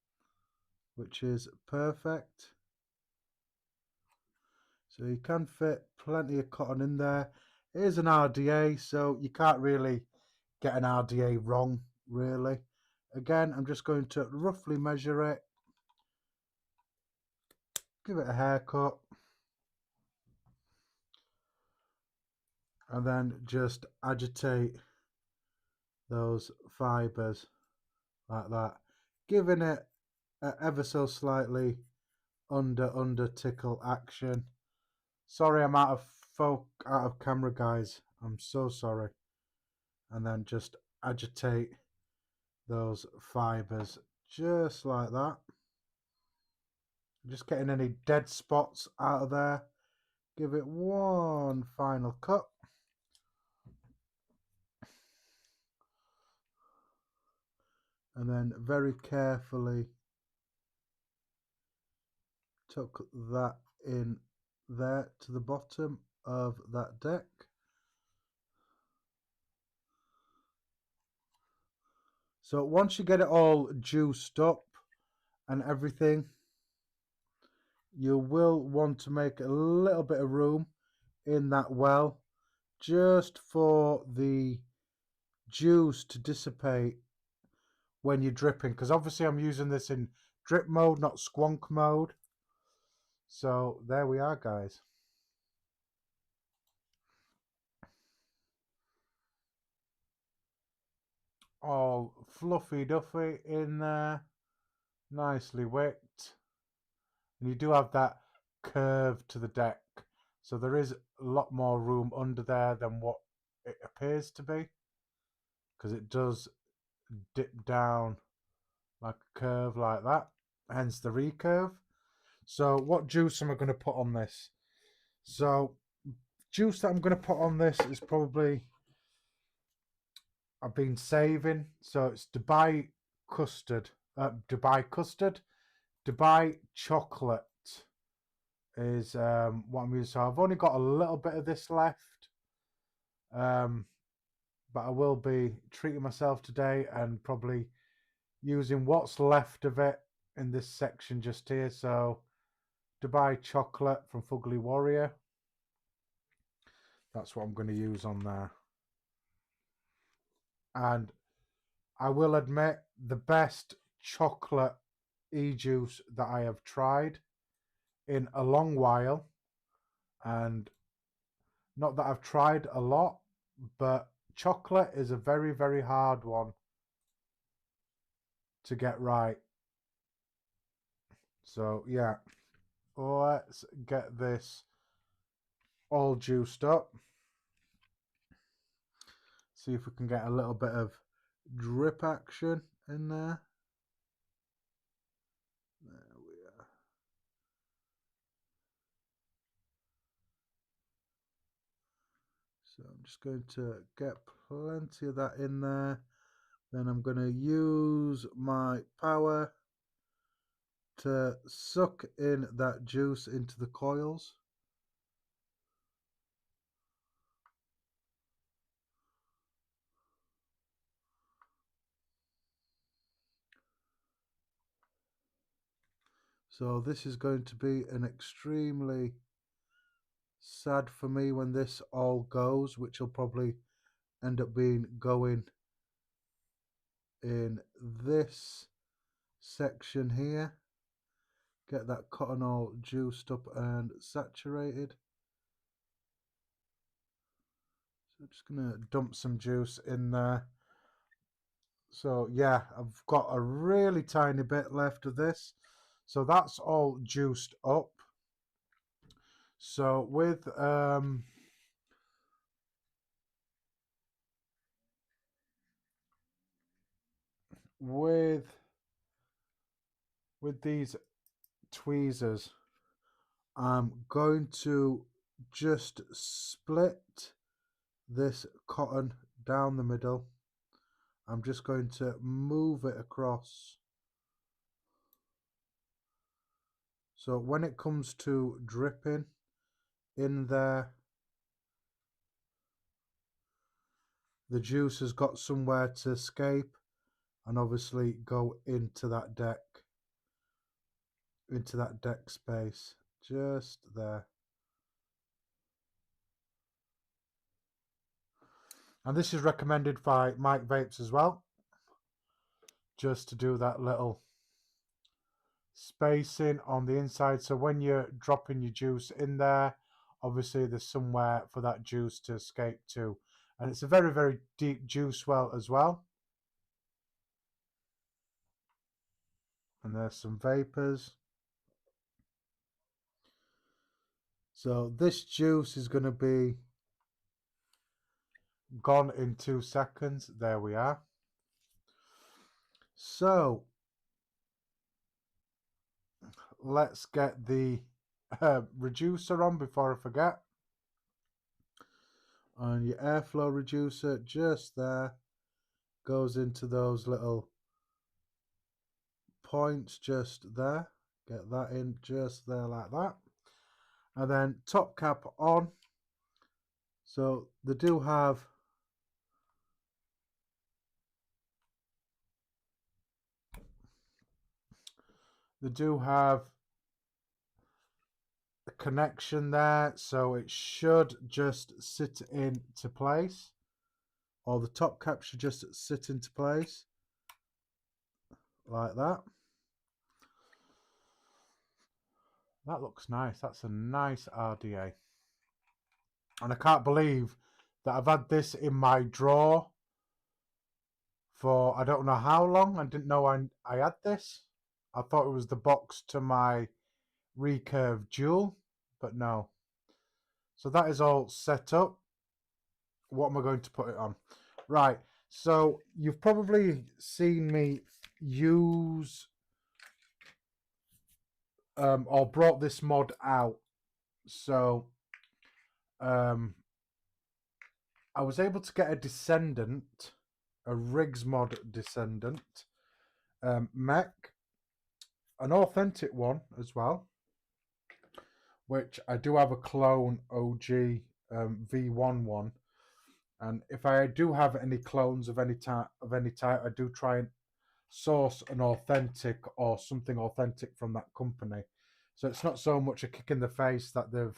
which is perfect. So you can fit plenty of cotton in there. It is an RDA, so you can't really get an RDA wrong, really. Again, I'm just going to roughly measure it, give it a haircut, and then just agitate those fibers like that, giving it a ever so slightly under tickle action. Sorry, I'm out of camera, guys. I'm so sorry. And then just agitate those fibers just like that. Just getting any dead spots out of there. Give it one final cut. And then very carefully tuck that in there to the bottom of that deck. So once you get it all juiced up and everything, you will want to make a little bit of room in that well just for the juice to dissipate when you're dripping, because obviously I'm using this in drip mode, not squonk mode. So there we are, guys. All fluffy duffy in there, nicely wicked. And you do have that curve to the deck, so there is a lot more room under there than what it appears to be, because it does dip down like a curve like that, hence the recurve. So what juice am I going to put on this? So juice that I'm going to put on this is probably, I've been saving, so it's Dubai custard, Dubai chocolate is what I'm using. So I've only got a little bit of this left, but I will be treating myself today and probably using what's left of it in this section just here. So Dubai chocolate from Fugly Warrior, that's what I'm going to use on there. And I will admit, the best chocolate e-juice that I have tried in a long while, and not that I've tried a lot, but chocolate is a very, very hard one to get right. So yeah, let's get this all juiced up. See if we can get a little bit of drip action in there. There we are. So I'm just going to get plenty of that in there. Then I'm going to use my power to suck in that juice into the coils. So this is going to be an extremely sad for me when this all goes, which will probably end up being going in this section here. Get that cotton all juiced up and saturated. So I'm just gonna dump some juice in there. So yeah, I've got a really tiny bit left of this. So that's all juiced up. So with these tweezers, I'm going to just split this cotton down the middle. I'm just going to move it across. So when it comes to dripping in there, the juice has got somewhere to escape and obviously go into that deck space, just there. And this is recommended by Mike Vapes as well, just to do that little spacing on the inside. So when you're dropping your juice in there, obviously there's somewhere for that juice to escape to. And it's a very, very deep juice well as well. And there's some vapors. So this juice is going to be gone in 2 seconds. There we are. So let's get the reducer on before I forget. And your airflow reducer just there goes into those little points just there. Get that in just there like that. And then top cap on. So they do have connection there, so it should just sit into place, or the top cap should just sit into place like that. That looks nice. That's a nice RDA. And I can't believe that I've had this in my drawer for I don't know how long. I didn't know I had this. I thought it was the box to my recurve Dual, but no. So that is all set up. What am I going to put it on? Right, so you've probably seen me use or brought this mod out. So I was able to get a Descendant, a Rigs mod Descendant mech, an authentic one as well, which I do have a clone OG V1 one. And if I do have any clones of any type, I do try and source an authentic or something authentic from that company. So it's not so much a kick in the face that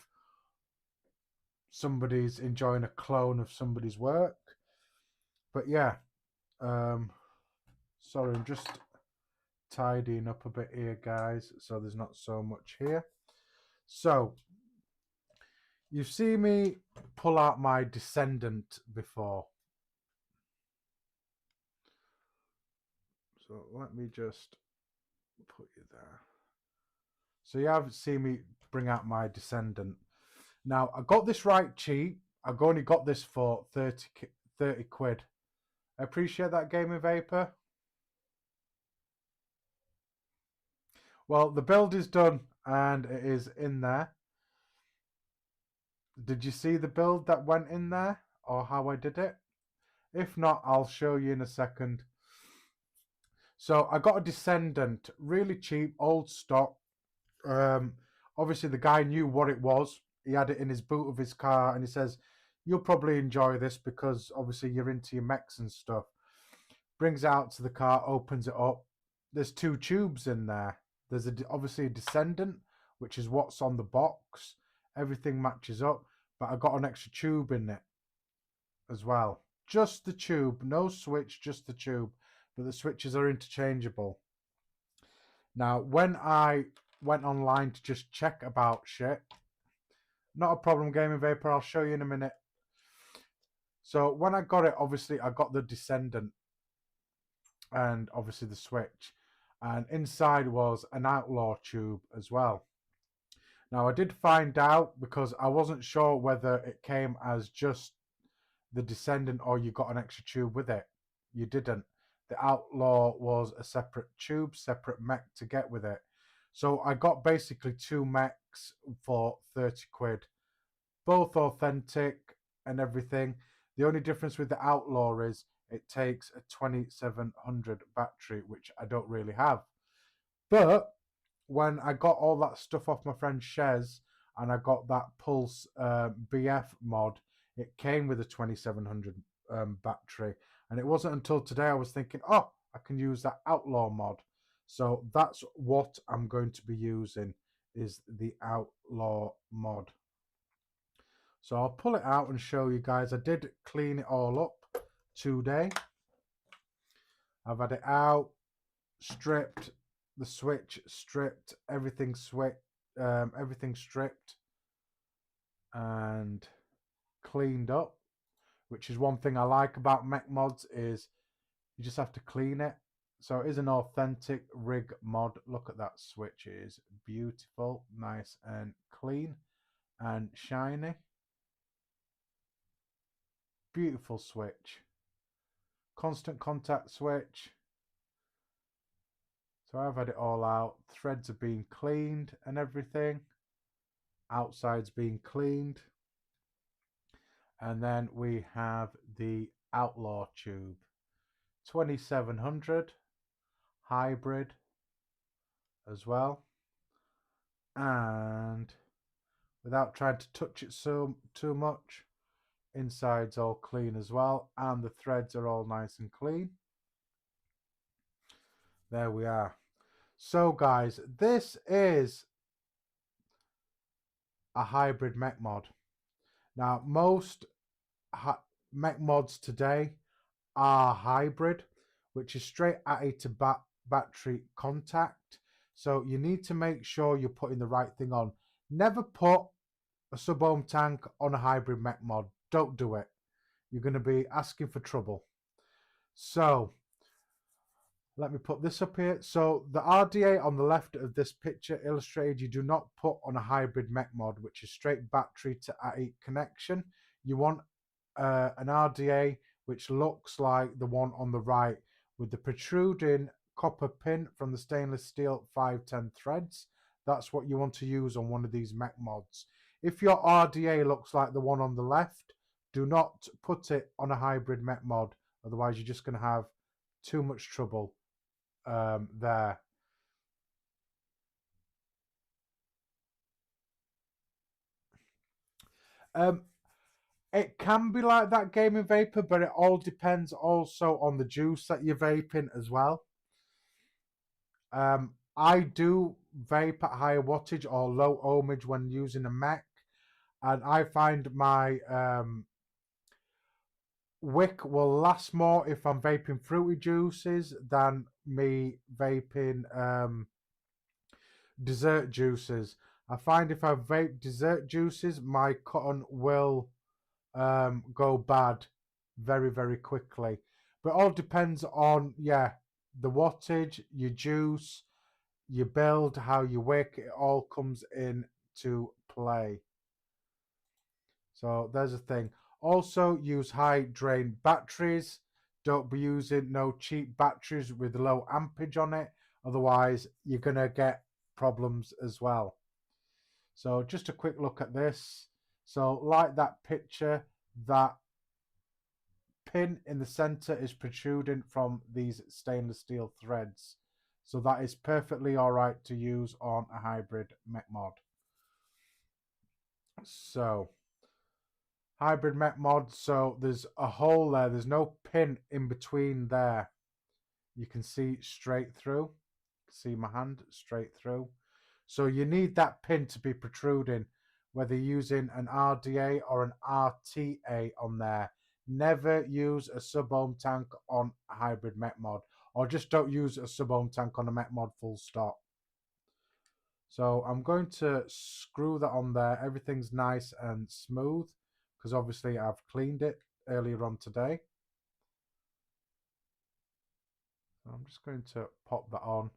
somebody's enjoying a clone of somebody's work. But yeah, sorry, I'm just tidying up a bit here, guys, so there's not so much here. So you've seen me pull out my Descendant before. So let me just put you there. So you have seen me bring out my Descendant. Now, I got this right cheap. I've only got this for 30 quid. I appreciate that, Gaming Vapor. Well, the build is done and it is in there. Did you see the build that went in there or how I did it? If not, I'll show you in a second. So I got a Descendant, really cheap, old stock. Obviously, the guy knew what it was. He had it in his boot of his car, and he says, "You'll probably enjoy this because obviously you're into your mechs and stuff." Brings it out to the car, opens it up. There's two tubes in there. There's obviously a Descendant, which is what's on the box. Everything matches up, but I got an extra tube in it as well. Just the tube, no switch, just the tube. But the switches are interchangeable. Now, when I went online to just check about shit, not a problem, Gaming Vapor, I'll show you in a minute. So when I got it, obviously I got the Descendant and obviously the switch, and inside was an Outlaw tube as well. Now I did find out, because I wasn't sure whether it came as just the Descendant or you got an extra tube with it. You didn't. The Outlaw was a separate tube, separate mech to get with it. So I got basically two mechs for 30 quid. Both authentic and everything. The only difference with the Outlaw is it takes a 2700 battery, which I don't really have. But when I got all that stuff off my friend Shez and I got that Pulse BF mod, it came with a 2700 battery. And it wasn't until today I was thinking, oh, I can use that Outlaw mod. So that's what I'm going to be using, is the Outlaw mod. So I'll pull it out and show you guys. I did clean it all up today. I've had it out, stripped, the switch stripped, everything stripped, and cleaned up, which is one thing I like about mech mods, is you just have to clean it. So it is an authentic rig mod. Look at that switch, it is beautiful, nice and clean and shiny. Beautiful switch. Constant contact switch. So I've had it all out. Threads are being cleaned and everything. Outside's being cleaned. And then we have the Outlaw tube. 2700 hybrid as well. And without trying to touch it too much, inside's all clean as well, and the threads are all nice and clean. There we are. So guys, this is a hybrid mech mod. Now, most mech mods today are hybrid, which is straight ATA to battery contact. So you need to make sure you're putting the right thing on. Never put a sub-ohm tank on a hybrid mech mod. Don't do it. You're going to be asking for trouble. So let me put this up here. So the RDA on the left of this picture illustrated, you do not put on a hybrid mech mod, which is straight battery to ATA connection. You want an RDA which looks like the one on the right with the protruding copper pin from the stainless steel 510 threads. That's what you want to use on one of these mech mods. If your RDA looks like the one on the left, do not put it on a hybrid mech mod. Otherwise, you're just going to have too much trouble there. It can be like that gaming vapor, but it all depends also on the juice that you're vaping as well. I do vape at higher wattage or low ohmage when using a mech, and I find my wick will last more if I'm vaping fruity juices than me vaping dessert juices. I find if I vape dessert juices, my cotton will go bad very, very quickly. But it all depends on, yeah, the wattage, your juice, your build, how you wick. It all comes into play. So there's a thing. Also use high drain batteries. Don't be using no cheap batteries with low ampage on it. Otherwise, you're going to get problems as well. So just a quick look at this. So like that picture, that pin in the center is protruding from these stainless steel threads. So that is perfectly all right to use on a hybrid mech mod. So hybrid mech mod, so there's a hole there. There's no pin in between there. You can see straight through. See my hand straight through. So you need that pin to be protruding, whether you're using an RDA or an RTA on there. Never use a sub-ohm tank on a hybrid mech mod, or just don't use a sub-ohm tank on a mech mod, full stop. So I'm going to screw that on there. Everything's nice and smooth because obviously I've cleaned it earlier on today. So I'm just going to pop that on.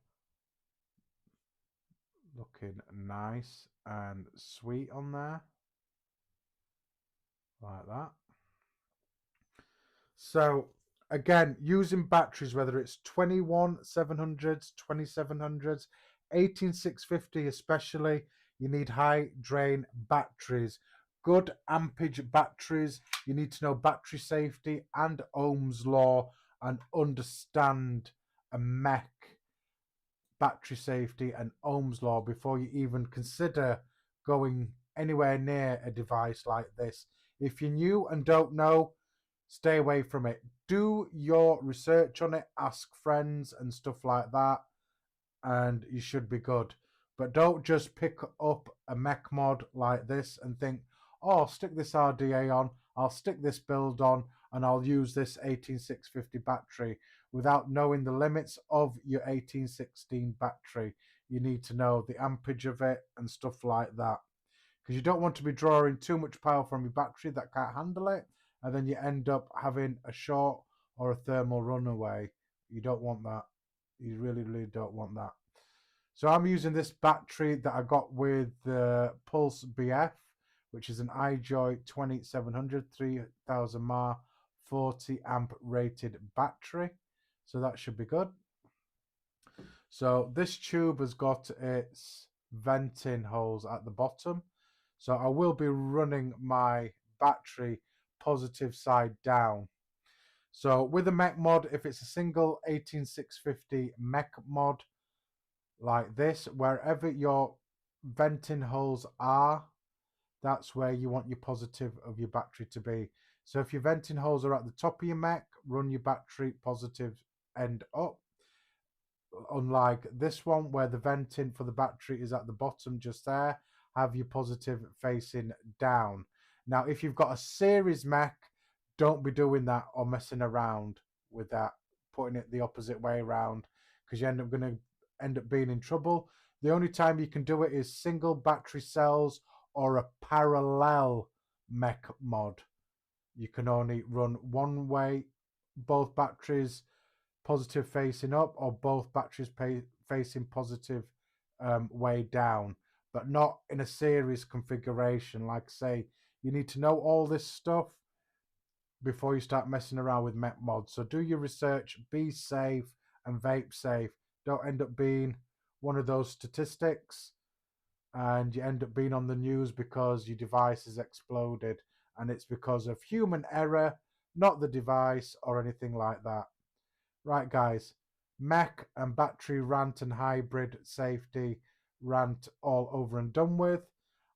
Looking nice and sweet on there. Like that. So again, using batteries, whether it's 21700s, 2700s, 18650 especially, you need high drain batteries. Good ampage batteries. You need to know battery safety and Ohm's law and understand a mech battery safety and Ohm's law before you even consider going anywhere near a device like this. If you're new and don't know, stay away from it. Do your research on it, ask friends and stuff like that, and you should be good. But don't just pick up a mech mod like this and think, oh, I'll stick this RDA on, I'll stick this build on, and I'll use this 18650 battery without knowing the limits of your 1816 battery. You need to know the ampage of it and stuff like that, because you don't want to be drawing too much power from your battery that can't handle it, and then you end up having a short or a thermal runaway. You don't want that. You really, really don't want that. So I'm using this battery that I got with the Pulse BF, which is an iJoy 2700 3000 mAh 40 amp rated battery. So that should be good. So this tube has got its venting holes at the bottom. So I will be running my battery positive side down. So with a mech mod, if it's a single 18650 mech mod like this, wherever your venting holes are, that's where you want your positive of your battery to be. So if your venting holes are at the top of your mech, run your battery positive end up. Unlike this one where the venting for the battery is at the bottom just there, have your positive facing down. Now, if you've got a series mech, don't be doing that or messing around with that, putting it the opposite way around, because you end up being in trouble. The only time you can do it is single battery cells or a parallel mech mod. You can only run one way, both batteries positive facing up, or both batteries facing positive way down, but not in a series configuration. Like I say, you need to know all this stuff before you start messing around with mech mods. So do your research, be safe, and vape safe. Don't end up being one of those statistics and you end up being on the news because your device has exploded, and it's because of human error, not the device or anything like that. Right, guys, mech and battery rant and hybrid safety rant all over and done with.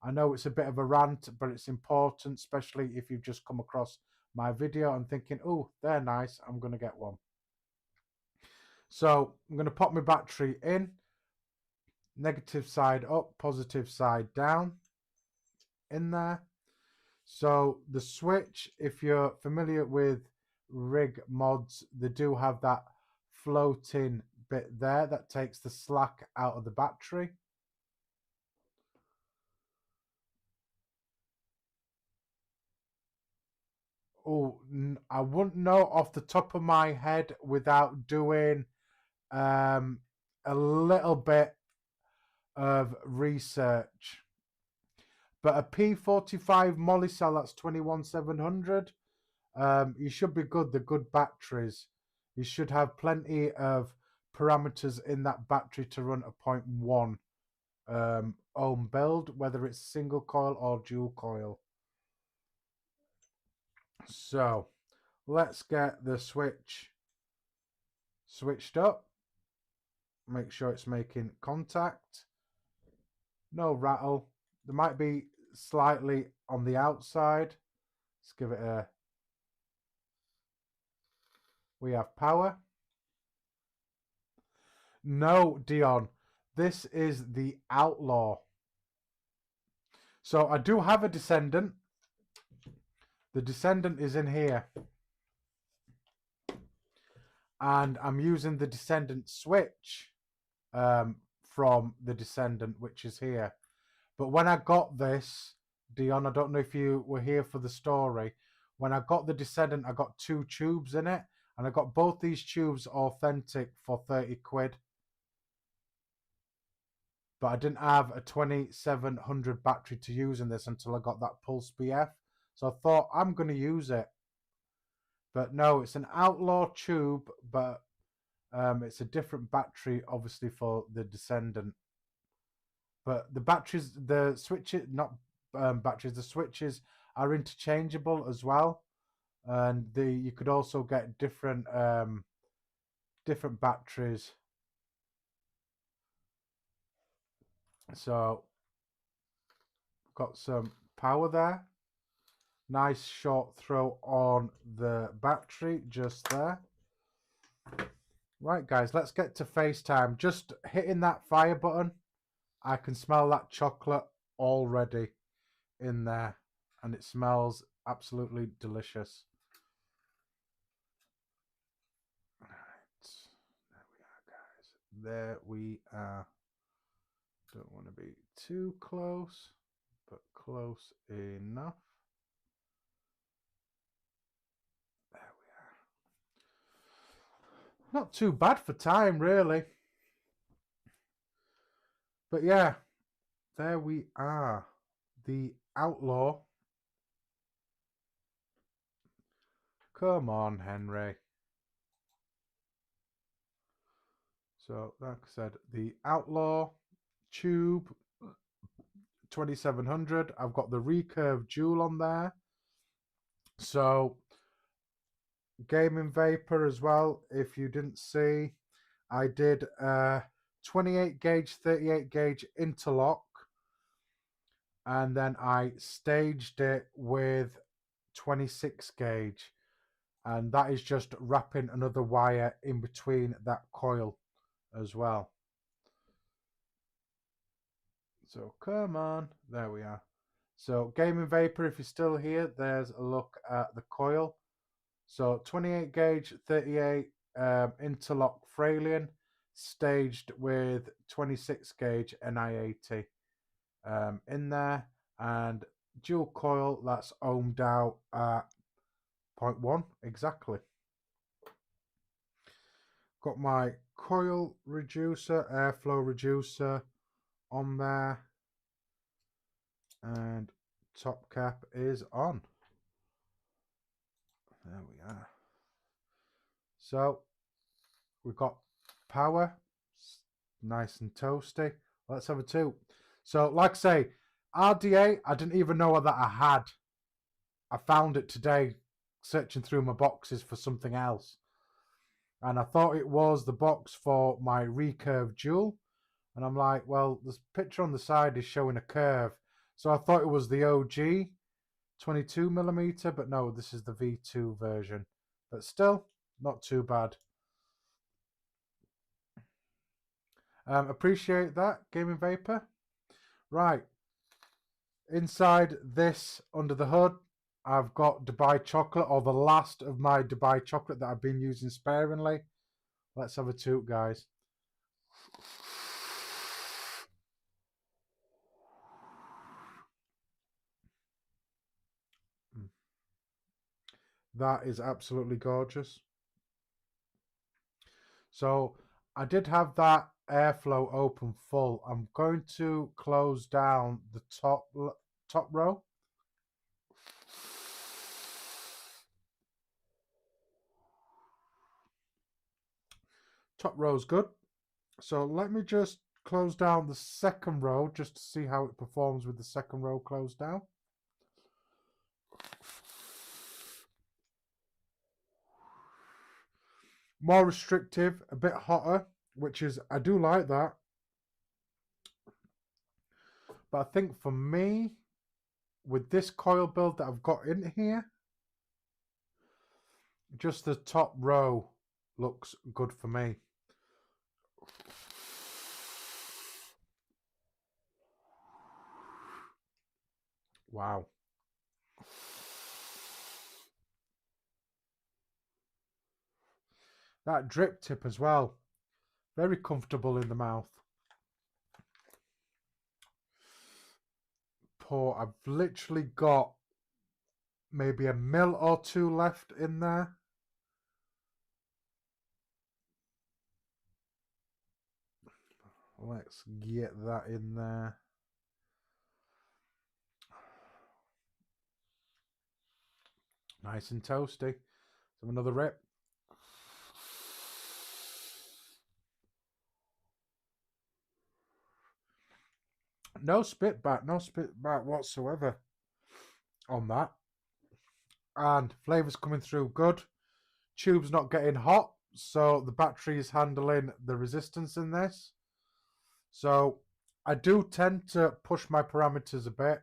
I know it's a bit of a rant, but it's important, especially if you've just come across my video and thinking, oh, they're nice, I'm going to get one. So I'm going to pop my battery in, negative side up, positive side down in there. So the switch, if you're familiar with rig mods, they do have that floating bit there that takes the slack out of the battery. Oh, I wouldn't know off the top of my head without doing a little bit of research. But a P45 molly cell, that's 21700. You should be good. They're good batteries. You should have plenty of parameters in that battery to run a 0.1 ohm build, whether it's single coil or dual coil. So let's get the switch switched up. Make sure it's making contact. No rattle. There might be slightly on the outside. Let's give it a... We have power. No, Dion. This is the Outlaw. So I do have a Descendant. The Descendant is in here. And I'm using the Descendant switch from the Descendant, which is here. But when I got this, Dion, I don't know if you were here for the story. When I got the Descendant, I got 2 tubes in it. And I got both these tubes authentic for 30 quid. But I didn't have a 2700 battery to use in this until I got that Pulse BF. So I thought, I'm going to use it. But no, it's an Outlaw tube, but it's a different battery, obviously, for the Descendant. But the batteries, the switches, not batteries, the switches are interchangeable as well. And you could also get different different batteries. So got some power there. Nice short throw on the battery just there. Right, guys, let's get to FaceTime. Just hitting that fire button, I can smell that chocolate already in there, and it smells absolutely delicious. Right, there we are, guys. There we are. Don't want to be too close, but close enough. There we are. Not too bad for time, really. But yeah, there we are. The Outlaw. Come on, Henry. So, like I said, the Outlaw tube 2700. I've got the recurve jewel on there. So, gaming vapor as well. If you didn't see, I did 28 gauge, 38 gauge interlock, and then I staged it with 26 gauge, and that is just wrapping another wire in between that coil as well. So come on, there we are. So Gaming Vapor, if you're still here, there's a look at the coil. So 28 gauge, 38 interlock Fralian, staged with 26 gauge NI80 in there, and dual coil that's ohmed out at 0.1 exactly. Got my coil reducer, airflow reducer on there, and top cap is on. There we are. So we've got power, nice and toasty. Let's have a two. So like I say, RDA, I didn't even know that I had. I found it today searching through my boxes for something else. And I thought it was the box for my recurve dual. And I'm like, well, this picture on the side is showing a curve. So I thought it was the OG 22mm, but no, this is the V2 version. But still, not too bad. Appreciate that, Gaming Vapor. Right. Inside this, under the hood, I've got Dubai chocolate, or the last of my Dubai chocolate that I've been using sparingly. Let's have a toot, guys. That is absolutely gorgeous. So I did have that airflow open full. I'm going to close down the top row. Top row's good. So let me just close down the second row just to see how it performs with the second row closed down. More restrictive, a bit hotter, which is, I do like that. But I think for me, with this coil build that I've got in here, just the top row looks good for me. Wow. That drip tip as well. Very comfortable in the mouth. Pour. I've literally got maybe a mil or two left in there. Let's get that in there. Nice and toasty. So another rip. No spit back whatsoever on that. And flavour's coming through good. Tube's not getting hot, so the battery is handling the resistance in this. So I do tend to push my parameters a bit,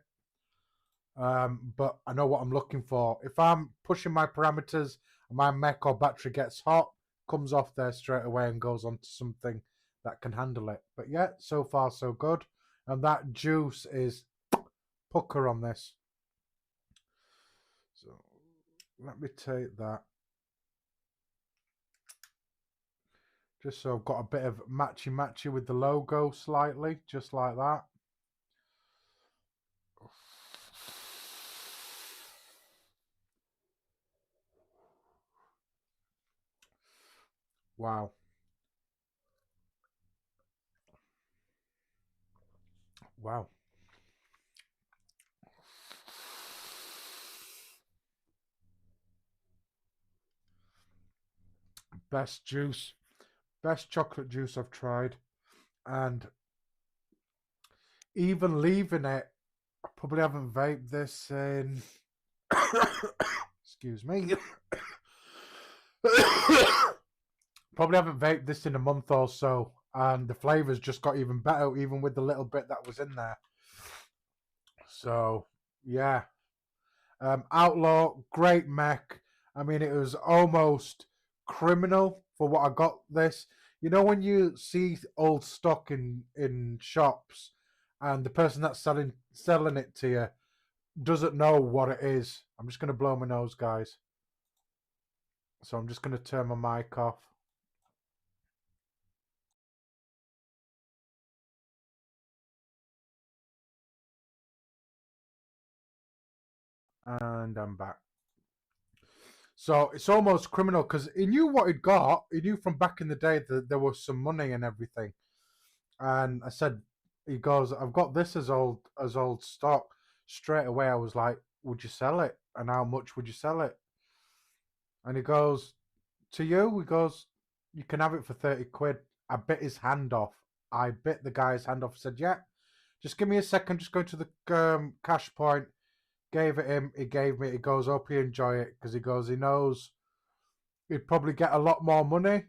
but I know what I'm looking for. If I'm pushing my parameters and my mech or battery gets hot, comes off there straight away and goes on to something that can handle it. But yeah, so far so good. And that juice is pucker on this. So let me take that. Just so I've got a bit of matchy with the logo slightly, just like that. Wow. Wow. Best juice. Best chocolate juice I've tried. And even leaving it, I probably haven't vaped this in... Excuse me. Probably haven't vaped this in a month or so. And the flavour's just got even better, even with the little bit that was in there. So, yeah. Outlaw, great mech. I mean, it was almost criminal for what I got this. You know, when you see old stock in shops and the person that's selling it to you doesn't know what it is. I'm just going to blow my nose, guys. So I'm just going to turn my mic off. And I'm back. So it's almost criminal because he knew what he'd got. He knew from back in the day that there was some money and everything. And I said, he goes, I've got this as old stock. Straight away, I was like, would you sell it? And how much would you sell it? And he goes, to you? He goes, you can have it for 30 quid. I bit his hand off. I bit the guy's hand off. Said, yeah, just give me a second. Just go to the cash point. Gave it him. He gave me. He goes, hope you enjoy it, because he goes, he knows he'd probably get a lot more money.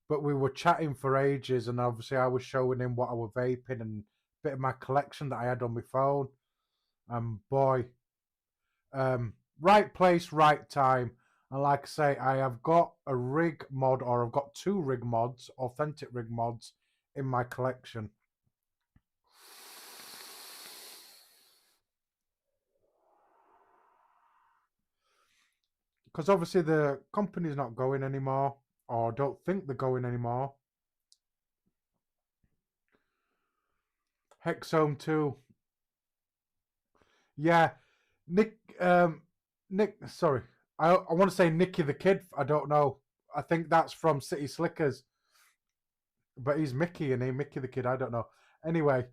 But we were chatting for ages, and obviously I was showing him what I was vaping and a bit of my collection that I had on my phone. And boy, right place, right time. And like I say, I have got a rig mod, or I've got 2 rig mods, authentic rig mods, in my collection. Because obviously the company's not going anymore, or don't think they're going anymore. Hexome 2. Yeah, Nick, sorry. I want to say Nicky the Kid. I don't know. I think that's from City Slickers. But he's Mickey, and he Mickey the Kid. I don't know. Anyway,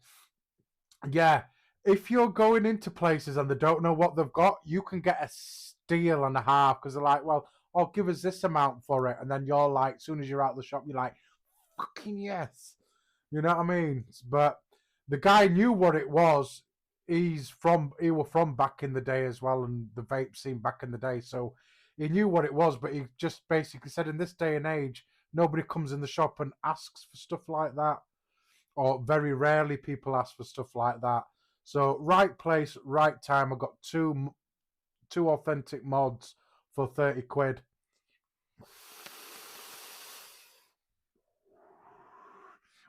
yeah. If you're going into places and they don't know what they've got, you can get a steal and a half, because they're like, well, I'll give us this amount for it. And then you're like, as soon as you're out the shop, you're like, fucking yes. You know what I mean? But the guy knew what it was. He was from back in the day as well, and the vape scene back in the day. So he knew what it was, but he just basically said, in this day and age, nobody comes in the shop and asks for stuff like that. Or very rarely people ask for stuff like that. So right place, right time. I got two authentic mods for 30 quid.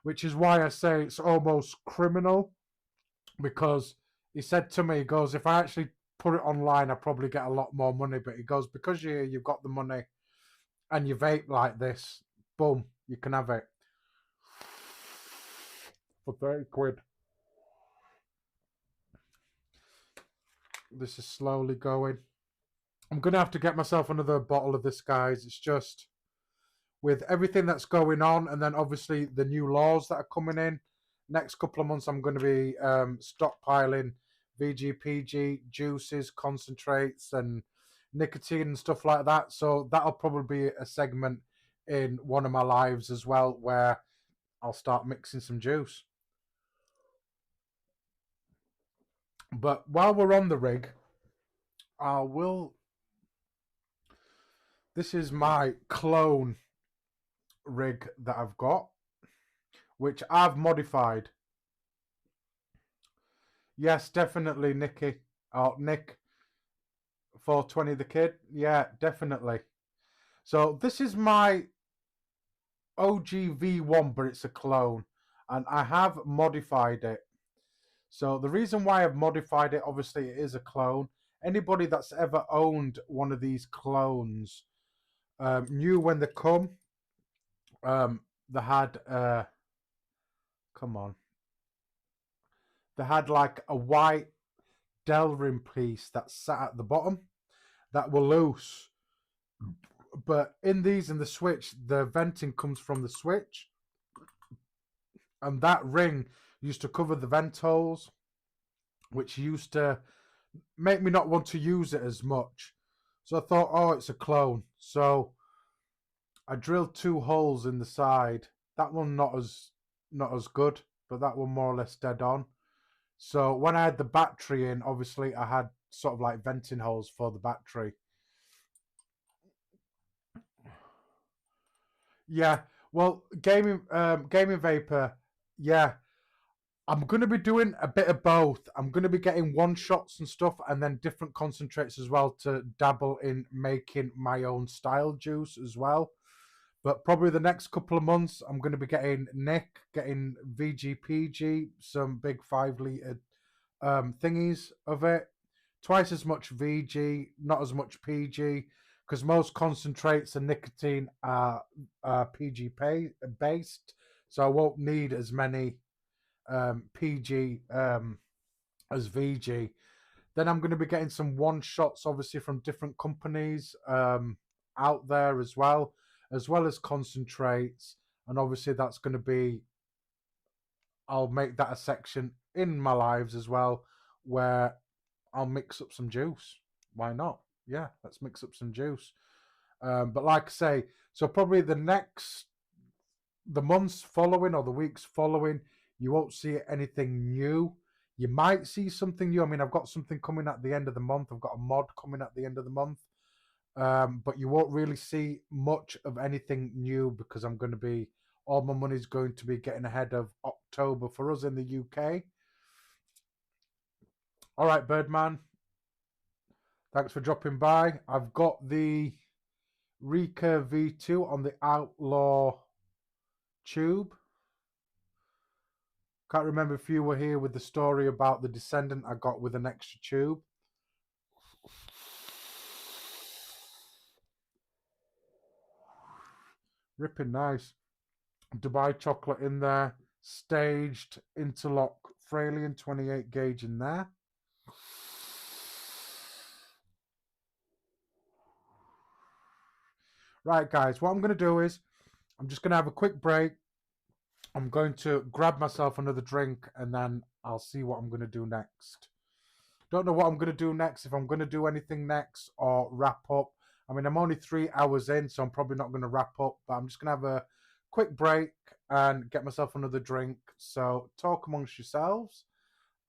Which is why I say it's almost criminal, because he said to me, he goes, if I actually put it online, I probably get a lot more money. But he goes, because you've got the money and you vape like this, boom, you can have it for 30 quid. This is slowly going. I'm going to have to get myself another bottle of this, guys. It's just with everything that's going on, and then obviously the new laws that are coming in. Next couple of months, I'm going to be stockpiling VGPG, juices, concentrates, and nicotine and stuff like that. So that'll probably be a segment in one of my lives as well, where I'll start mixing some juice. But while we're on the rig, this is my clone rig that I've got, which I've modified. Yes, definitely, Nicky. Oh, Nick, 420 the Kid. Yeah, definitely. So this is my OG V1, but it's a clone, and I have modified it. So the reason why I've modified it, obviously it is a clone. Anybody that's ever owned one of these clones knew when they come, they had, come on. They had like a white Delrin piece that sat at the bottom that were loose. But in these, in the switch, the venting comes from the switch. And that ring used to cover the vent holes, which used to make me not want to use it as much. So I thought, oh, it's a clone. So I drilled 2 holes in the side. That one not as good, but that one more or less dead on. So when I had the battery in, obviously I had sort of like venting holes for the battery. Yeah, well, gaming vapor, yeah. I'm going to be doing a bit of both. I'm going to be getting one shots and stuff, and then different concentrates as well, to dabble in making my own style juice as well. But probably the next couple of months, I'm going to be getting Nick, getting VGPG, some big 5 litre thingies of it. Twice as much VG, not as much PG, because most concentrates and nicotine are PG based. So I won't need as many PG as VG. Then I'm going to be getting some one shots, obviously, from different companies out there as well as concentrates. And obviously, that's going to be, I'll make that a section in my lives as well, where I'll mix up some juice. Why not? Yeah, let's mix up some juice. But like I say, so probably the months following or the weeks following, you won't see anything new. You might see something new. I mean, I've got something coming at the end of the month. I've got a mod coming at the end of the month. But you won't really see much of anything new because I'm going to be, all my money's going to be getting ahead of October for us in the UK. All right, Birdman. Thanks for dropping by. I've got the Rika V2 on the Outlaw tube. Can't remember if you were here with the story about the Descendant I got with an extra tube. Ripping nice. Dubai chocolate in there. Staged interlock Fralian 28 gauge in there. Right, guys, what I'm going to do is I'm just going to have a quick break. I'm going to grab myself another drink and then I'll see what I'm going to do next. Don't know what I'm going to do next, if I'm going to do anything next or wrap up. I mean, I'm only 3 hours in, so I'm probably not going to wrap up, but I'm just going to have a quick break and get myself another drink. So talk amongst yourselves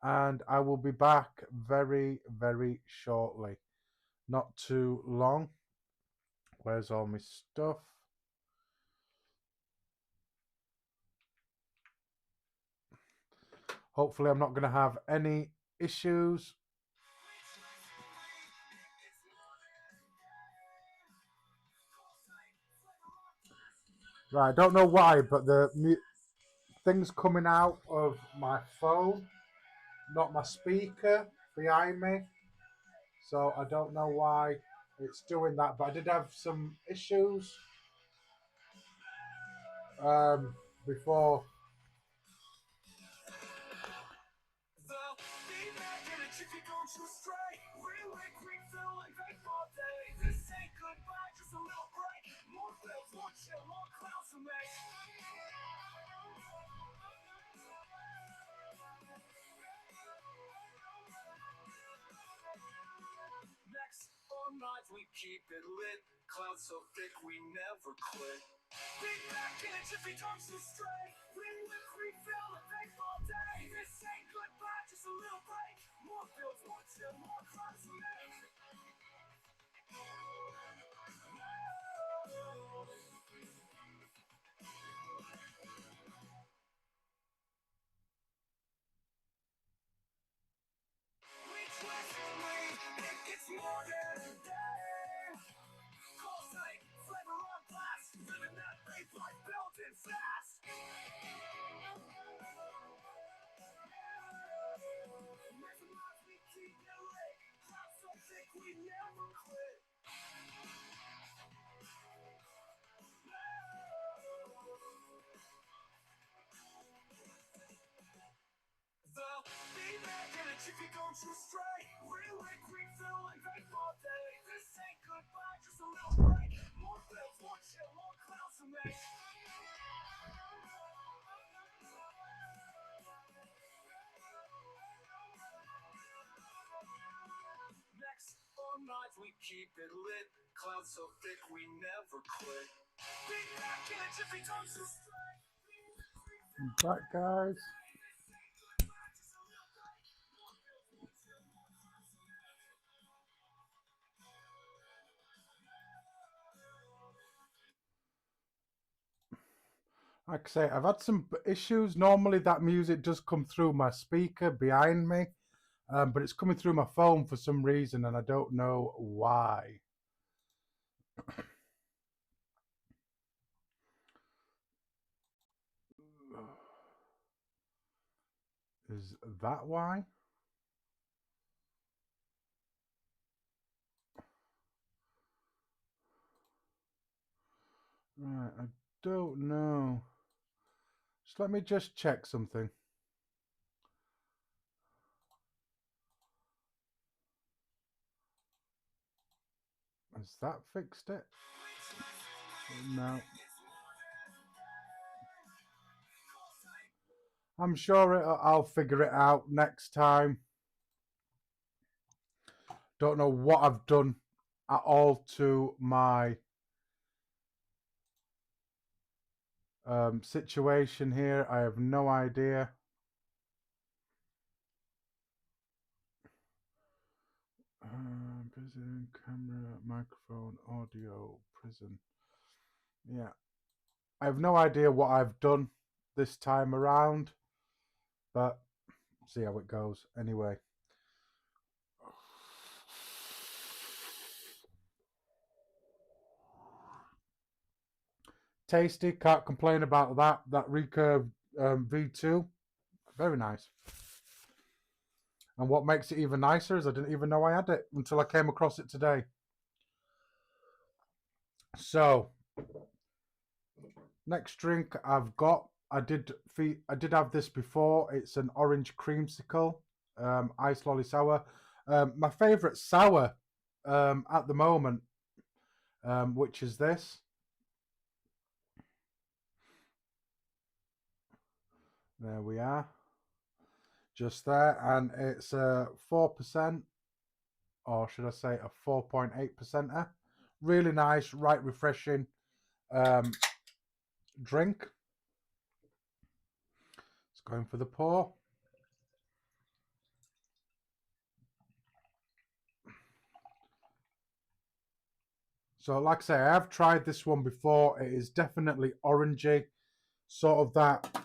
and I will be back very, very shortly. Not too long. Where's all my stuff? Hopefully I'm not going to have any issues. Right, I don't know why, but the things coming out of my phone, not my speaker behind me. So I don't know why it's doing that, but I did have some issues before. Nights we keep it lit, clouds so thick we never quit. Big back in a jiffy, tongues so straight. Refill and thanks all day. This ain't goodbye, just a little break. More pills, more chill, more clouds to make. We twist and leave, it gets more than a day. Call sight, flavor on glass, living that vape life, building fast. Maximize, we keep it lit, clouds so thick we never quit. The feedback in a jiffy don't you stray. Relic, refill, and vape all day. This ain't goodbye, just a little break. More pills, more chill, more clouds to make. Next, all nights we keep it lit. Clouds so thick we never quit. Feedback in a jiffy don't you stray. Right, guys. Like I say, I've had some issues. Normally that music does come through my speaker behind me, but it's coming through my phone for some reason and I don't know why. Is that why? Right, I don't know. Just let me just check something. Has that fixed it? No. I'm sure I'll figure it out next time. Don't know what I've done at all to my situation here. I have no idea. Prison, camera, microphone, audio, prison. Yeah. I have no idea what I've done this time around, but see how it goes anyway. Tasty, can't complain about that. That recurve V2, very nice. And what makes it even nicer is I didn't even know I had it until I came across it today. So, next drink I've got, I did have this before. It's an orange creamsicle, ice lolly sour. My favourite sour at the moment, which is this. There we are. Just there, and it's a 4%, or should I say a 4.8%er. Really nice, right refreshing drink. It's going for the pour. So like I say, I have tried this one before. It is definitely orangey, sort of that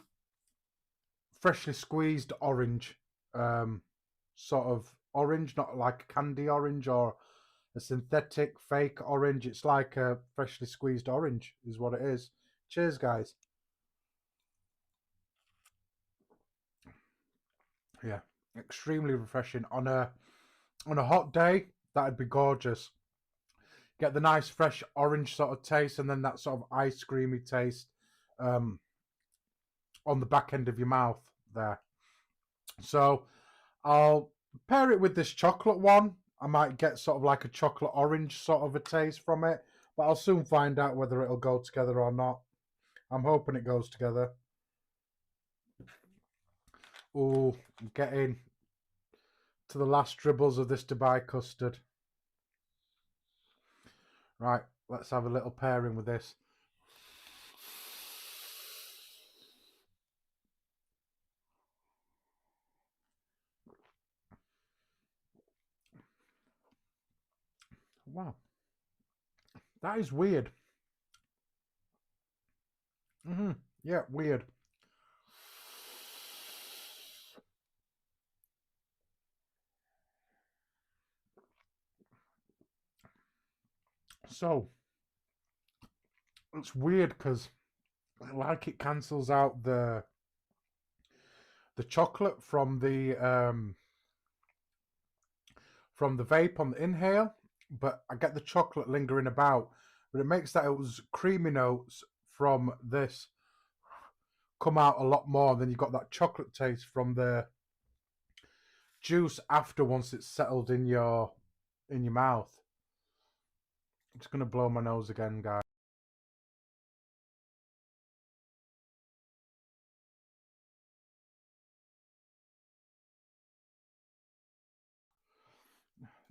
freshly squeezed orange, sort of orange, not like candy orange or a synthetic fake orange. It's like a freshly squeezed orange is what it is. Cheers, guys. Yeah, extremely refreshing on a hot day. That'd be gorgeous. Get the nice fresh orange sort of taste, and then that sort of ice creamy taste on the back end of your mouth there. So I'll pair it with this chocolate one. I might get sort of like a chocolate orange sort of a taste from it, but I'll soon find out whether it'll go together or not. I'm hoping it goes together. Ooh, I'm getting to the last dribbles of this Dubai custard. Right, let's have a little pairing with this. Wow, that is weird. Yeah, weird. So it's weird because like it cancels out the chocolate from the vape on the inhale, but I get the chocolate lingering about. But it makes those creamy notes from this come out a lot more. Than you got that chocolate taste from the juice after once it's settled in your mouth. I'm just gonna blow my nose again, guys.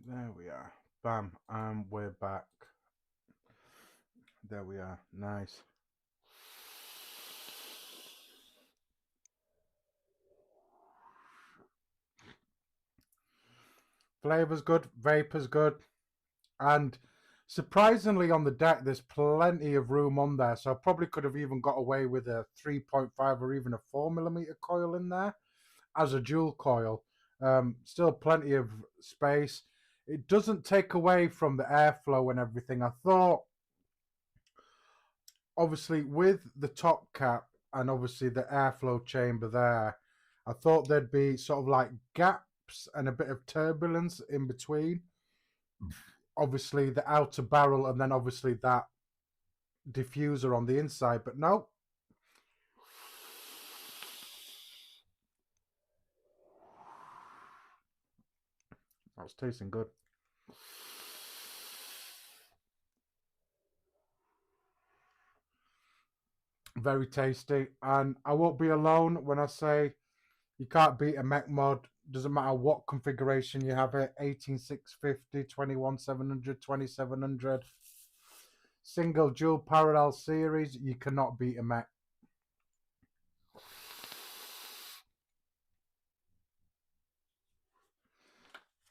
There we are. Bam, and we're back. There we are. Nice. Flavor's good, vapor's good, and surprisingly on the deck there's plenty of room on there, so I probably could have even got away with a 3.5 or even a 4mm coil in there as a dual coil. Still plenty of space. It doesn't take away from the airflow and everything. I thought, obviously with the top cap and obviously the airflow chamber there, I thought there'd be sort of like gaps and a bit of turbulence in between. Obviously the outer barrel and then obviously that diffuser on the inside, but no. That's tasting good. Very tasty, and I won't be alone when I say you can't beat a mech mod. Doesn't matter what configuration you have it, 18650, 21700, 2700, single, dual, parallel series, you cannot beat a mech.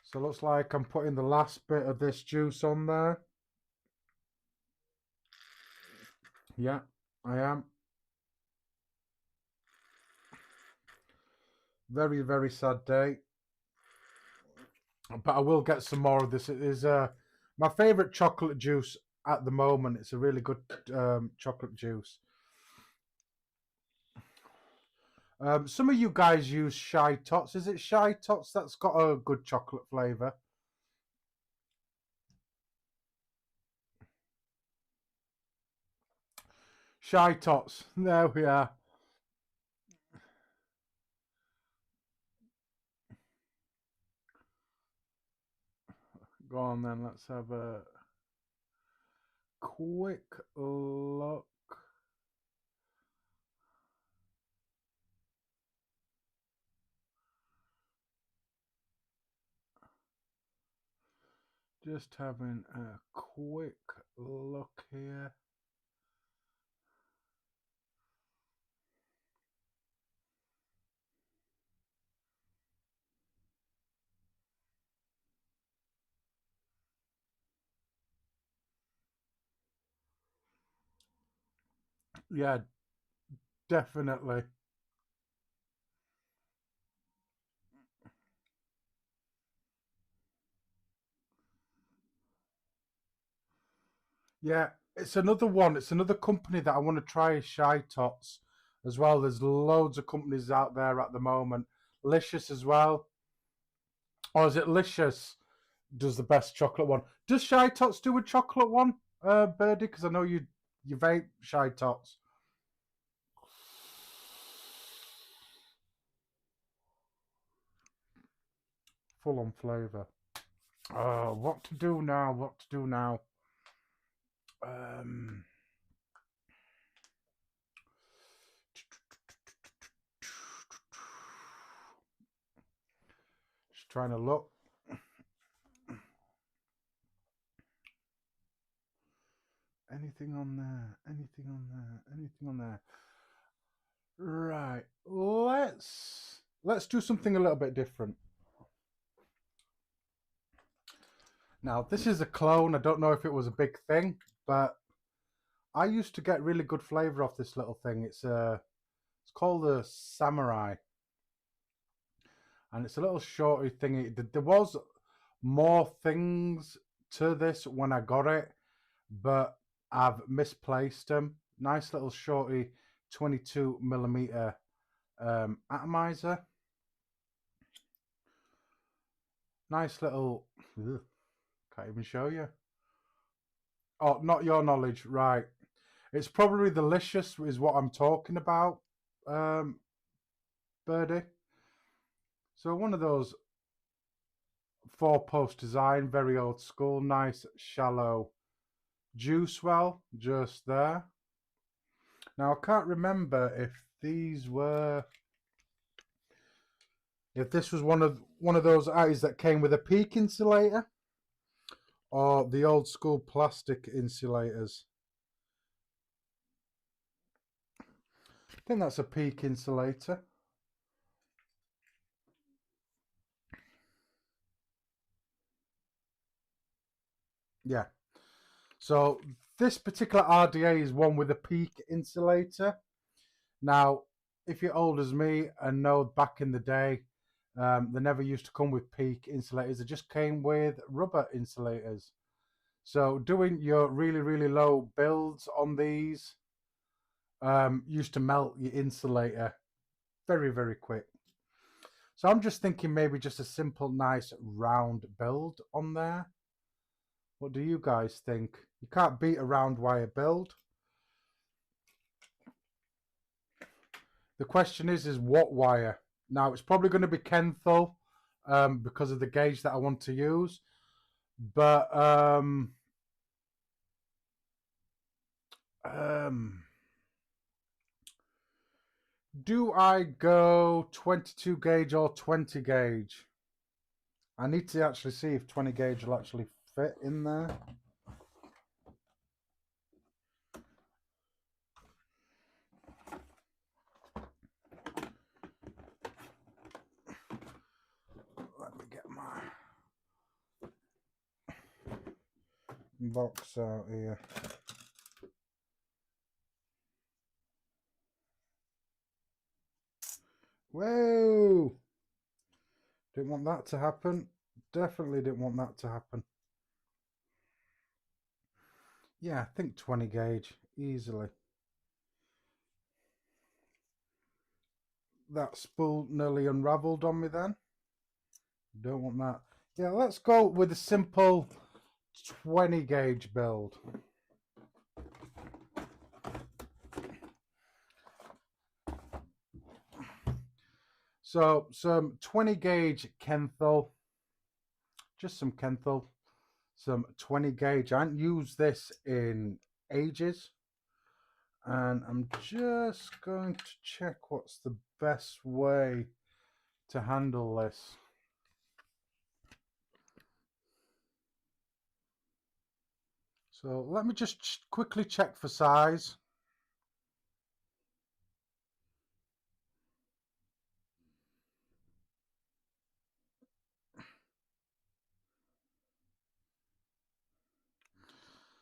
So looks like I'm putting the last bit of this juice on there. Yeah, I am. Very, very sad day. But I will get some more of this. It is my favourite chocolate juice at the moment. It's a really good chocolate juice. Some of you guys use Shy Tots. Is it Shy Tots that's got a good chocolate flavour? Shy Tots. There we are. Go on then, let's have a quick look. Just having a quick look here. Yeah, definitely. Yeah, it's another one. It's another company that I want to try, Shy Tots, as well. There's loads of companies out there at the moment. Licious as well. Or is it Licious does the best chocolate one? Does Shy Tots do a chocolate one, Birdie? Because I know you vape Shy Tots. Full on flavour. What to do now? What to do now? Just trying to look. Anything on there? Anything on there? Anything on there? Right. Let's do something a little bit different. Now, this is a clone. I don't know if it was a big thing, but I used to get really good flavor off this little thing. It's called a Samurai, and it's a little shorty thingy. There was more things to this when I got it, but I've misplaced them. Nice little shorty 22mm atomizer. Nice little... Ugh, can't even show you. Oh, not your knowledge, right. It's probably delicious is what I'm talking about, Birdie. So one of those 4-post design, very old school, nice shallow juice well, just there. Now I can't remember if these were... If this was one of those eyes that came with a peak insulator, or the old school plastic insulators. I think that's a peak insulator. Yeah. So this particular RDA is one with a peak insulator. Now, if you're old as me and know back in the day, they never used to come with peak insulators. They just came with rubber insulators. So doing your really, really low builds on these used to melt your insulator very, very quick. So I'm just thinking maybe just a simple, nice round build on there. What do you guys think? You can't beat a round wire build. The question is what wire? Now it's probably going to be Kenthal because of the gauge that I want to use. But do I go 22 gauge or 20 gauge? I need to actually see if 20 gauge will actually fit in there. Let me get my box out here. Whoa! Didn't want that to happen. Definitely didn't want that to happen. Yeah, I think 20 gauge easily. That spool nearly unraveled on me then. Don't want that. Yeah, let's go with a simple 20 gauge build. So some 20 gauge Kenthal, just some Kenthal, some 20 gauge. I haven't used this in ages, and I'm just going to check what's the best way to handle this. So let me just quickly check for size.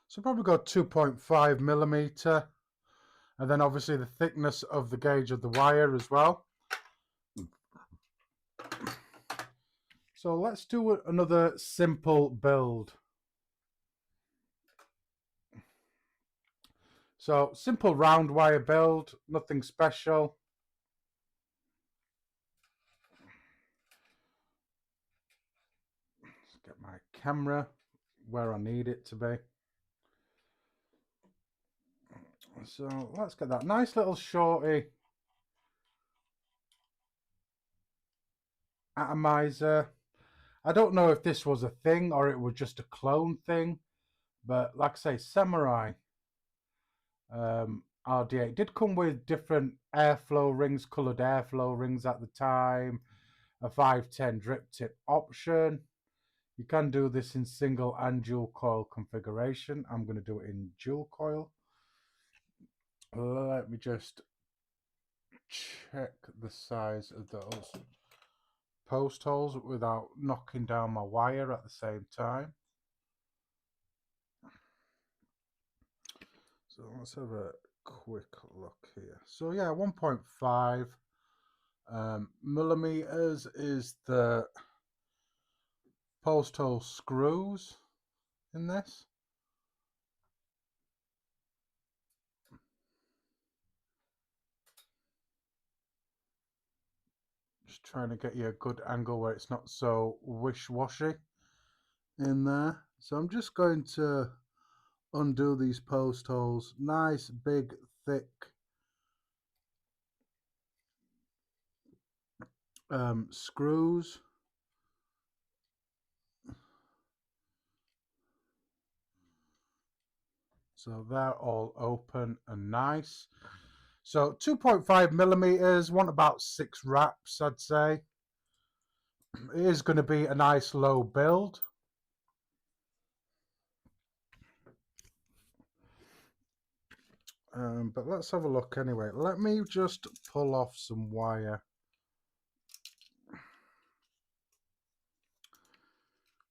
So probably go 2.5 millimeter, and then obviously the thickness of the gauge of the wire as well. So let's do another simple build. So simple round wire build, nothing special. Let's get my camera where I need it to be. So let's get that nice little shorty atomizer. I don't know if this was a thing or it was just a clone thing, but like I say, Samurai RDA. It did come with different airflow rings, coloured airflow rings at the time, a 510 drip tip option. You can do this in single and dual coil configuration. I'm going to do it in dual coil. Let me just check the size of those post holes without knocking down my wire at the same time. So let's have a quick look here. So yeah, 1.5 millimeters is the post hole screws in this. Just trying to get you a good angle where it's not so wish-washy in there. So I'm just going to undo these post holes. Nice, big, thick screws. So they're all open and nice. So 2.5 millimeters, want about 6 wraps, I'd say. It is going to be a nice low build. But let's have a look anyway. Let me just pull off some wire.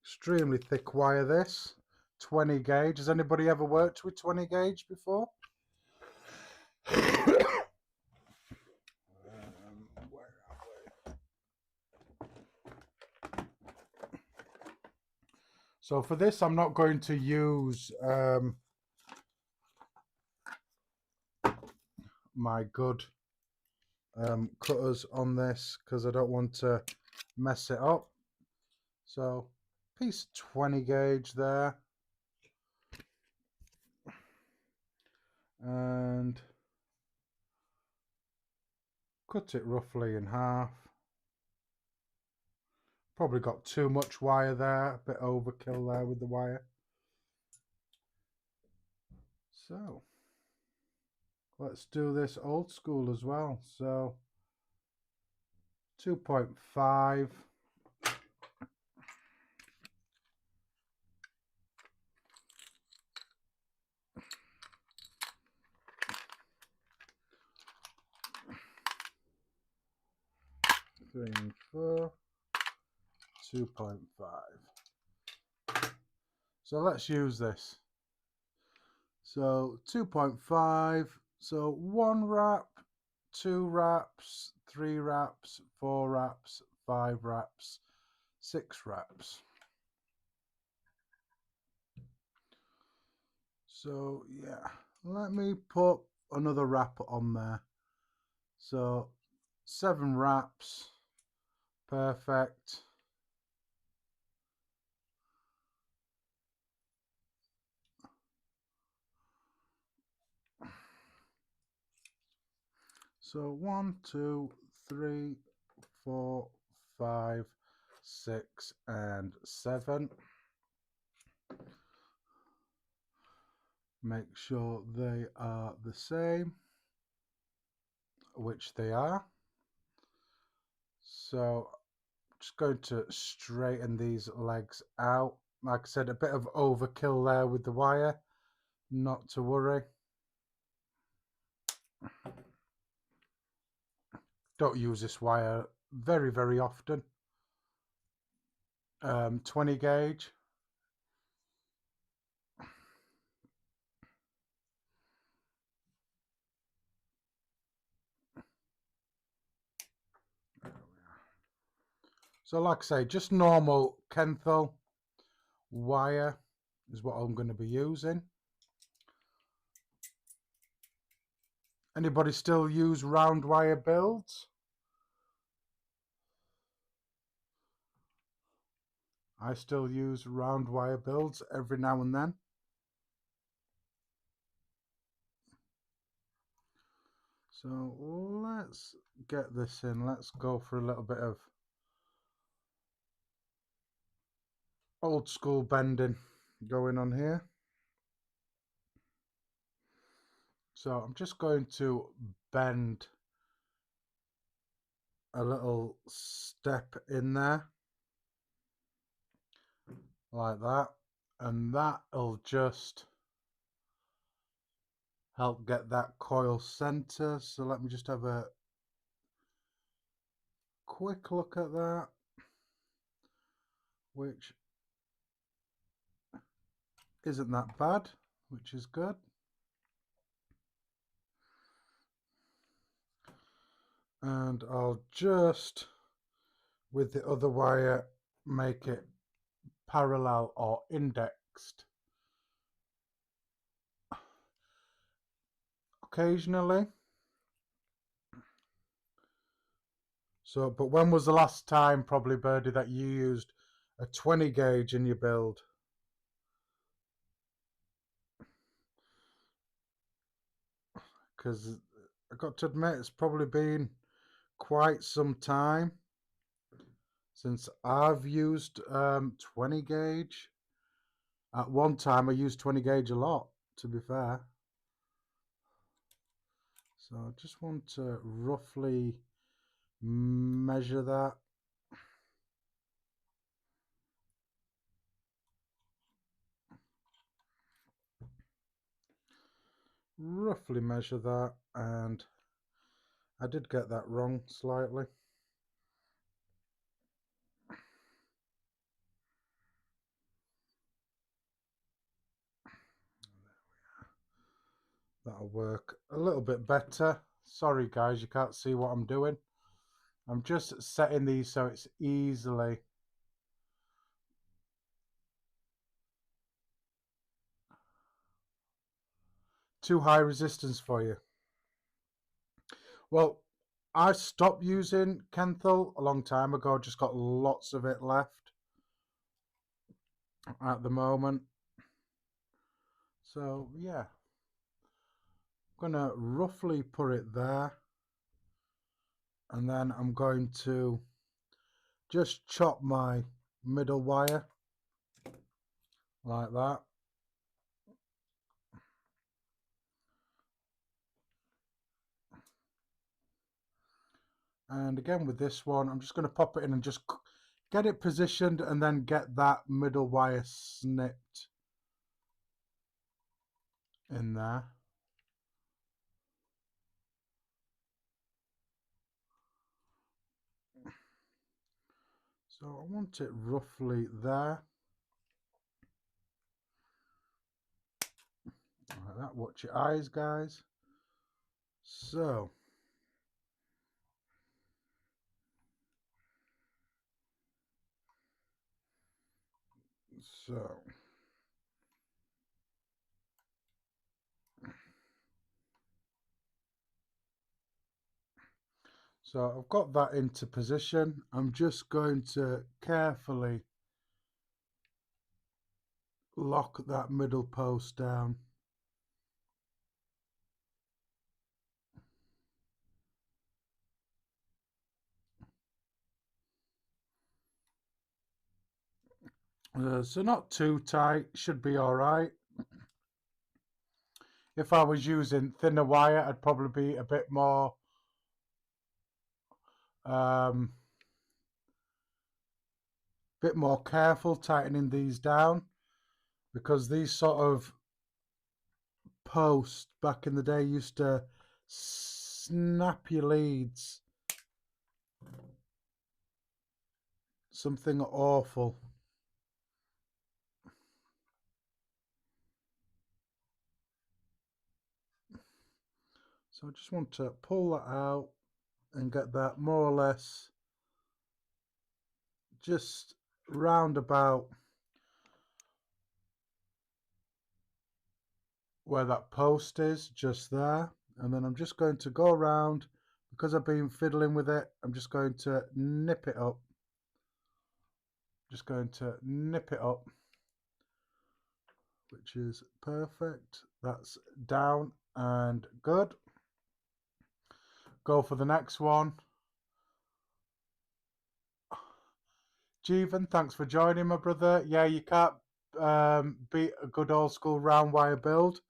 Extremely thick wire this. 20 gauge. Has anybody ever worked with 20 gauge before? So for this, I'm not going to use my good cutters on this because I don't want to mess it up. So piece of 20 gauge there, and cut it roughly in half. Probably got too much wire there, a bit overkill there with the wire. So let's do this old school as well. So 2.5. Three and 4, 2.5. So let's use this. So 2.5. So 1 wrap, 2 wraps, 3 wraps, 4 wraps, 5 wraps, 6 wraps. So yeah, let me put another wrap on there. So 7 wraps, perfect. So 1, 2, 3, 4, 5, 6, and 7. Make sure they are the same, which they are. So I'm just going to straighten these legs out. Like I said, a bit of overkill there with the wire, not to worry. Don't use this wire very, very often. 20 gauge. So like I say, just normal Kenthal wire is what I'm going to be using. Anybody still use round wire builds? I still use round wire builds every now and then. So let's get this in. Let's go for a little bit of old school bending going on here. So I'm just going to bend a little step in there like that, and that'll just help get that coil center. So let me just have a quick look at that, which isn't that bad, which is good. And I'll just, with the other wire, make it parallel or indexed. Occasionally. So, but when was the last time, probably Birdie, that you used a 20 gauge in your build? Because I got to admit, it's probably been quite some time since I've used 20 gauge. At one time I used 20 gauge a lot, to be fair. So I just want to roughly measure that. Roughly measure that, and I did get that wrong slightly. That'll work a little bit better. Sorry guys, you can't see what I'm doing. I'm just setting these so it's easily too high resistance for you. Well, I stopped using Kenthal a long time ago. Just got lots of it left at the moment. So yeah, I'm gonna roughly put it there, and then I'm going to just chop my middle wire like that. And again with this one, I'm just going to pop it in and just get it positioned and then get that middle wire snipped in there. So I want it roughly there. Like that. Watch your eyes, guys. So So I've got that into position. I'm just going to carefully lock that middle post down. So not too tight, should be all right. If I was using thinner wire, I'd probably be a bit more careful tightening these down, because these sort of posts back in the day used to snap your leads. Something awful. So I just want to pull that out and get that more or less just round about where that post is, just there. And then I'm just going to go around, because I've been fiddling with it, I'm just going to nip it up. Just going to nip it up, which is perfect. That's down and good. Go for the next one. Jeevan, thanks for joining, my brother. Yeah, you can't beat a good old school round wire build.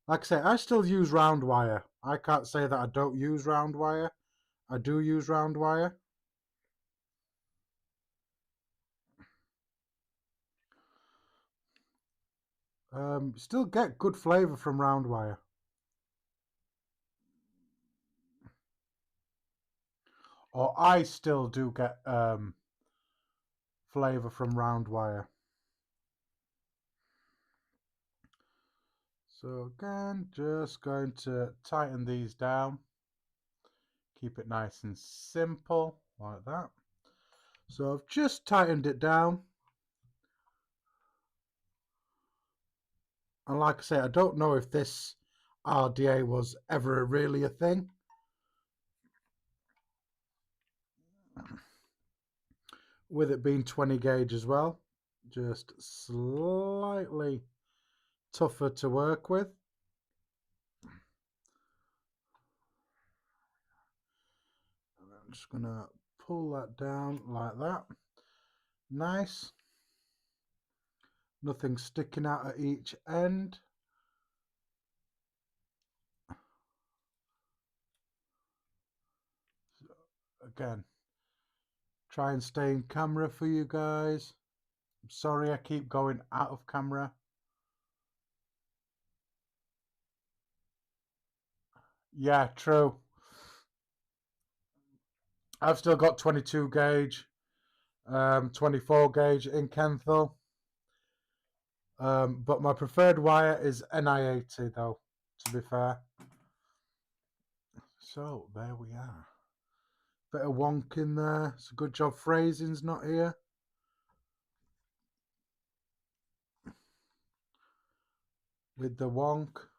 Like I say, I still use round wire. I can't say that I don't use round wire. I do use round wire. Still get good flavour from round wire. Or I still do get flavour from round wire. So again, just going to tighten these down. Keep it nice and simple, like that. So I've just tightened it down. And like I say, I don't know if this RDA was ever really a thing. With it being 20 gauge as well. Just slightly tougher to work with. I'm just going to pull that down like that. Nice. Nothing sticking out at each end. So again, try and stay in camera for you guys. I'm sorry I keep going out of camera. Yeah, true. I've still got 22 gauge, 24 gauge in Kenthal. But my preferred wire is NI80 though, to be fair. So there we are. Bit of wonk in there. It's a good job phrasing's not here. With the wonk.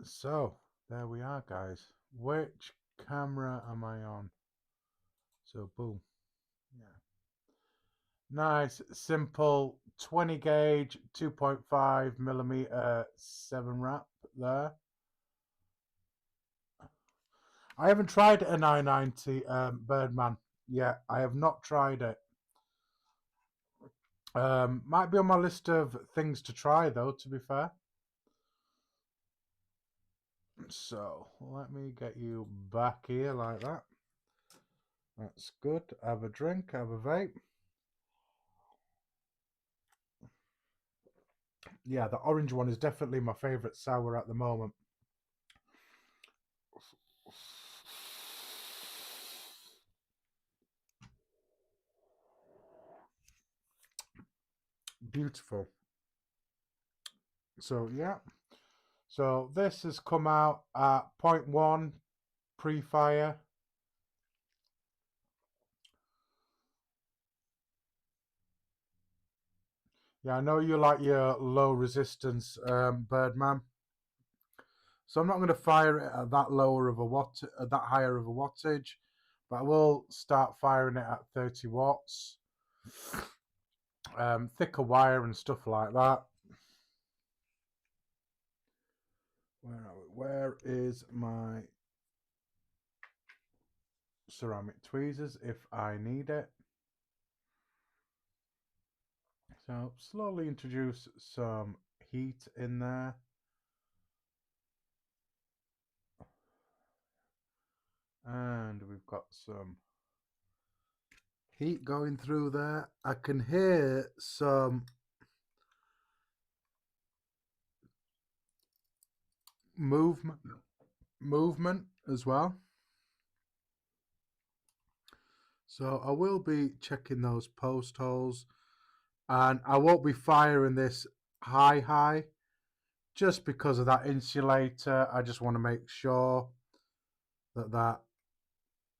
So There we are, guys. Which camera am I on? So boom. Yeah. Nice, simple 20 gauge, 2.5 millimeter 7 wrap there. I haven't tried an I-90 Birdman yet. I have not tried it. Might be on my list of things to try though, to be fair. So let me get you back here like that. That's good. Have a drink, have a vape. Yeah, the orange one is definitely my favourite sour at the moment. Beautiful. So yeah. So this has come out at 0.1 pre-fire. Yeah, I know you like your low resistance Birdman. So I'm not going to fire it at that lower of a watt, that higher of a wattage, but I will start firing it at 30 watts. Thicker wire and stuff like that. Where is my ceramic tweezers if I need it? So slowly introduce some heat in there. And we've got some heat going through there. I can hear some movement as well. So I will be checking those post holes, and I won't be firing this high just because of that insulator. I just want to make sure that that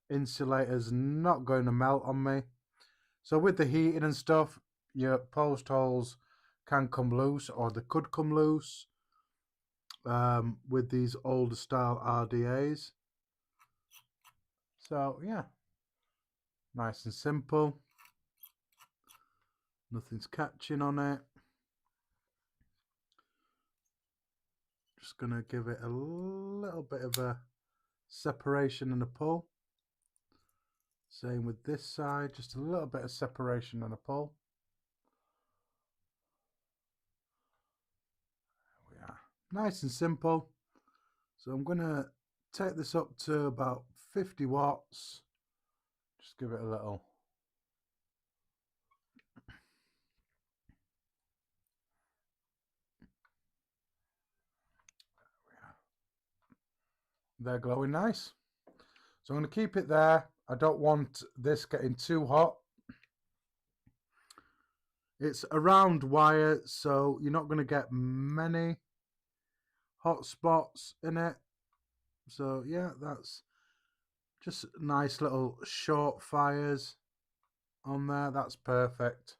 insulator's not going to melt on me. So with the heating and stuff, your post holes can come loose, or they could come loose with these older style RDAs. So yeah, nice and simple. Nothing's catching on it. Just gonna give it a little bit of a separation and a pull. Same with this side, just a little bit of separation and a pull. There we are. Nice and simple. So I'm gonna take this up to about 50 watts. Just give it a little. They're glowing nice. So I'm going to keep it there. I don't want this getting too hot. It's a round wire, so you're not going to get many hot spots in it. So yeah, that's just nice little short fires on there. That's perfect.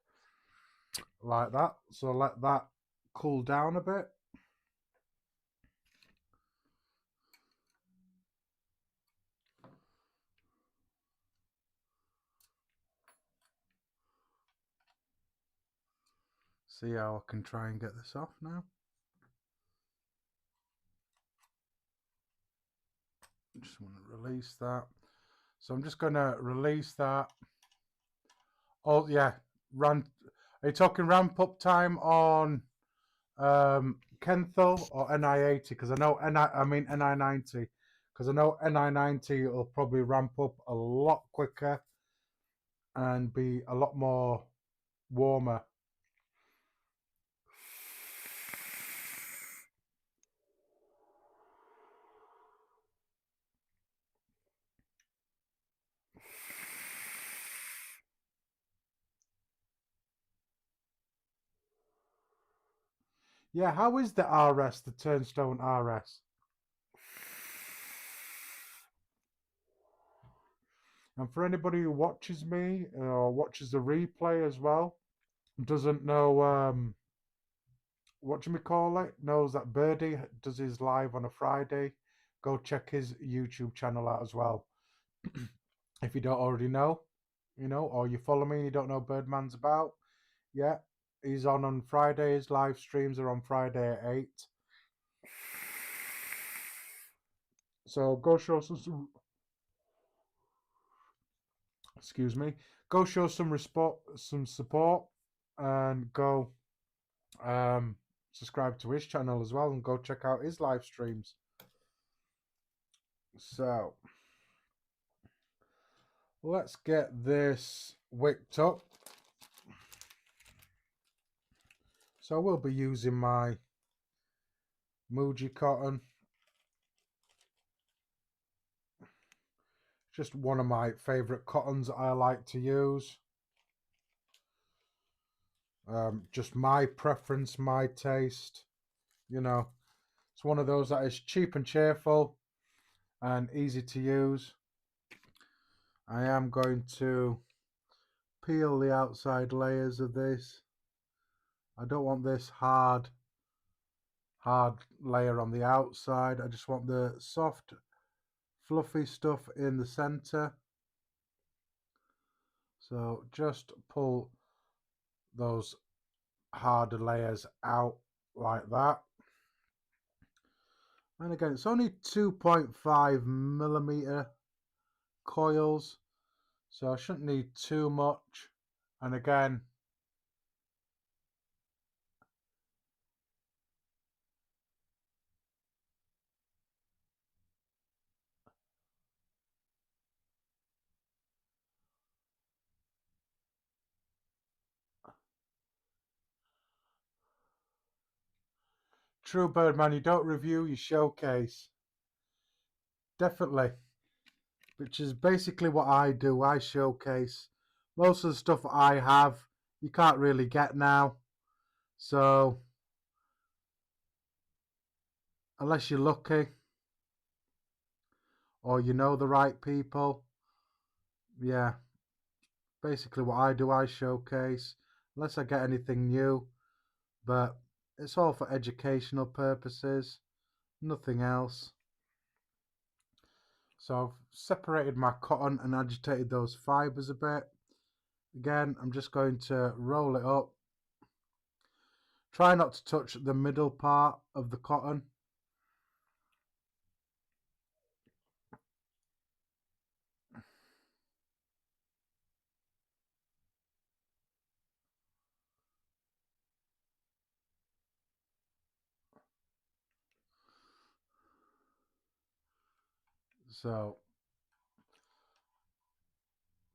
Like that. So let that cool down a bit. See how I can try and get this off now. Just want to release that. So I'm just going to release that. Oh yeah, are you talking ramp up time on Kenthal or NI80? Because I know NI90. Because I know NI90 will probably ramp up a lot quicker and be a lot more warmer. Yeah, how is the RS, the Turnstone RS? And for anybody who watches me or watches the replay as well, doesn't know what do we call it? Knows that Birdie does his live on a Friday go check his YouTube channel out as well. If you don't already know, or you follow me and you don't know Birdman's about, yeah, he's on Fridays. Live streams are on Friday at 8. So go show some excuse me, go show some support, and go subscribe to his channel as well, and go check out his live streams. So let's get this wicked up. So we'll be using my Muji cotton. Just one of my favorite cottons I like to use. Just my preference, my taste. It's one of those that is cheap and cheerful and easy to use. I am going to peel the outside layers of this. I don't want this hard layer on the outside. I just want the soft, fluffy stuff in the center. So just pull those harder layers out like that. And again, it's only 2.5 millimeter coils, so I shouldn't need too much. And again, true Birdman, you don't review, you showcase. Definitely. Which is basically what I do. I showcase. Most of the stuff I have, you can't really get now. So, unless you're lucky, or you know the right people, yeah. Basically what I do, I showcase. Unless I get anything new. But it's all for educational purposes. Nothing else. So I've separated my cotton and agitated those fibers a bit. Again, I'm just going to roll it up. Try not to touch the middle part of the cotton. So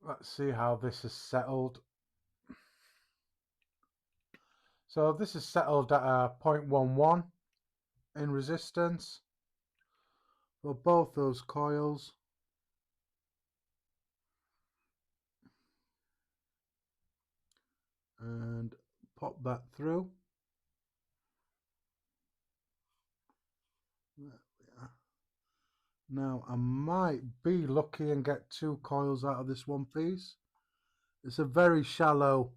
let's see how this is settled. So this is settled at a 0.11 in resistance for both those coils. And pop that through. There we are. Now I might be lucky and get 2 coils out of this one piece. It's a very shallow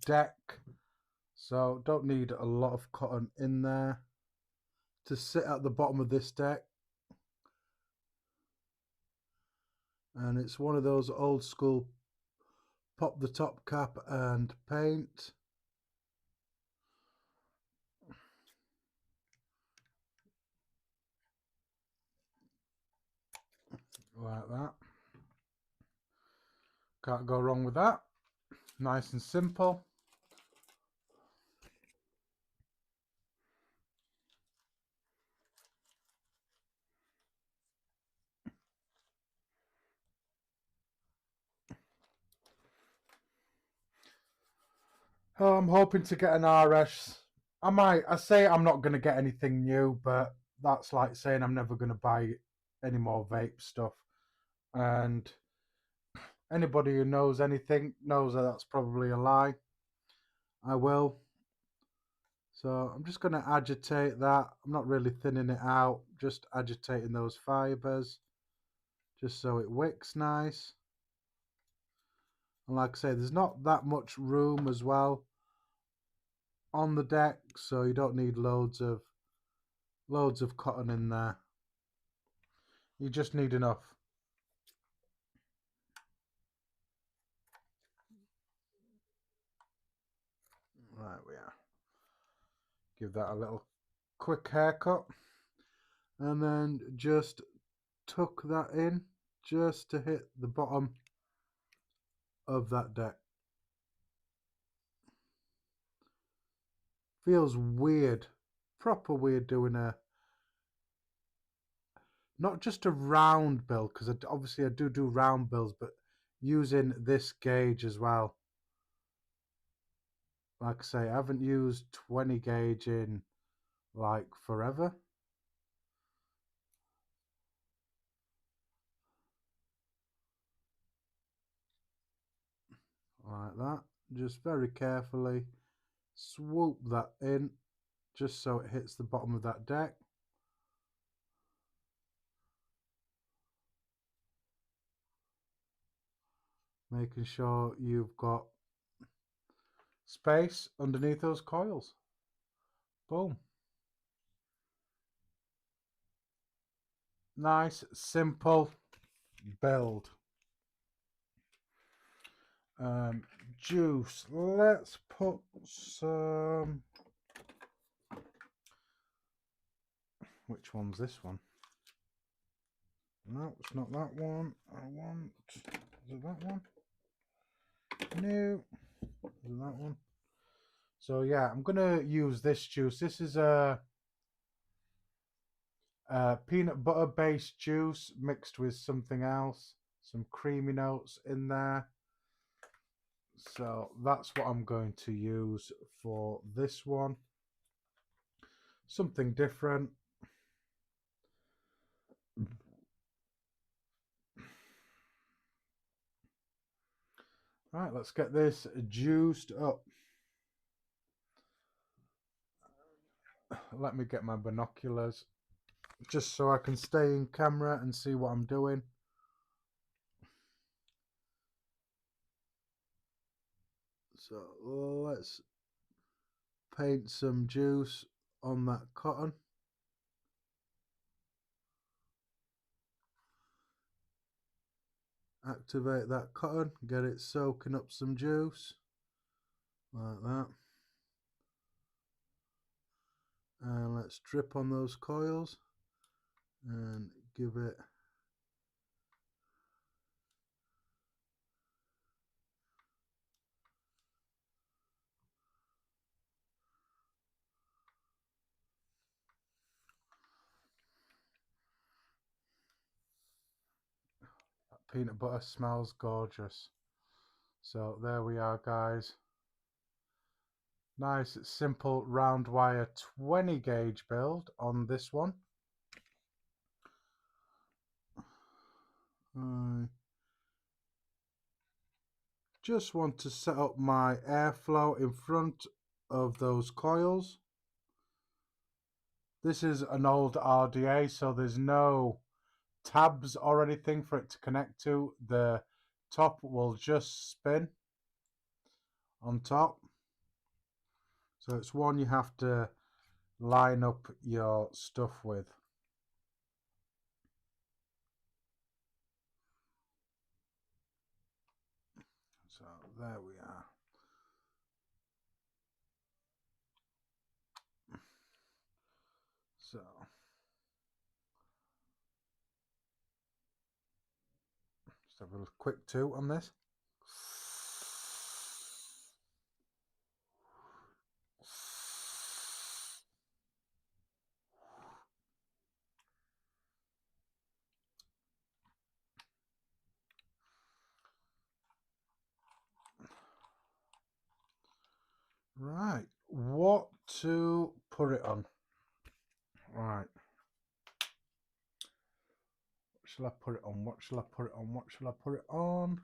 deck, so don't need a lot of cotton in there to sit at the bottom of this deck. And it's one of those old school pop the top cap and paint. Like that. Can't go wrong with that. Nice and simple. I'm hoping to get an RS. I say I'm not going to get anything new, but that's like saying I'm never going to buy any more vape stuff. And anybody who knows anything knows that that's probably a lie. I will. So I'm just going to agitate that. I'm not really thinning it out, just agitating those fibers, just so it wicks nice. And like I say, there's not that much room as well on the deck, so you don't need loads of cotton in there. You just need enough. Right, we are. Give that a little quick haircut. And then just tuck that in just to hit the bottom of that deck. Feels weird, proper weird doing a, not just a round build, because obviously I do round builds, but using this gauge as well. Like I say, I haven't used 20 gauge in like forever. Like that. Just very carefully swoop that in just so it hits the bottom of that deck. Making sure you've got space underneath those coils. Boom. Nice, simple build. Juice. Let's put some... Which one's this one? No, it's not that one. I want... Is it that one? No. Is it that one? So yeah, I'm going to use this juice. This is a peanut butter based juice mixed with something else. Some creamy notes in there. So that's what I'm going to use for this one. Something different. Right, let's get this juiced up. Let me get my binoculars just so I can stay in camera and see what I'm doing. So let's paint some juice on that cotton. Activate that cotton, get it soaking up some juice like that, and let's drip on those coils and give it that peanut butter smells gorgeous. So there we are, guys. Nice simple round wire 20 gauge build on this one. I just want to set up my airflow in front of those coils. This is an old RDA, so there's no tabs or anything for it to connect to. The top will just spin on top. So it's one you have to line up your stuff with. So there we are. So just have a quick toot on this. Right, what to put it on? Right. What shall I put it on? What shall I put it on? What shall I put it on?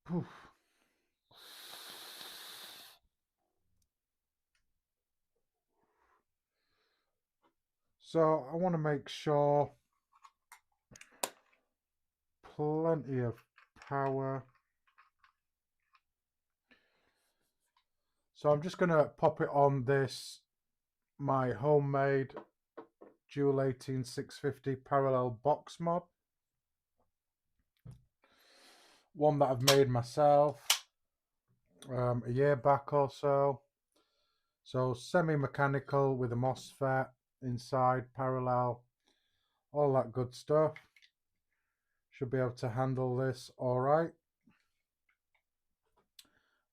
Poof. So I want to make sure plenty of power. So I'm just going to pop it on this, my homemade Dual 18650 parallel box mod. One that I've made myself a year back or so. So semi-mechanical with a MOSFET inside, parallel, all that good stuff. Should be able to handle this all right.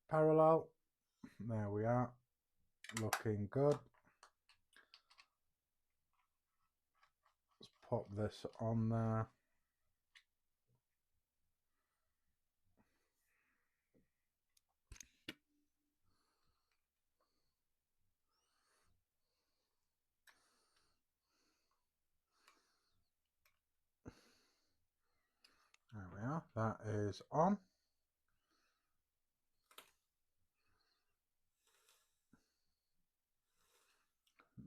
Parallel, there we are, looking good. Let's pop this on there. There we are, that is on.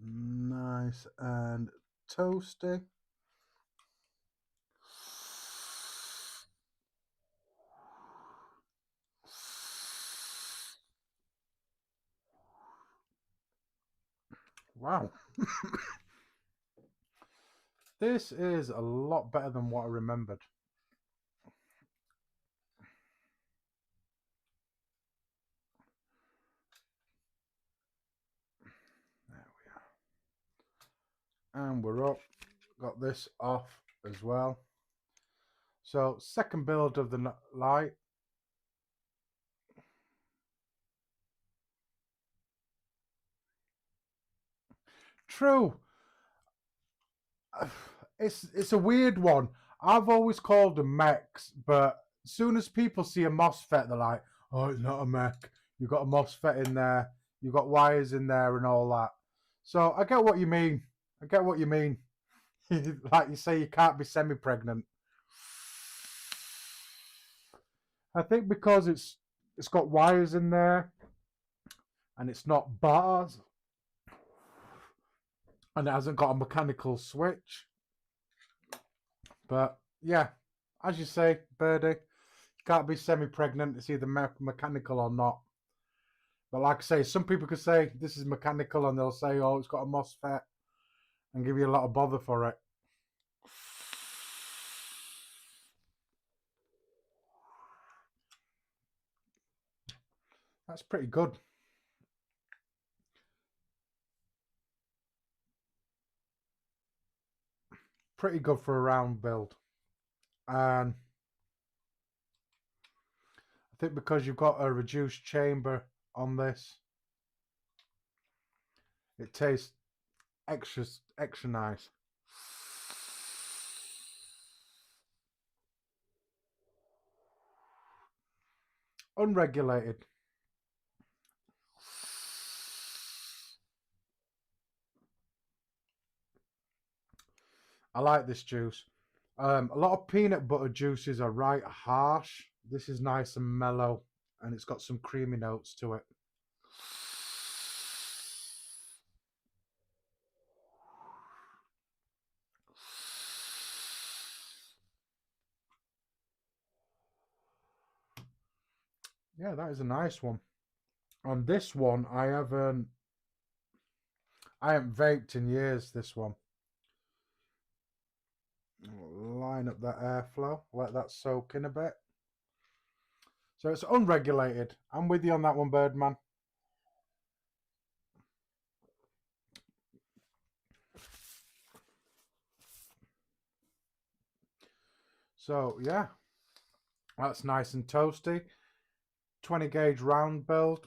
Nice and toasty. Wow. This is a lot better than what I remembered. There we are. And we're up. Got this off as well. So second build of the light. True. It's a weird one. I've always called them mechs, but as soon as people see a MOSFET, they're like, oh, it's not a mech. You've got a MOSFET in there. You've got wires in there and all that. So I get what you mean. I get what you mean. Like you say, you can't be semi-pregnant. I think because it's got wires in there and it's not bars and it hasn't got a mechanical switch. But yeah, as you say, Birdie, you can't be semi-pregnant. It's either mechanical or not. But like I say, some people could say this is mechanical and they'll say, oh, it's got a MOSFET and give you a lot of bother for it. That's pretty good. Pretty good for a round build. And I think because you've got a reduced chamber on this, it tastes extra nice. Unregulated. I like this juice. A lot of peanut butter juices are right harsh. This is nice and mellow, and it's got some creamy notes to it. Yeah, that is a nice one. On this one, I haven't vaped in years. This one. Line up that airflow, let that soak in a bit. So it's unregulated. I'm with you on that one, Birdman. So yeah, that's nice and toasty. 20 gauge round build.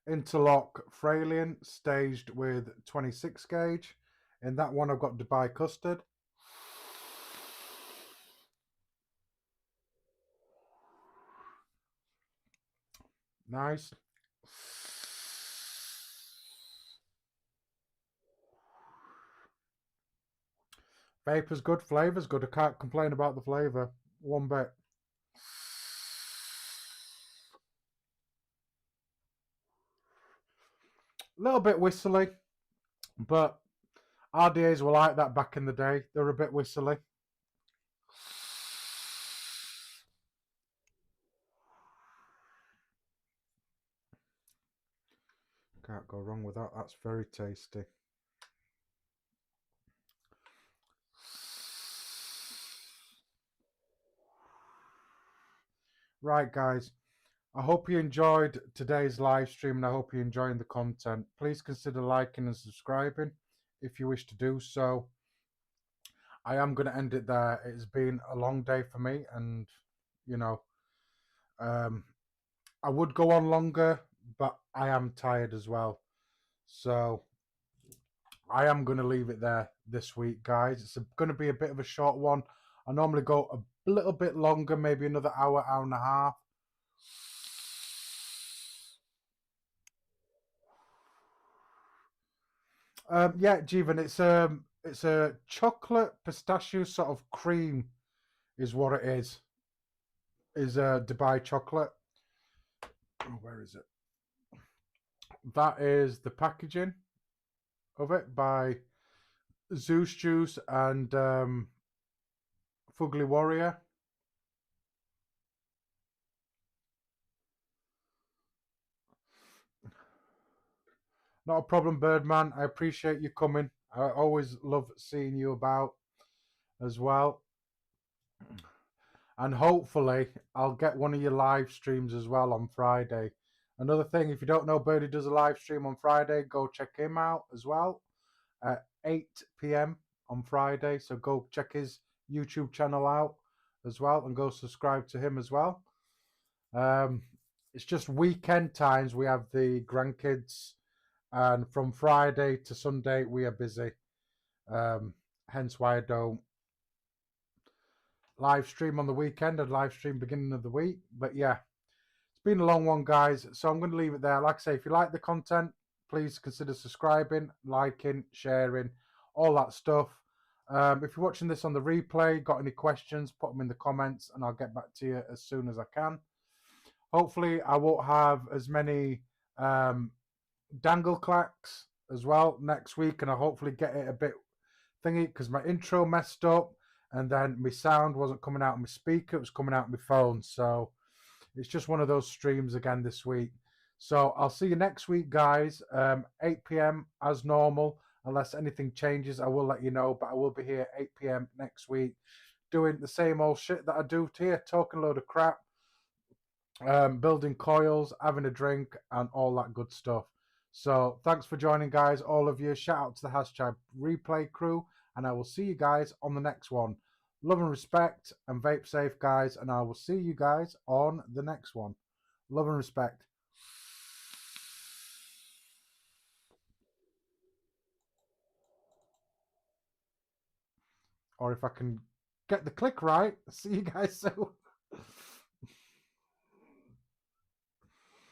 Interlock Fralian staged with 26 gauge. In that one I've got Dubai custard. Nice. Vapor's good, flavor's good. I can't complain about the flavor one bit. A little bit whistly, but RDAs were like that back in the day. They're a bit whistly. Can't go wrong with that. That's very tasty. Right, guys. I hope you enjoyed today's live stream and I hope you're enjoying the content. Please consider liking and subscribing if you wish to do so. I am going to end it there. It's been a long day for me, and you know, I would go on longer, but I am tired as well. So I am going to leave it there this week, guys. It's going to be a bit of a short one. I normally go a little bit longer, maybe another hour, hour and a half. Yeah, Jeevan, it's a chocolate pistachio sort of cream, is what it is. Is Dubai chocolate. Oh, where is it? That is the packaging of it by Zeus Juice and Fugly Warrior. Not a problem, Birdman. I appreciate you coming. I always love seeing you about as well. And hopefully I'll get one of your live streams as well on Friday. Another thing, if you don't know, Birdie does a live stream on Friday. Go check him out as well at 8 p.m. on Friday. So go check his YouTube channel out as well and go subscribe to him as well. It's just weekend times. We have the grandkids, and from Friday to Sunday we are busy. Hence why I don't live stream on the weekend and live stream beginning of the week. But yeah, it's been a long one, guys. So I'm going to leave it there. Like I say, if you like the content, please consider subscribing, liking, sharing, all that stuff. If you're watching this on the replay, got any questions, put them in the comments and I'll get back to you as soon as I can. Hopefully I won't have as many dangle clacks as well next week, and I'll hopefully get it a bit thingy because my intro messed up and then my sound wasn't coming out of my speaker, it was coming out of my phone. So it's just one of those streams again this week. So I'll see you next week, guys. 8 p.m. as normal. Unless anything changes, I will let you know. But I will be here 8 p.m. next week doing the same old shit that I do here, talking a load of crap, building coils, having a drink, and all that good stuff. So thanks for joining, guys, all of you. Shout out to the hashtag replay crew, and I will see you guys on the next one. Love and respect, and vape safe, guys, and I will see you guys on the next one. Love and respect. Or if I can get the click right, see you guys soon.